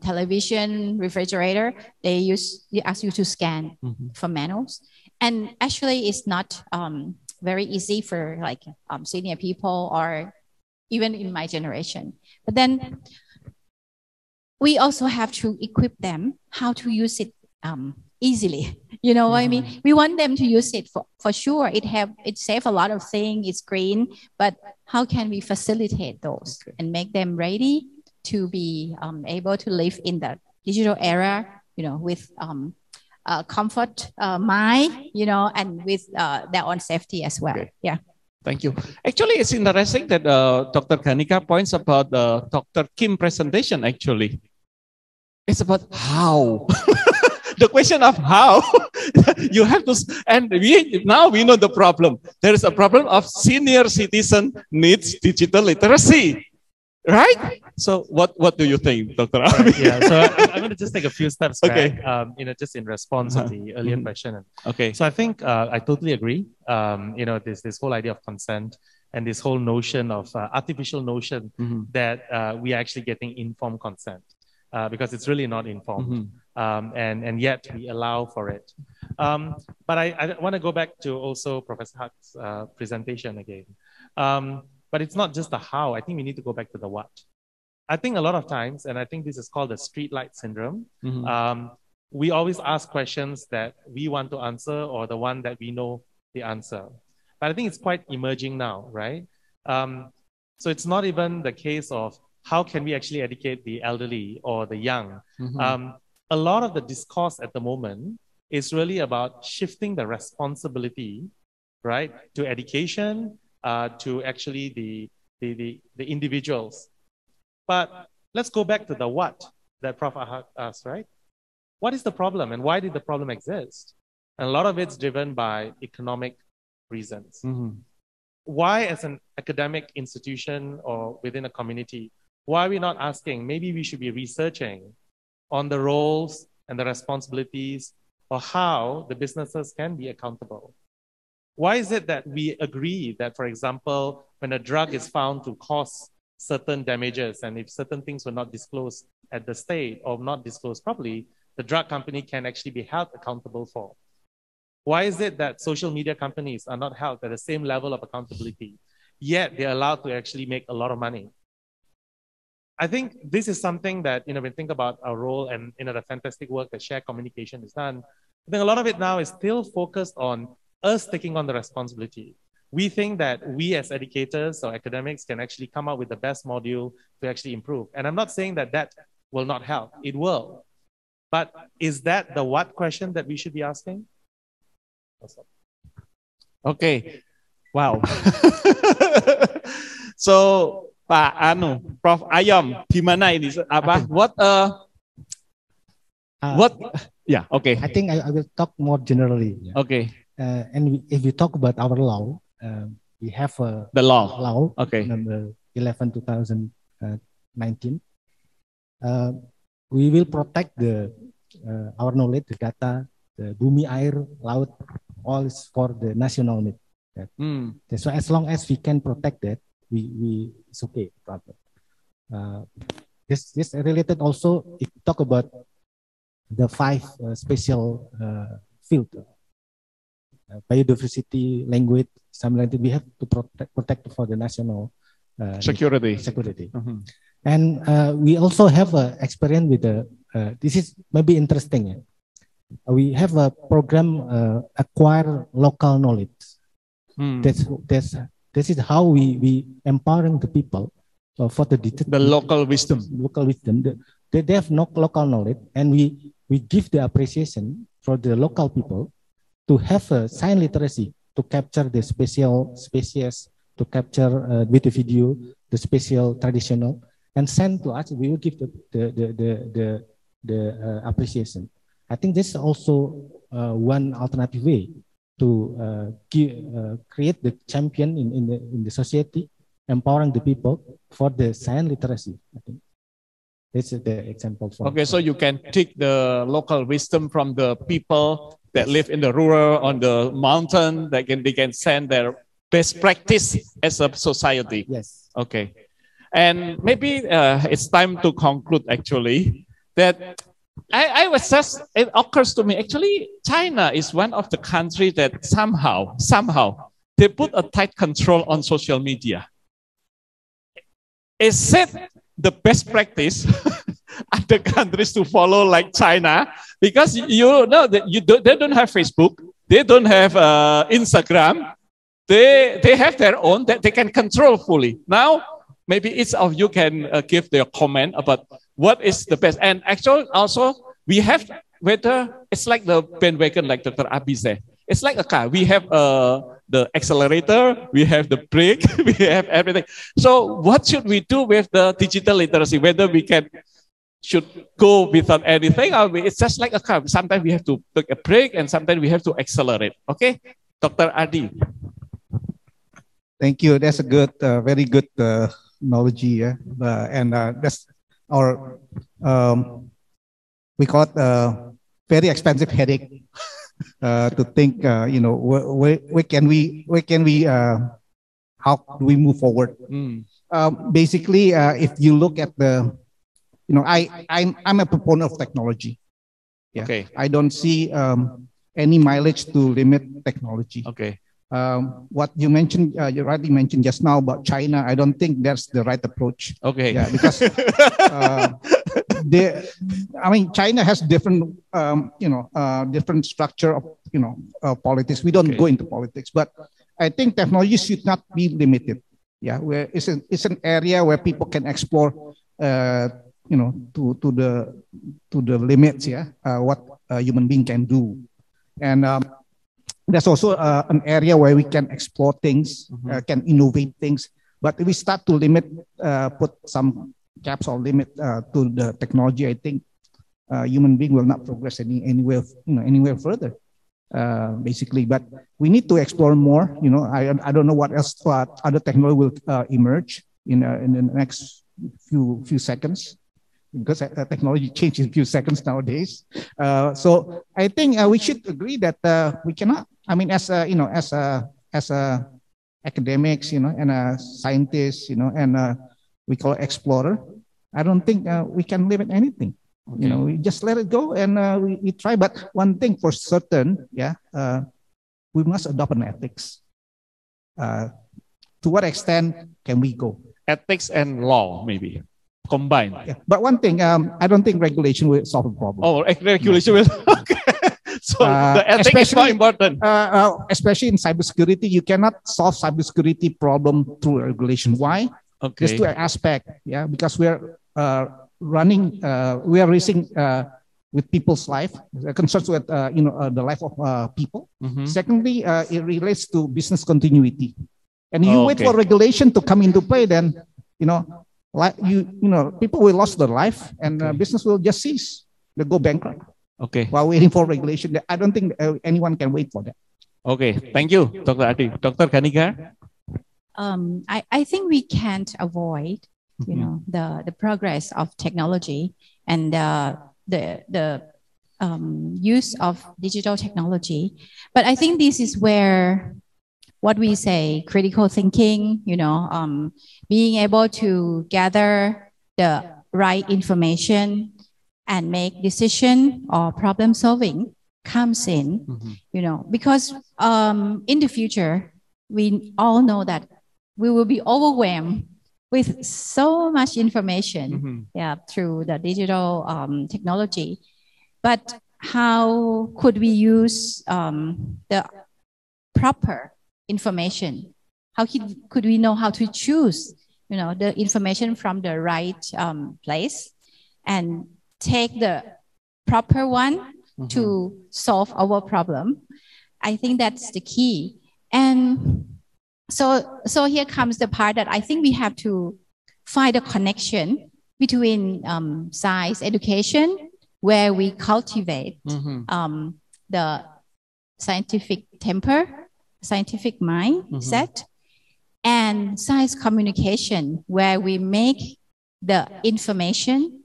television, refrigerator, they ask you to scan for manuals, and actually it's not very easy for like senior people or even in my generation. But then we also have to equip them how to use it easily. You know what I mean? We want them to use it for sure. It save a lot of things. It's green, but how can we facilitate those and make them ready to be able to live in the digital era? You know, with comfort mind. You know, and with their own safety as well. Okay. Yeah. Thank you. Actually, it's interesting that Dr. Kanika points about Dr. Kim presentation. Actually, it's about how. The question of how you have to, and now we know the problem. There is a problem of senior citizen needs digital literacy, right? So what do you think, Dr. Abi? Yeah, so I'm going to just take a few steps Okay. back, you know, just in response of the earlier question. Okay. So I think I totally agree. You know, this whole idea of consent and this whole notion of artificial notion that we are actually getting informed consent because it's really not informed. And yet we allow for it. But I want to go back to also Professor Huck's presentation again. But it's not just the how. I think we need to go back to the what. I think a lot of times, and I think this is called the streetlight syndrome, we always ask questions that we want to answer or the one that we know the answer. But I think it's quite emerging now, right? So it's not even the case of how can we actually educate the elderly or the young. A lot of the discourse at the moment is really about shifting the responsibility, right, to education, to actually the individuals. But let's go back to the what that Prof. Ahad asked, right? What is the problem and why did the problem exist? And a lot of it's driven by economic reasons. Why, as an academic institution or within a community, why are we not asking, maybe we should be researching on the roles and the responsibilities or how the businesses can be accountable? Why is it that we agree that, for example, when a drug is found to cause certain damages and if certain things were not disclosed at the state or not disclosed properly, the drug company can actually be held accountable for? Why is it that social media companies are not held at the same level of accountability, yet they're allowed to actually make a lot of money? I think this is something that, you know, when we think about our role and, you know, the fantastic work that shared communication has done, I think a lot of it now is still focused on us taking on the responsibility. We think that we as educators or academics can actually come up with the best module to actually improve. And I'm not saying that that will not help. It will. But is that the what question that we should be asking? Okay. Wow. So Pak Prof Ayam, gimana ini? Apa? What? Yeah. Okay. I think I will talk more generally. Yeah. Okay. And if we talk about our law, we have the law. Okay. Number 11/2019. We will protect our knowledge, the data, the bumi, air, laut, all is for the national need. So as long as we can protect that, it's okay. This related also. If we talk about the 5 special field, biodiversity, language, something like that, we have to protect for the national security. And we also have experience with this is maybe interesting. We have a program acquire local knowledge. This is how we empowering the people for the local wisdom. They have no local knowledge, and we give the appreciation for the local people to have a sign literacy to capture the special species, to capture with the video the special traditional, and send to us. We will give the appreciation. I think this is also one alternative way to create the champion in the society, empowering the people for the science literacy. I think this is the example. Okay, so you can take the local wisdom from the people that live in the rural, on the mountain, they can send their best practice as a society. Yes. Okay. And maybe it's time to conclude actually that I was just, it occurs to me, actually, China is one of the countries that somehow, they put a tight control on social media. It said the best practice other countries to follow like China, because you know that they don't have Facebook, they don't have Instagram, they have their own that they can control fully. Now, maybe each of you can give their comment about what is the best. And actually, also, we have whether it's like the bandwagon, like Dr. Abi said. It's like a car. We have the accelerator, we have the brake, we have everything. So what should we do with the digital literacy? Whether we should go without anything, or it's just like a car. Sometimes we have to take a brake and sometimes we have to accelerate. Okay, Dr. Adi. Thank you. That's a good, very good knowledge. Yeah, and that's our we call it very expensive headache to think. You know, where can we how do we move forward? Basically, if you look at the, you know, I'm a proponent of technology. Yeah. Okay. I don't see any mileage to limit technology. Okay. What you mentioned, you rightly mentioned just now about China, I don't think that's the right approach. Okay. Yeah, because I mean, China has different, different structure of, politics. We don't go into politics, but I think technology should not be limited. Yeah, where it's an area where people can explore, to the limits. Yeah, what a human being can do, and there's also an area where we can explore things, can innovate things. But if we start to limit, put some caps or limit to the technology, I think human being will not progress anywhere further. Basically, but we need to explore more. I don't know what else other technology will emerge in the next few seconds, because technology changes in a few seconds nowadays. So I think we should agree that we cannot. I mean, as academics, and scientists, and we call it explorer. I don't think we can limit anything. Okay. We just let it go and we try. But one thing for certain, we must adopt an ethics. To what extent can we go? Ethics and law, maybe combined. Yeah. But one thing, I don't think regulation will solve the problem. Oh, regulation will. Okay. So the ethics is more important. Especially in cybersecurity, you cannot solve cybersecurity problem through regulation. Why? Okay. There's two aspects. Yeah, because we are racing with people's life, concerns with the life of people. Secondly, it relates to business continuity. And you wait for regulation to come into play, then people will lose their life and business will just cease. They go bankrupt. Okay. While waiting for regulation, I don't think anyone can wait for that. Okay, thank you, Dr. Adi. Dr. Kanika? I think we can't avoid, the progress of technology and the use of digital technology. But I think this is where what we say, critical thinking, being able to gather the right information and make decision or problem solving comes in, because in the future, we all know that we will be overwhelmed with so much information, through the digital technology. But how could we use the proper information? How could we know how to choose, the information from the right place and take the proper one to solve our problem? I think that's the key. And so here comes the part that I think we have to find a connection between science education where we cultivate the scientific temper, scientific mindset, and science communication, where we make the information,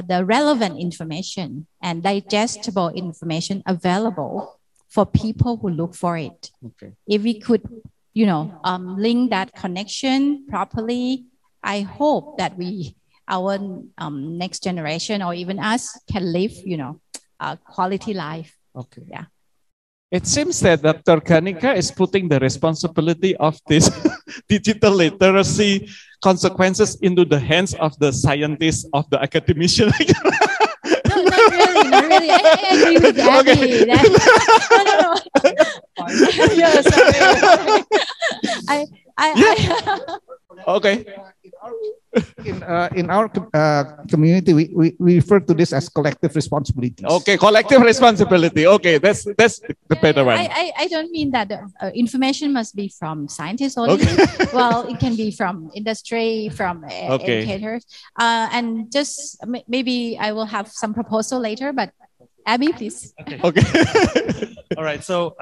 the relevant information and digestible information available for people who look for it. Okay. If we could, you know, link that connection properly, I hope that our next generation or even us can live, you know, a quality life. Okay. Yeah. It seems that Dr. Kanika is putting the responsibility of this digital literacy consequences into the hands of the scientists, of the academician. No, not really, not really. I agree with Abby. Okay. No. Yeah, sorry. Okay. In our community, we refer to this as collective responsibility. Okay, collective responsibility. Okay, that's the better one. I don't mean that the information must be from scientists only. Okay. Well, it can be from industry, from educators. And just maybe I will have some proposal later, but Abby, please. Okay. All right. So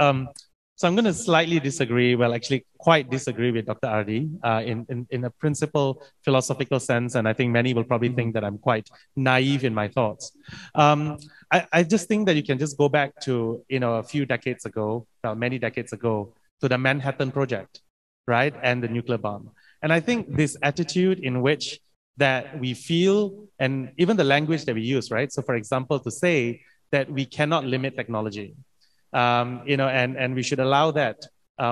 I'm going to slightly disagree. Well, actually, quite disagree with Dr. Ardi in a principle philosophical sense, and I think many will probably think that I'm quite naive in my thoughts. I just think that you can just go back to a few decades ago, many decades ago, to the Manhattan Project, right, and the nuclear bomb. And I think this attitude in which that we feel, and even the language that we use, right. So, for example, to say that we cannot limit technology. And we should allow that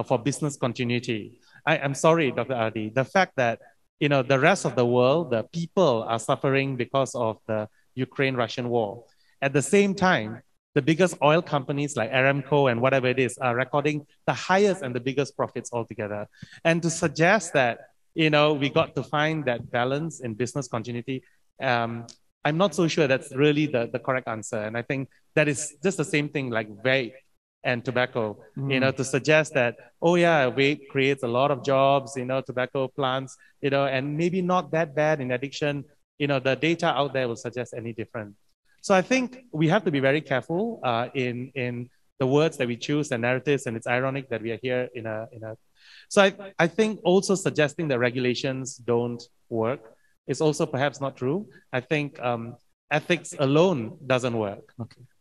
for business continuity. I'm sorry, Dr. Ardi, the fact that, the rest of the world, the people are suffering because of the Ukraine-Russian war. At the same time, the biggest oil companies like Aramco and whatever it is are recording the highest and the biggest profits altogether. And to suggest that, we got to find that balance in business continuity, I'm not so sure that's really the correct answer. And I think that is just the same thing like vape and tobacco, to suggest that, oh yeah, vape creates a lot of jobs, tobacco plants, and maybe not that bad in addiction, the data out there will suggest any different. So I think we have to be very careful in the words that we choose and narratives, and it's ironic that we are here So I think also suggesting that regulations don't work is also perhaps not true. I think ethics alone doesn't work,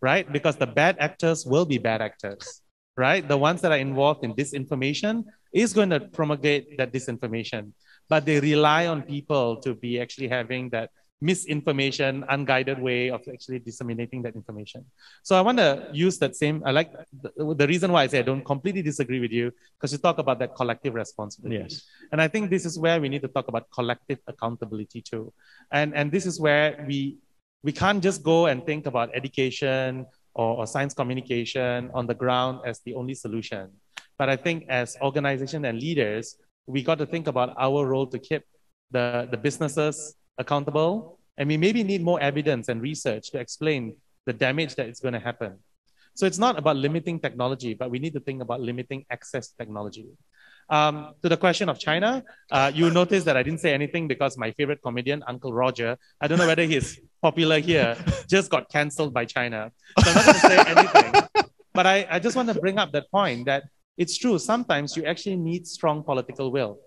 right? Because the bad actors will be bad actors, right? The ones that are involved in disinformation is going to promulgate that disinformation, but they rely on people to be actually having that misinformation, unguided way of actually disseminating that information. So I want to use that same, I like the reason why I say I don't completely disagree with you, because you talk about that collective responsibility. Yes. And I think this is where we need to talk about collective accountability too. And this is where we can't just go and think about education or science communication on the ground as the only solution. But I think as organizations and leaders, we got to think about our role to keep the businesses accountable. And we maybe need more evidence and research to explain the damage that is going to happen. So it's not about limiting technology, but we need to think about limiting access to technology. To the question of China, you notice that I didn't say anything because my favorite comedian, Uncle Roger, I don't know whether he's popular here, just got canceled by China. So I'm not going to say anything. But I just want to bring up that point that it's true, sometimes you actually need strong political will.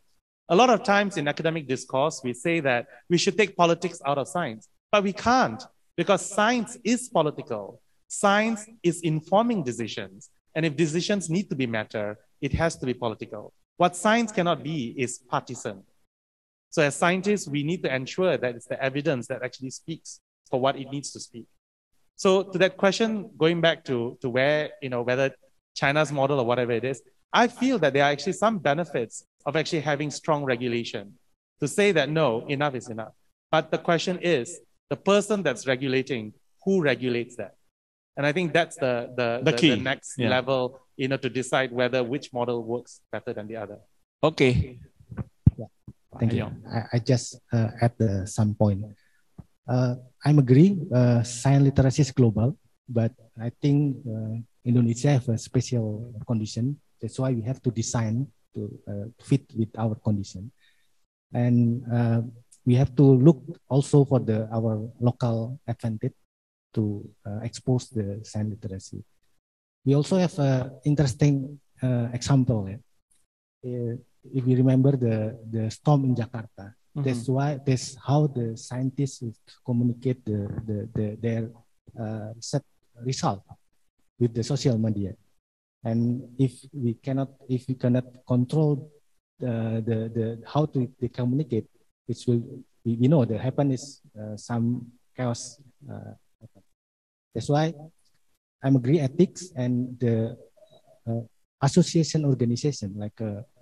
A lot of times in academic discourse, we say that we should take politics out of science, but we can't, because science is political. Science is informing decisions. And if decisions need to be matter, it has to be political. What science cannot be is partisan. So as scientists, we need to ensure that it's the evidence that actually speaks for what it needs to speak. So to that question, going back to where, whether China's model or whatever it is, I feel that there are actually some benefits of actually having strong regulation to say that, no, enough is enough. But the question is, the person that's regulating, who regulates that? And I think that's the key. The next level, to decide whether which model works better than the other. Okay. Yeah. Thank you. I just add some point. I'm agree. Science literacy is global, but I think Indonesia have a special condition. That's why we have to design to fit with our condition, and we have to look also for our local advantage. to expose the science literacy. We also have an interesting example. If you remember the storm in Jakarta, that's how the scientists would communicate their research result with the social media. And if we cannot control how they communicate, which will we know that happen is some chaos. That's why I'm agree ethics and the association organization like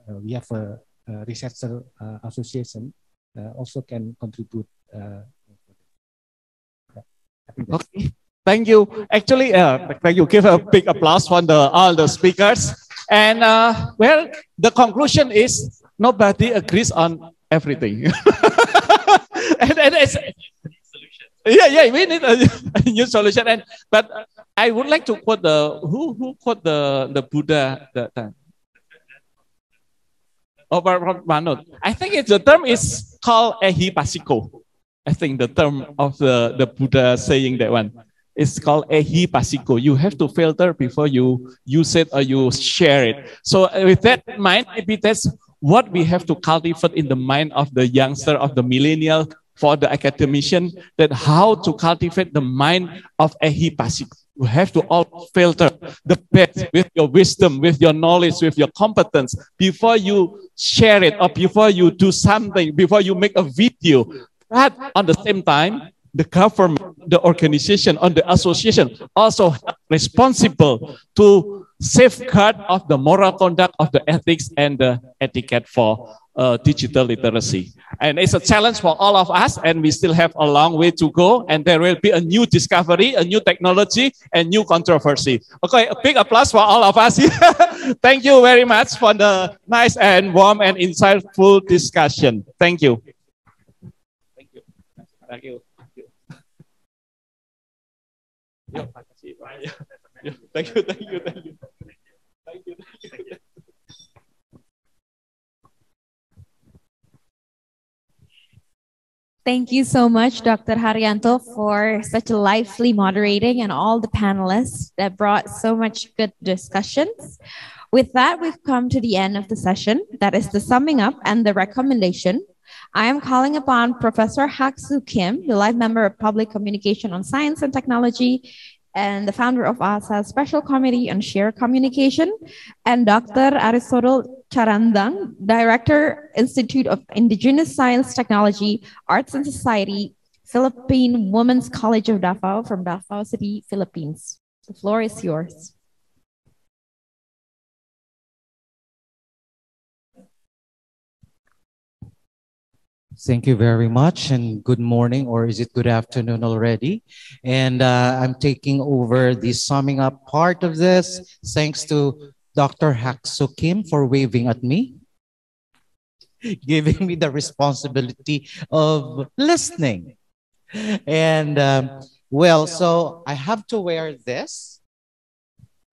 we have a researcher association also can contribute. Okay, thank you. Actually, thank you. Give a big applause for all the speakers. And well, the conclusion is nobody agrees on everything. and it's, yeah, we need a new solution. But I would like to quote who quote the Buddha that time. I think the term is called ehipasiko. I think the term of the Buddha saying that one is called ehipasiko. You have to filter before you use it or you share it. So with that in mind, maybe that's what we have to cultivate in the mind of the youngster, of the millennial, for the academician, that how to cultivate the mind of ehipasiko. You have to all filter the best with your wisdom, with your knowledge, with your competence before you share it or before you do something, before you make a video. But at the same time, the government, the organization, or the association also responsible to safeguard of the moral conduct of the ethics and the etiquette for digital literacy. And it's a challenge for all of us, and we still have a long way to go, and there will be a new discovery, a new technology, and new controversy. Okay, a big applause for all of us. Thank you very much for the nice and warm and insightful discussion. Thank you. Thank you. Thank you. Thank you. Thank you. Thank you. Thank you. Thank you. Thank you so much, Dr. Haryanto, for such a lively moderating and all the panelists that brought so much good discussions. With that, we've come to the end of the session. That is the summing up and the recommendation. I am calling upon Professor Hak-Soo Kim, the life member of Public Communication on Science and Technology, and the founder of AASSA Special Committee on Shared Communication, and Dr. Aristotle Charandang, Director, Institute of Indigenous Science, Technology, Arts and Society, Philippine Women's College of Davao from Davao City, Philippines. The floor is yours. Thank you very much, and good morning, or is it good afternoon already? And I'm taking over the summing up part of this, thanks to Dr. Hak-Soo Kim for waving at me, giving me the responsibility of listening. And well, so I have to wear this,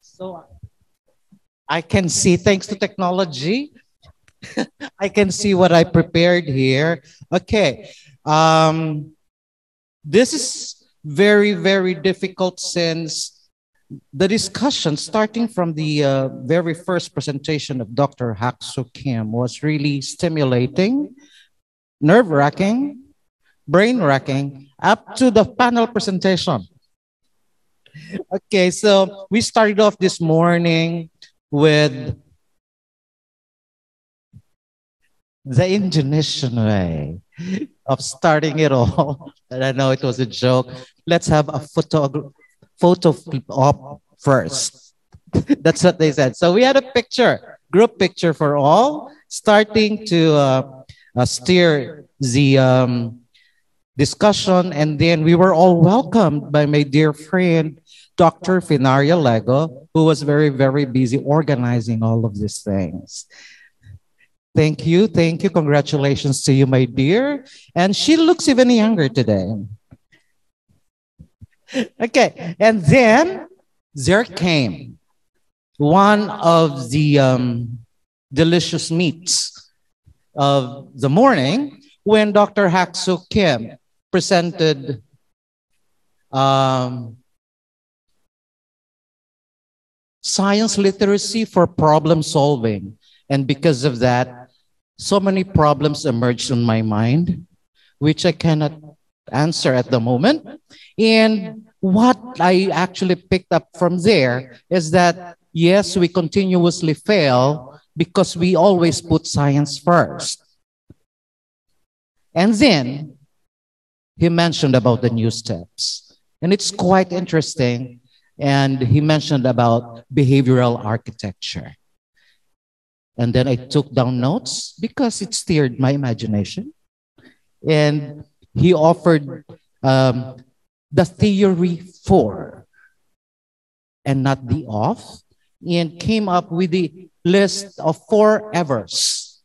so I can see, thanks to technology, I can see what I prepared here. Okay. This is very, very difficult since the discussion starting from the very first presentation of Dr. Hak-Soo Kim was really stimulating, nerve-wracking, brain-wracking, up to the panel presentation. Okay, so we started off this morning with the Indonesian way of starting it all. And I know it was a joke. Let's have a photo flip op first. That's what they said. So we had a picture, group picture for all, starting to steer the discussion. And then we were all welcomed by my dear friend, Dr. Finaria Lego, who was very, very busy organizing all of these things. Thank you. Thank you. Congratulations to you, my dear. And she looks even younger today. Okay. And then there came one of the delicious meats of the morning when Dr. Hak-Soo Kim presented science literacy for problem solving. And because of that, so many problems emerged in my mind, which I cannot answer at the moment. And what I actually picked up from there is that, yes, we continuously fail because we always put science first. And then he mentioned about the new steps. And it's quite interesting. And he mentioned about behavioral architecture. And then I took down notes because it stirred my imagination. And he offered the theory for and not the of, and came up with the list of 4 evers.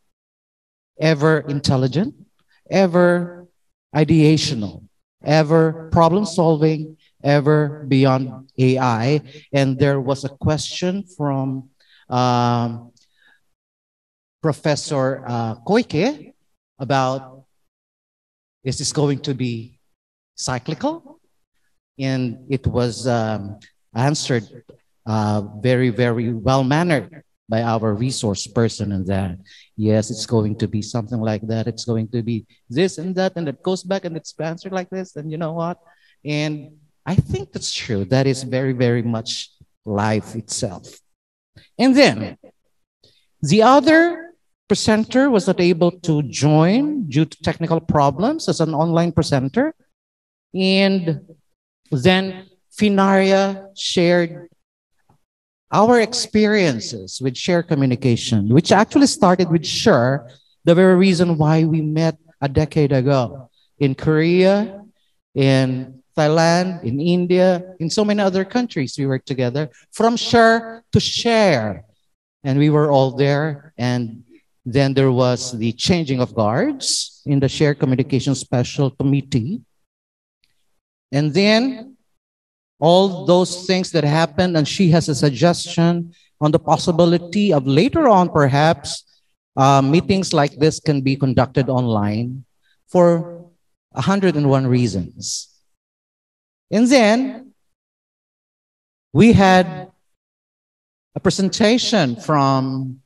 Ever intelligent, ever ideational, ever problem solving, ever beyond AI. And there was a question from Professor Koike about, is this going to be cyclical? And it was answered very, very well-mannered by our resource person, and that, yes, it's going to be something like that. It's going to be this and that, and it goes back and it's answered like this, and you know what? And I think that's true. That is very, very much life itself. And then the other presenter was not able to join due to technical problems as an online presenter. And then Finaria shared our experiences with shared communication, which actually started with Share, the very reason why we met a decade ago in Korea, in Thailand, in India, in so many other countries. We worked together from Share to Share. And we were all there. And then there was the changing of guards in the Shared Communication Special Committee. And then all those things that happened, and she has a suggestion on the possibility of later on, perhaps, meetings like this can be conducted online for 101 reasons. And then we had a presentation from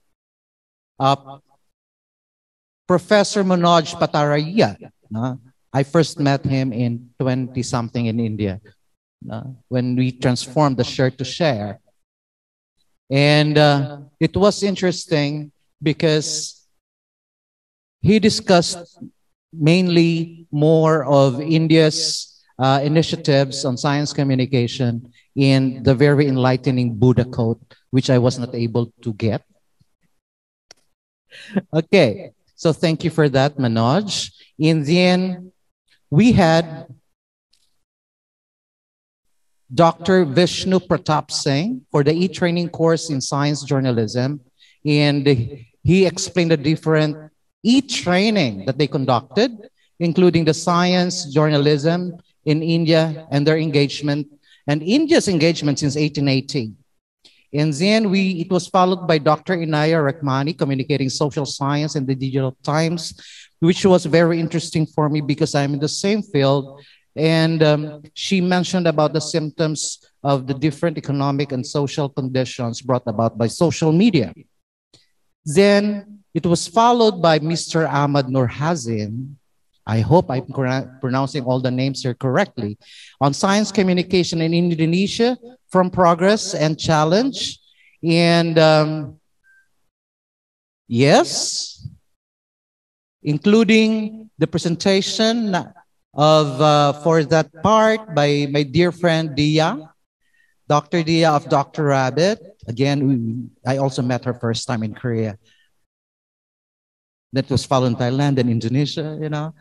Professor Manoj Pataraya. I first met him in 20-something in India. When we transformed the Share to Share. And it was interesting because he discussed mainly more of India's initiatives on science communication in the very enlightening Buddha quote, which I was not able to get. Okay, so thank you for that, Manoj. And then we had Dr. Vishnu Pratap Singh for the e-training course in science journalism. And he explained the different e-training that they conducted, including the science journalism in India and their engagement, and India's engagement since 1880. And then it was followed by Dr. Inaya Rekmani, communicating social science in the digital times, which was very interesting for me because I'm in the same field. And she mentioned about the symptoms of the different economic and social conditions brought about by social media. Then it was followed by Mr. Ahmad Nurhazin. I hope I'm pronouncing all the names here correctly, on science communication in Indonesia, from progress and challenge. And yes, including the presentation of for that part by my dear friend Dia, Dr. Dia of Dr. Rabbit. Again, I also met her first time in Korea. That was followed in Thailand and Indonesia, you know.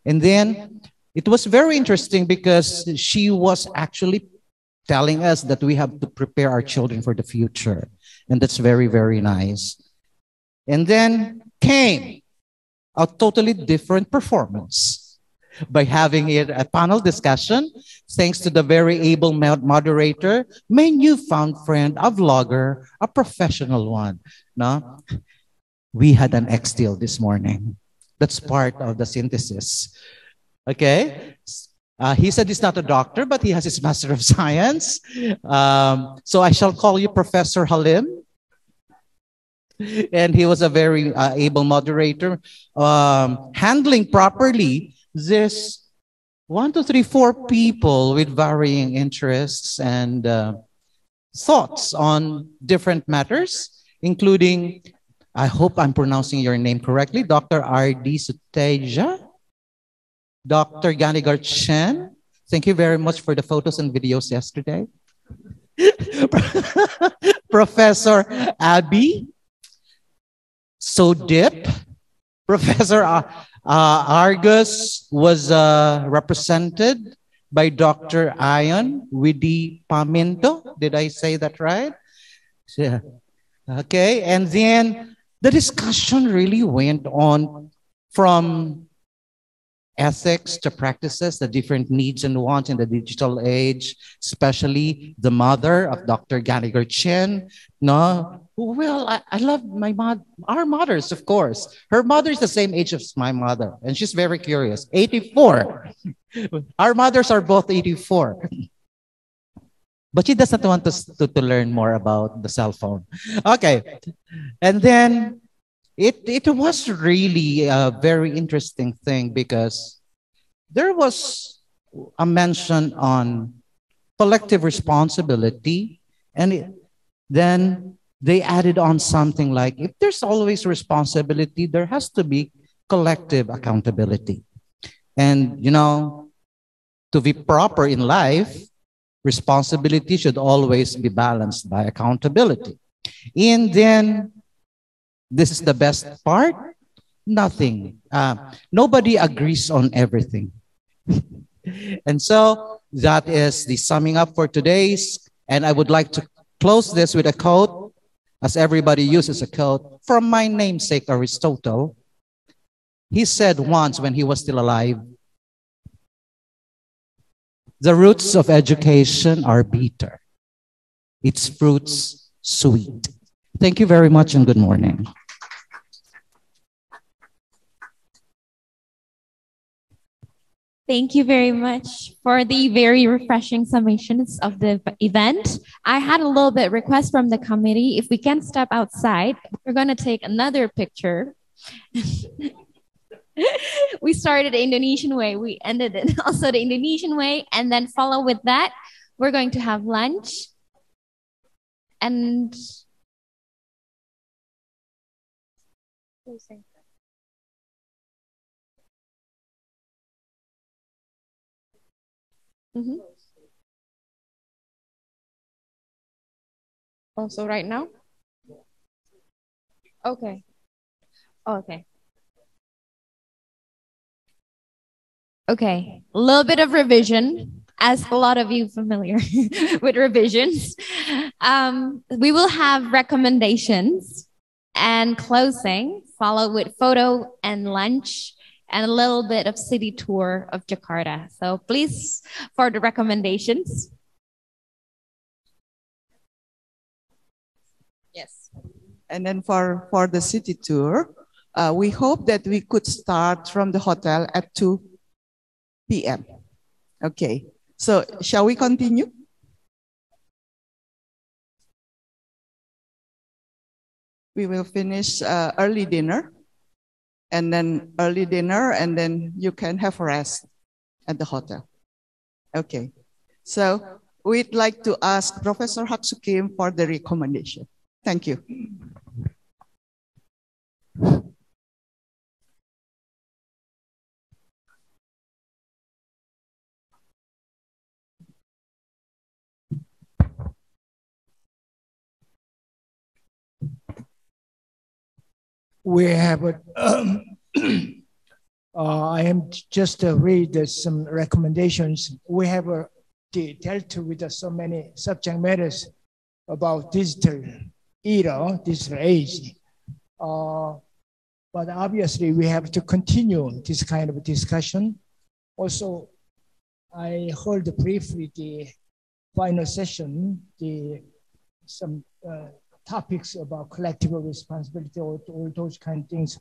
And then it was very interesting because she was actually telling us that we have to prepare our children for the future. And that's very, very nice. And then came a totally different performance by having it a panel discussion, thanks to the very able moderator, my newfound friend, a vlogger, a professional one. No? We had an X deal this morning. That's part of the synthesis. Okay? He said he's not a doctor, but he has his Master of Science. So I shall call you Professor Halim. And he was a very able moderator, handling properly this 1, 2, 3, 4 people with varying interests and thoughts on different matters, including, I hope I'm pronouncing your name correctly, Dr. R.D. Suteja, Dr. Ganigar Chen. Thank you very much for the photos and videos yesterday. Professor Abby Sodip, Professor Argus was represented by Dr. Ion Widi Paminto. Did I say that right? Yeah. Okay, and then the discussion really went on from ethics to practices, the different needs and wants in the digital age, especially the mother of Dr. Ganigar Chen. No, well, I love my mom, our mothers, of course. Her mother is the same age as my mother, and she's very curious. 84. Our mothers are both 84. But she doesn't want us to learn more about the cell phone. Okay, and then it was really a very interesting thing because there was a mention on collective responsibility, and then they added on something like, if there's always responsibility, there has to be collective accountability. And, you know, to be proper in life, responsibility should always be balanced by accountability. And then, this is the best part, nothing. Nobody agrees on everything. And so that is the summing up for today's. And I would like to close this with a quote, as everybody uses a quote, from my namesake Aristotle. He said once when he was still alive, the roots of education are bitter, its fruits sweet. Thank you very much and good morning. Thank you very much for the very refreshing summations of the event. I had a little bit request from the committee. If we can step outside, we're going to take another picture. We started the Indonesian way. We ended it also the Indonesian way. And then follow with that, we're going to have lunch. And also right now? Okay. Okay. Okay. A little bit of revision, as a lot of you familiar with revisions. We will have recommendations and closing, followed with photo and lunch, and a little bit of city tour of Jakarta. So please, for the recommendations. Yes. And then for the city tour, we hope that we could start from the hotel at 2 p.m. Okay, so shall we continue? We will finish early dinner, and then you can have a rest at the hotel. Okay, so we'd like to ask Professor Hak-Soo Kim for the recommendation. Thank you. We have I am just read some recommendations. We have dealt with so many subject matters about digital era, digital age. But obviously we have to continue this kind of discussion. Also, I heard briefly the final session, some topics about collective responsibility, all those kind of things.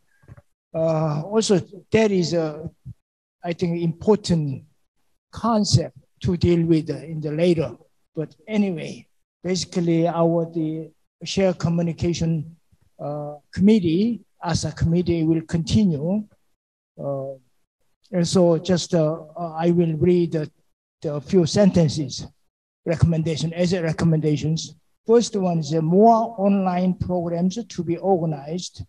Also, that is, I think, important concept to deal with in the later. But anyway, basically the shared communication committee, as a committee, will continue. And so just I will read the few sentences, recommendations. First one is more online programs to be organized,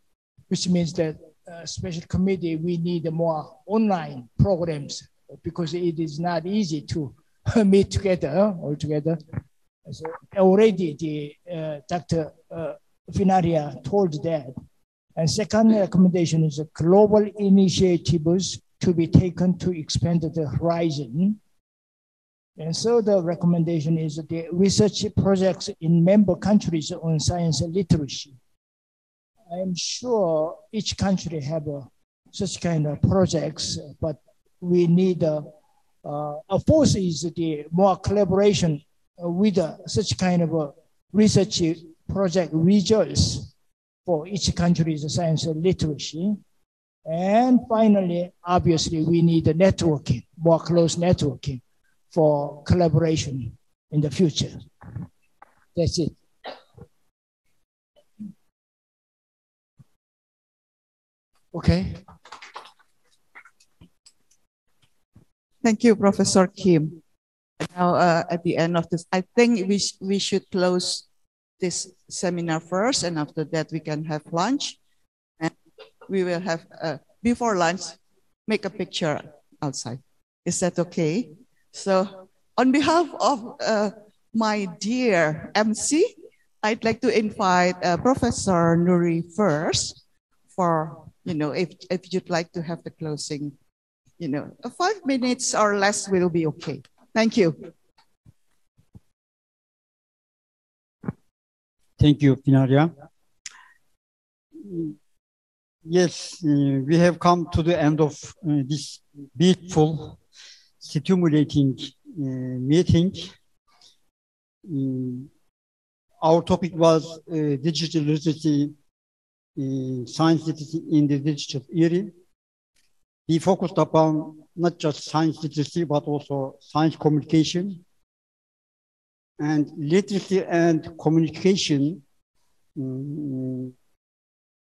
which means that special committee, we need more online programs because it is not easy to meet together all together. So already Dr. Finaria told that. And second recommendation is global initiatives to be taken to expand the horizon. And so the recommendation is the research projects in member countries on science and literacy. I'm sure each country have such kind of projects, but we need a fourth is the more collaboration with such kind of research project results for each country's science and literacy. And finally, obviously, we need a networking, more close networking for collaboration in the future. That's it. Okay. Thank you, Professor Kim. Now, at the end of this, I think we should close this seminar first, and after that we can have lunch. And we will have, before lunch, make a picture outside. Is that okay? So on behalf of my dear MC, I'd like to invite Professor Nuri first for, if you'd like to have the closing, 5 minutes or less will be okay. Thank you. Thank you, Finaria. Yes, we have come to the end of this beautiful, stimulating meeting. Our topic was digital literacy, science literacy in the digital era. We focused upon not just science literacy, but also science communication. And literacy and communication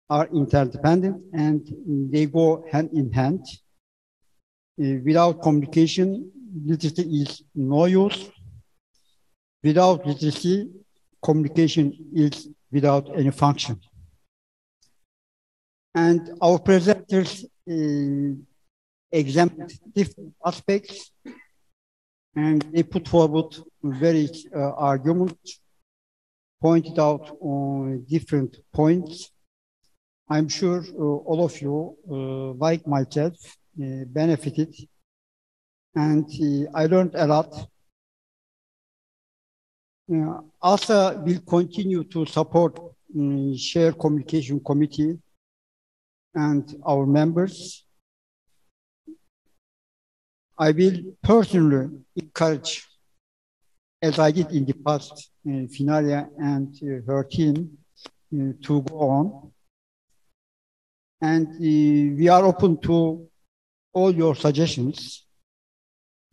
are interdependent and they go hand in hand. Without communication, literacy is no use. Without literacy, communication is without any function. And our presenters examined different aspects and they put forward various arguments, pointed out on different points. I'm sure all of you, like myself, benefited, and I learned a lot. AASSA will continue to support Shared Communication Committee and our members. I will personally encourage, as I did in the past, Finaria and her team to go on. And we are open to all your suggestions.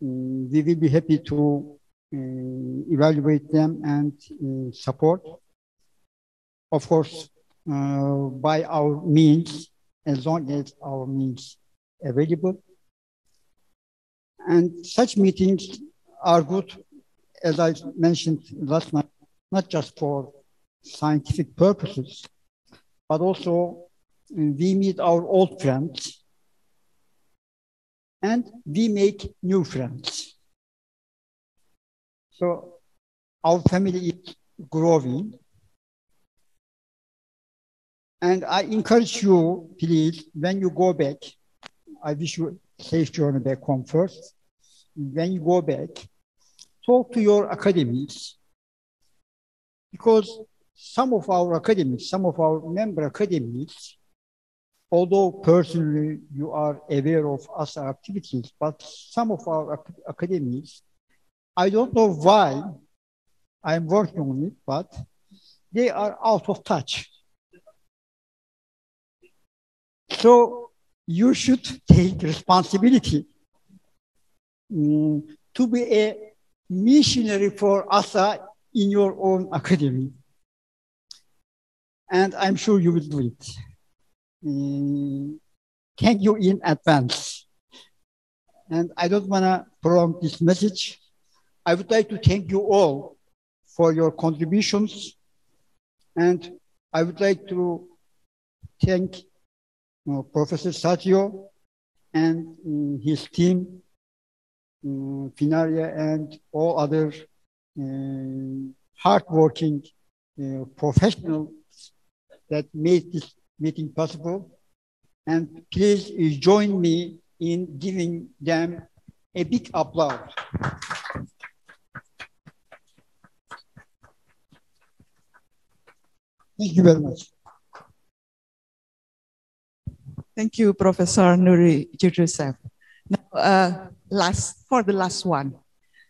We will be happy to evaluate them and support. Of course, by our means, as long as our means available. And such meetings are good, as I mentioned last night, not just for scientific purposes, but also we meet our old friends and we make new friends. So our family is growing. And I encourage you, please, when you go back, I wish you a safe journey back home first. When you go back, talk to your academies, because some of our academies, some of our member academies, although personally you are aware of AASSA activities, but some of our academies, I don't know why I'm working on it, but they are out of touch. So you should take responsibility to be a missionary for AASSA in your own academy. And I'm sure you will do it. Thank you in advance. And I don't want to prolong this message. I would like to thank you all for your contributions. And I would like to thank Professor Satrio and his team, Finaria, and all other hardworking professionals that made this meeting possible. And please join me in giving them a big applause. Thank you very much. Thank you, Professor Nuri Judusef. Now, for the last one,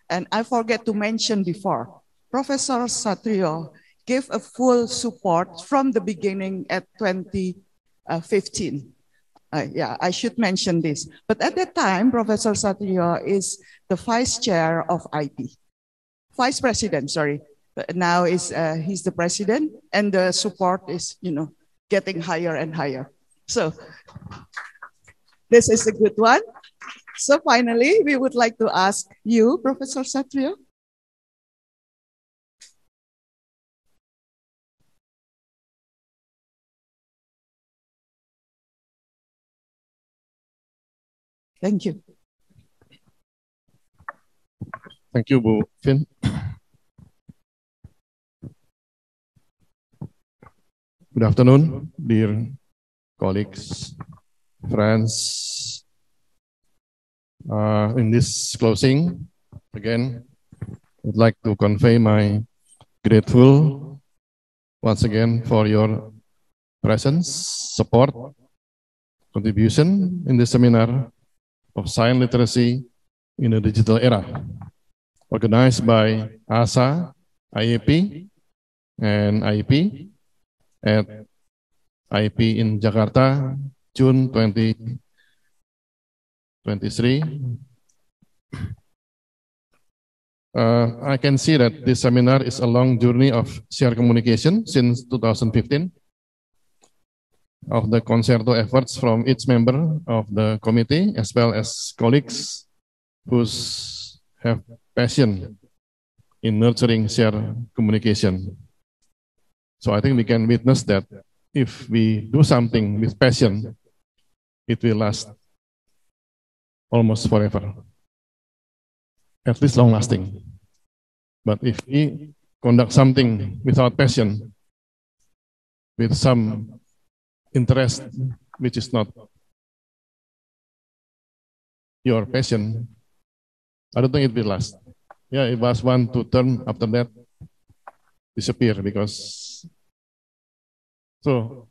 and I forget to mention before, Professor Satrio gave a full support from the beginning at 2015. Yeah, I should mention this. But at that time, Professor Satrio is the vice chair of IP. Vice president, sorry. But now he's the president, and the support is, getting higher and higher. So this is a good one. So finally, we would like to ask you, Professor Satrio. Thank you. Thank you, Bu Fin. Good afternoon, dear colleagues, friends. In this closing, again, I'd like to convey my grateful once again for your presence, support, contribution in this seminar of science literacy in the digital era, organized by AASSA, IAP, and IP at IP in Jakarta, June 2023. I can see that this seminar is a long journey of shared communication since 2015, of the concerto efforts from each member of the committee, as well as colleagues who have passion in nurturing shared communication. So I think we can witness that if we do something with passion, it will last almost forever, at least long lasting. But if we conduct something without passion, with some interest which is not your passion, I don't think it will last. Yeah, it was 1, 2 term, after that disappear, because so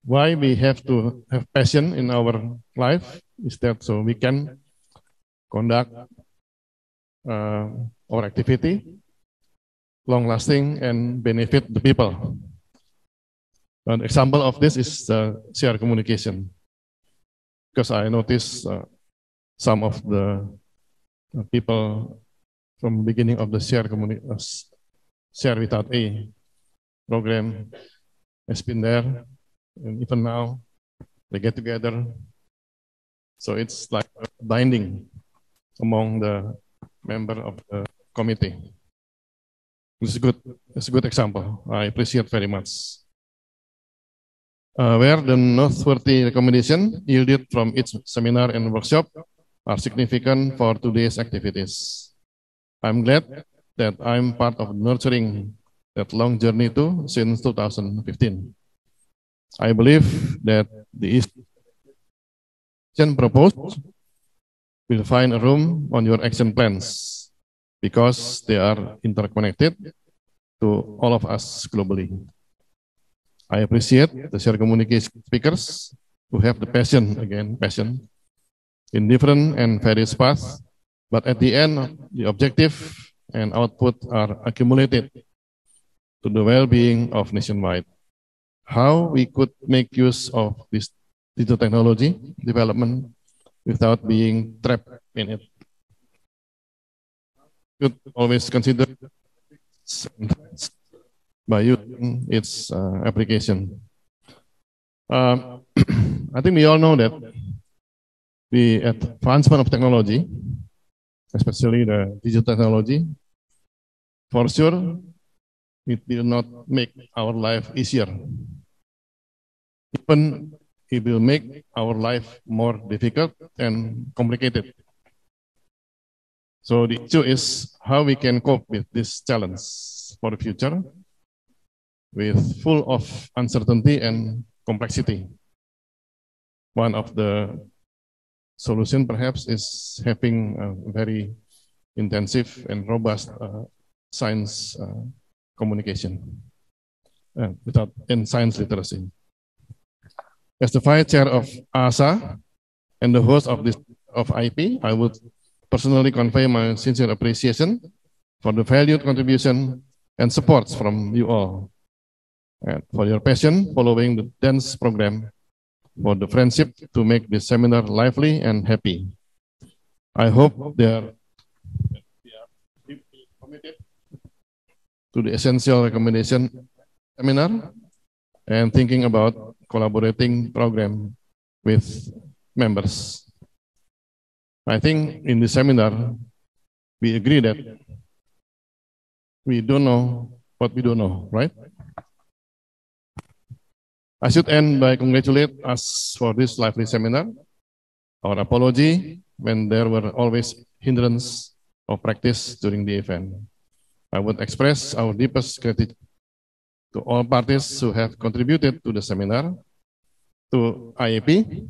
why we have to have passion in our life is that so we can conduct our activity long lasting and benefit the people. An example of this is shared communication, because I noticed some of the people from the beginning of the share without a program has been there, and even now they get together. So it's like a binding among the member of the committee. It's a good example. I appreciate very much. Where the noteworthy recommendation yielded from each seminar and workshop are significant for today's activities. I'm glad that I'm part of nurturing that long journey too since 2015. I believe that the action proposed will find a room on your action plans because they are interconnected to all of us globally. I appreciate the shared communication speakers who have the passion in different and various paths, but at the end, the objective and output are accumulated to the well-being of nationwide. How we could make use of this digital technology development without being trapped in it. should always consider by using its application. I think we all know that the advancement of technology, especially the digital technology, for sure, it will not make our life easier. Even it will make our life more difficult and complicated. So the issue is how we can cope with this challenge for the future, with full of uncertainty and complexity. One of the solutions perhaps is having a very intensive and robust science communication in science literacy. As the Vice Chair of AASSA and the host of IP, I would personally convey my sincere appreciation for the valued contribution and supports from you all, and for your passion following the dance program, for the friendship to make this seminar lively and happy. I hope they are deeply committed to the essential recommendation seminar and thinking about collaborating program with members. I think in the seminar, we agree that we don't know what we don't know, right? I should end by congratulating us for this lively seminar. Our apology when there were always hindrances of practice during the event. I would express our deepest gratitude to all parties who have contributed to the seminar, to IAP,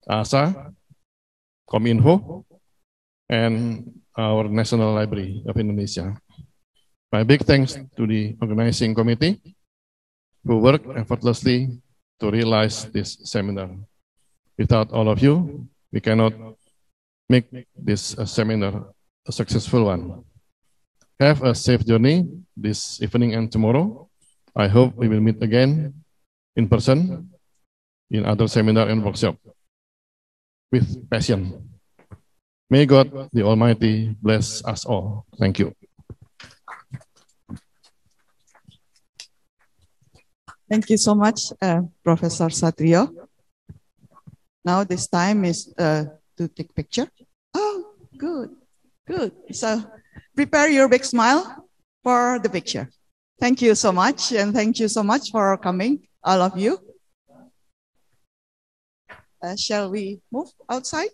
AASSA, Kominfo, and our National Library of Indonesia. My big thanks to the organizing committee who worked effortlessly to realize this seminar. Without all of you, we cannot make this seminar a successful one. Have a safe journey this evening and tomorrow. I hope we will meet again in person in other seminar and workshop with passion. May God the Almighty bless us all. Thank you. Thank you so much, Professor Satrio. Now this time is to take picture. Oh, good, good. So prepare your big smile for the picture. Thank you so much, and thank you so much for coming, all of you. Shall we move outside?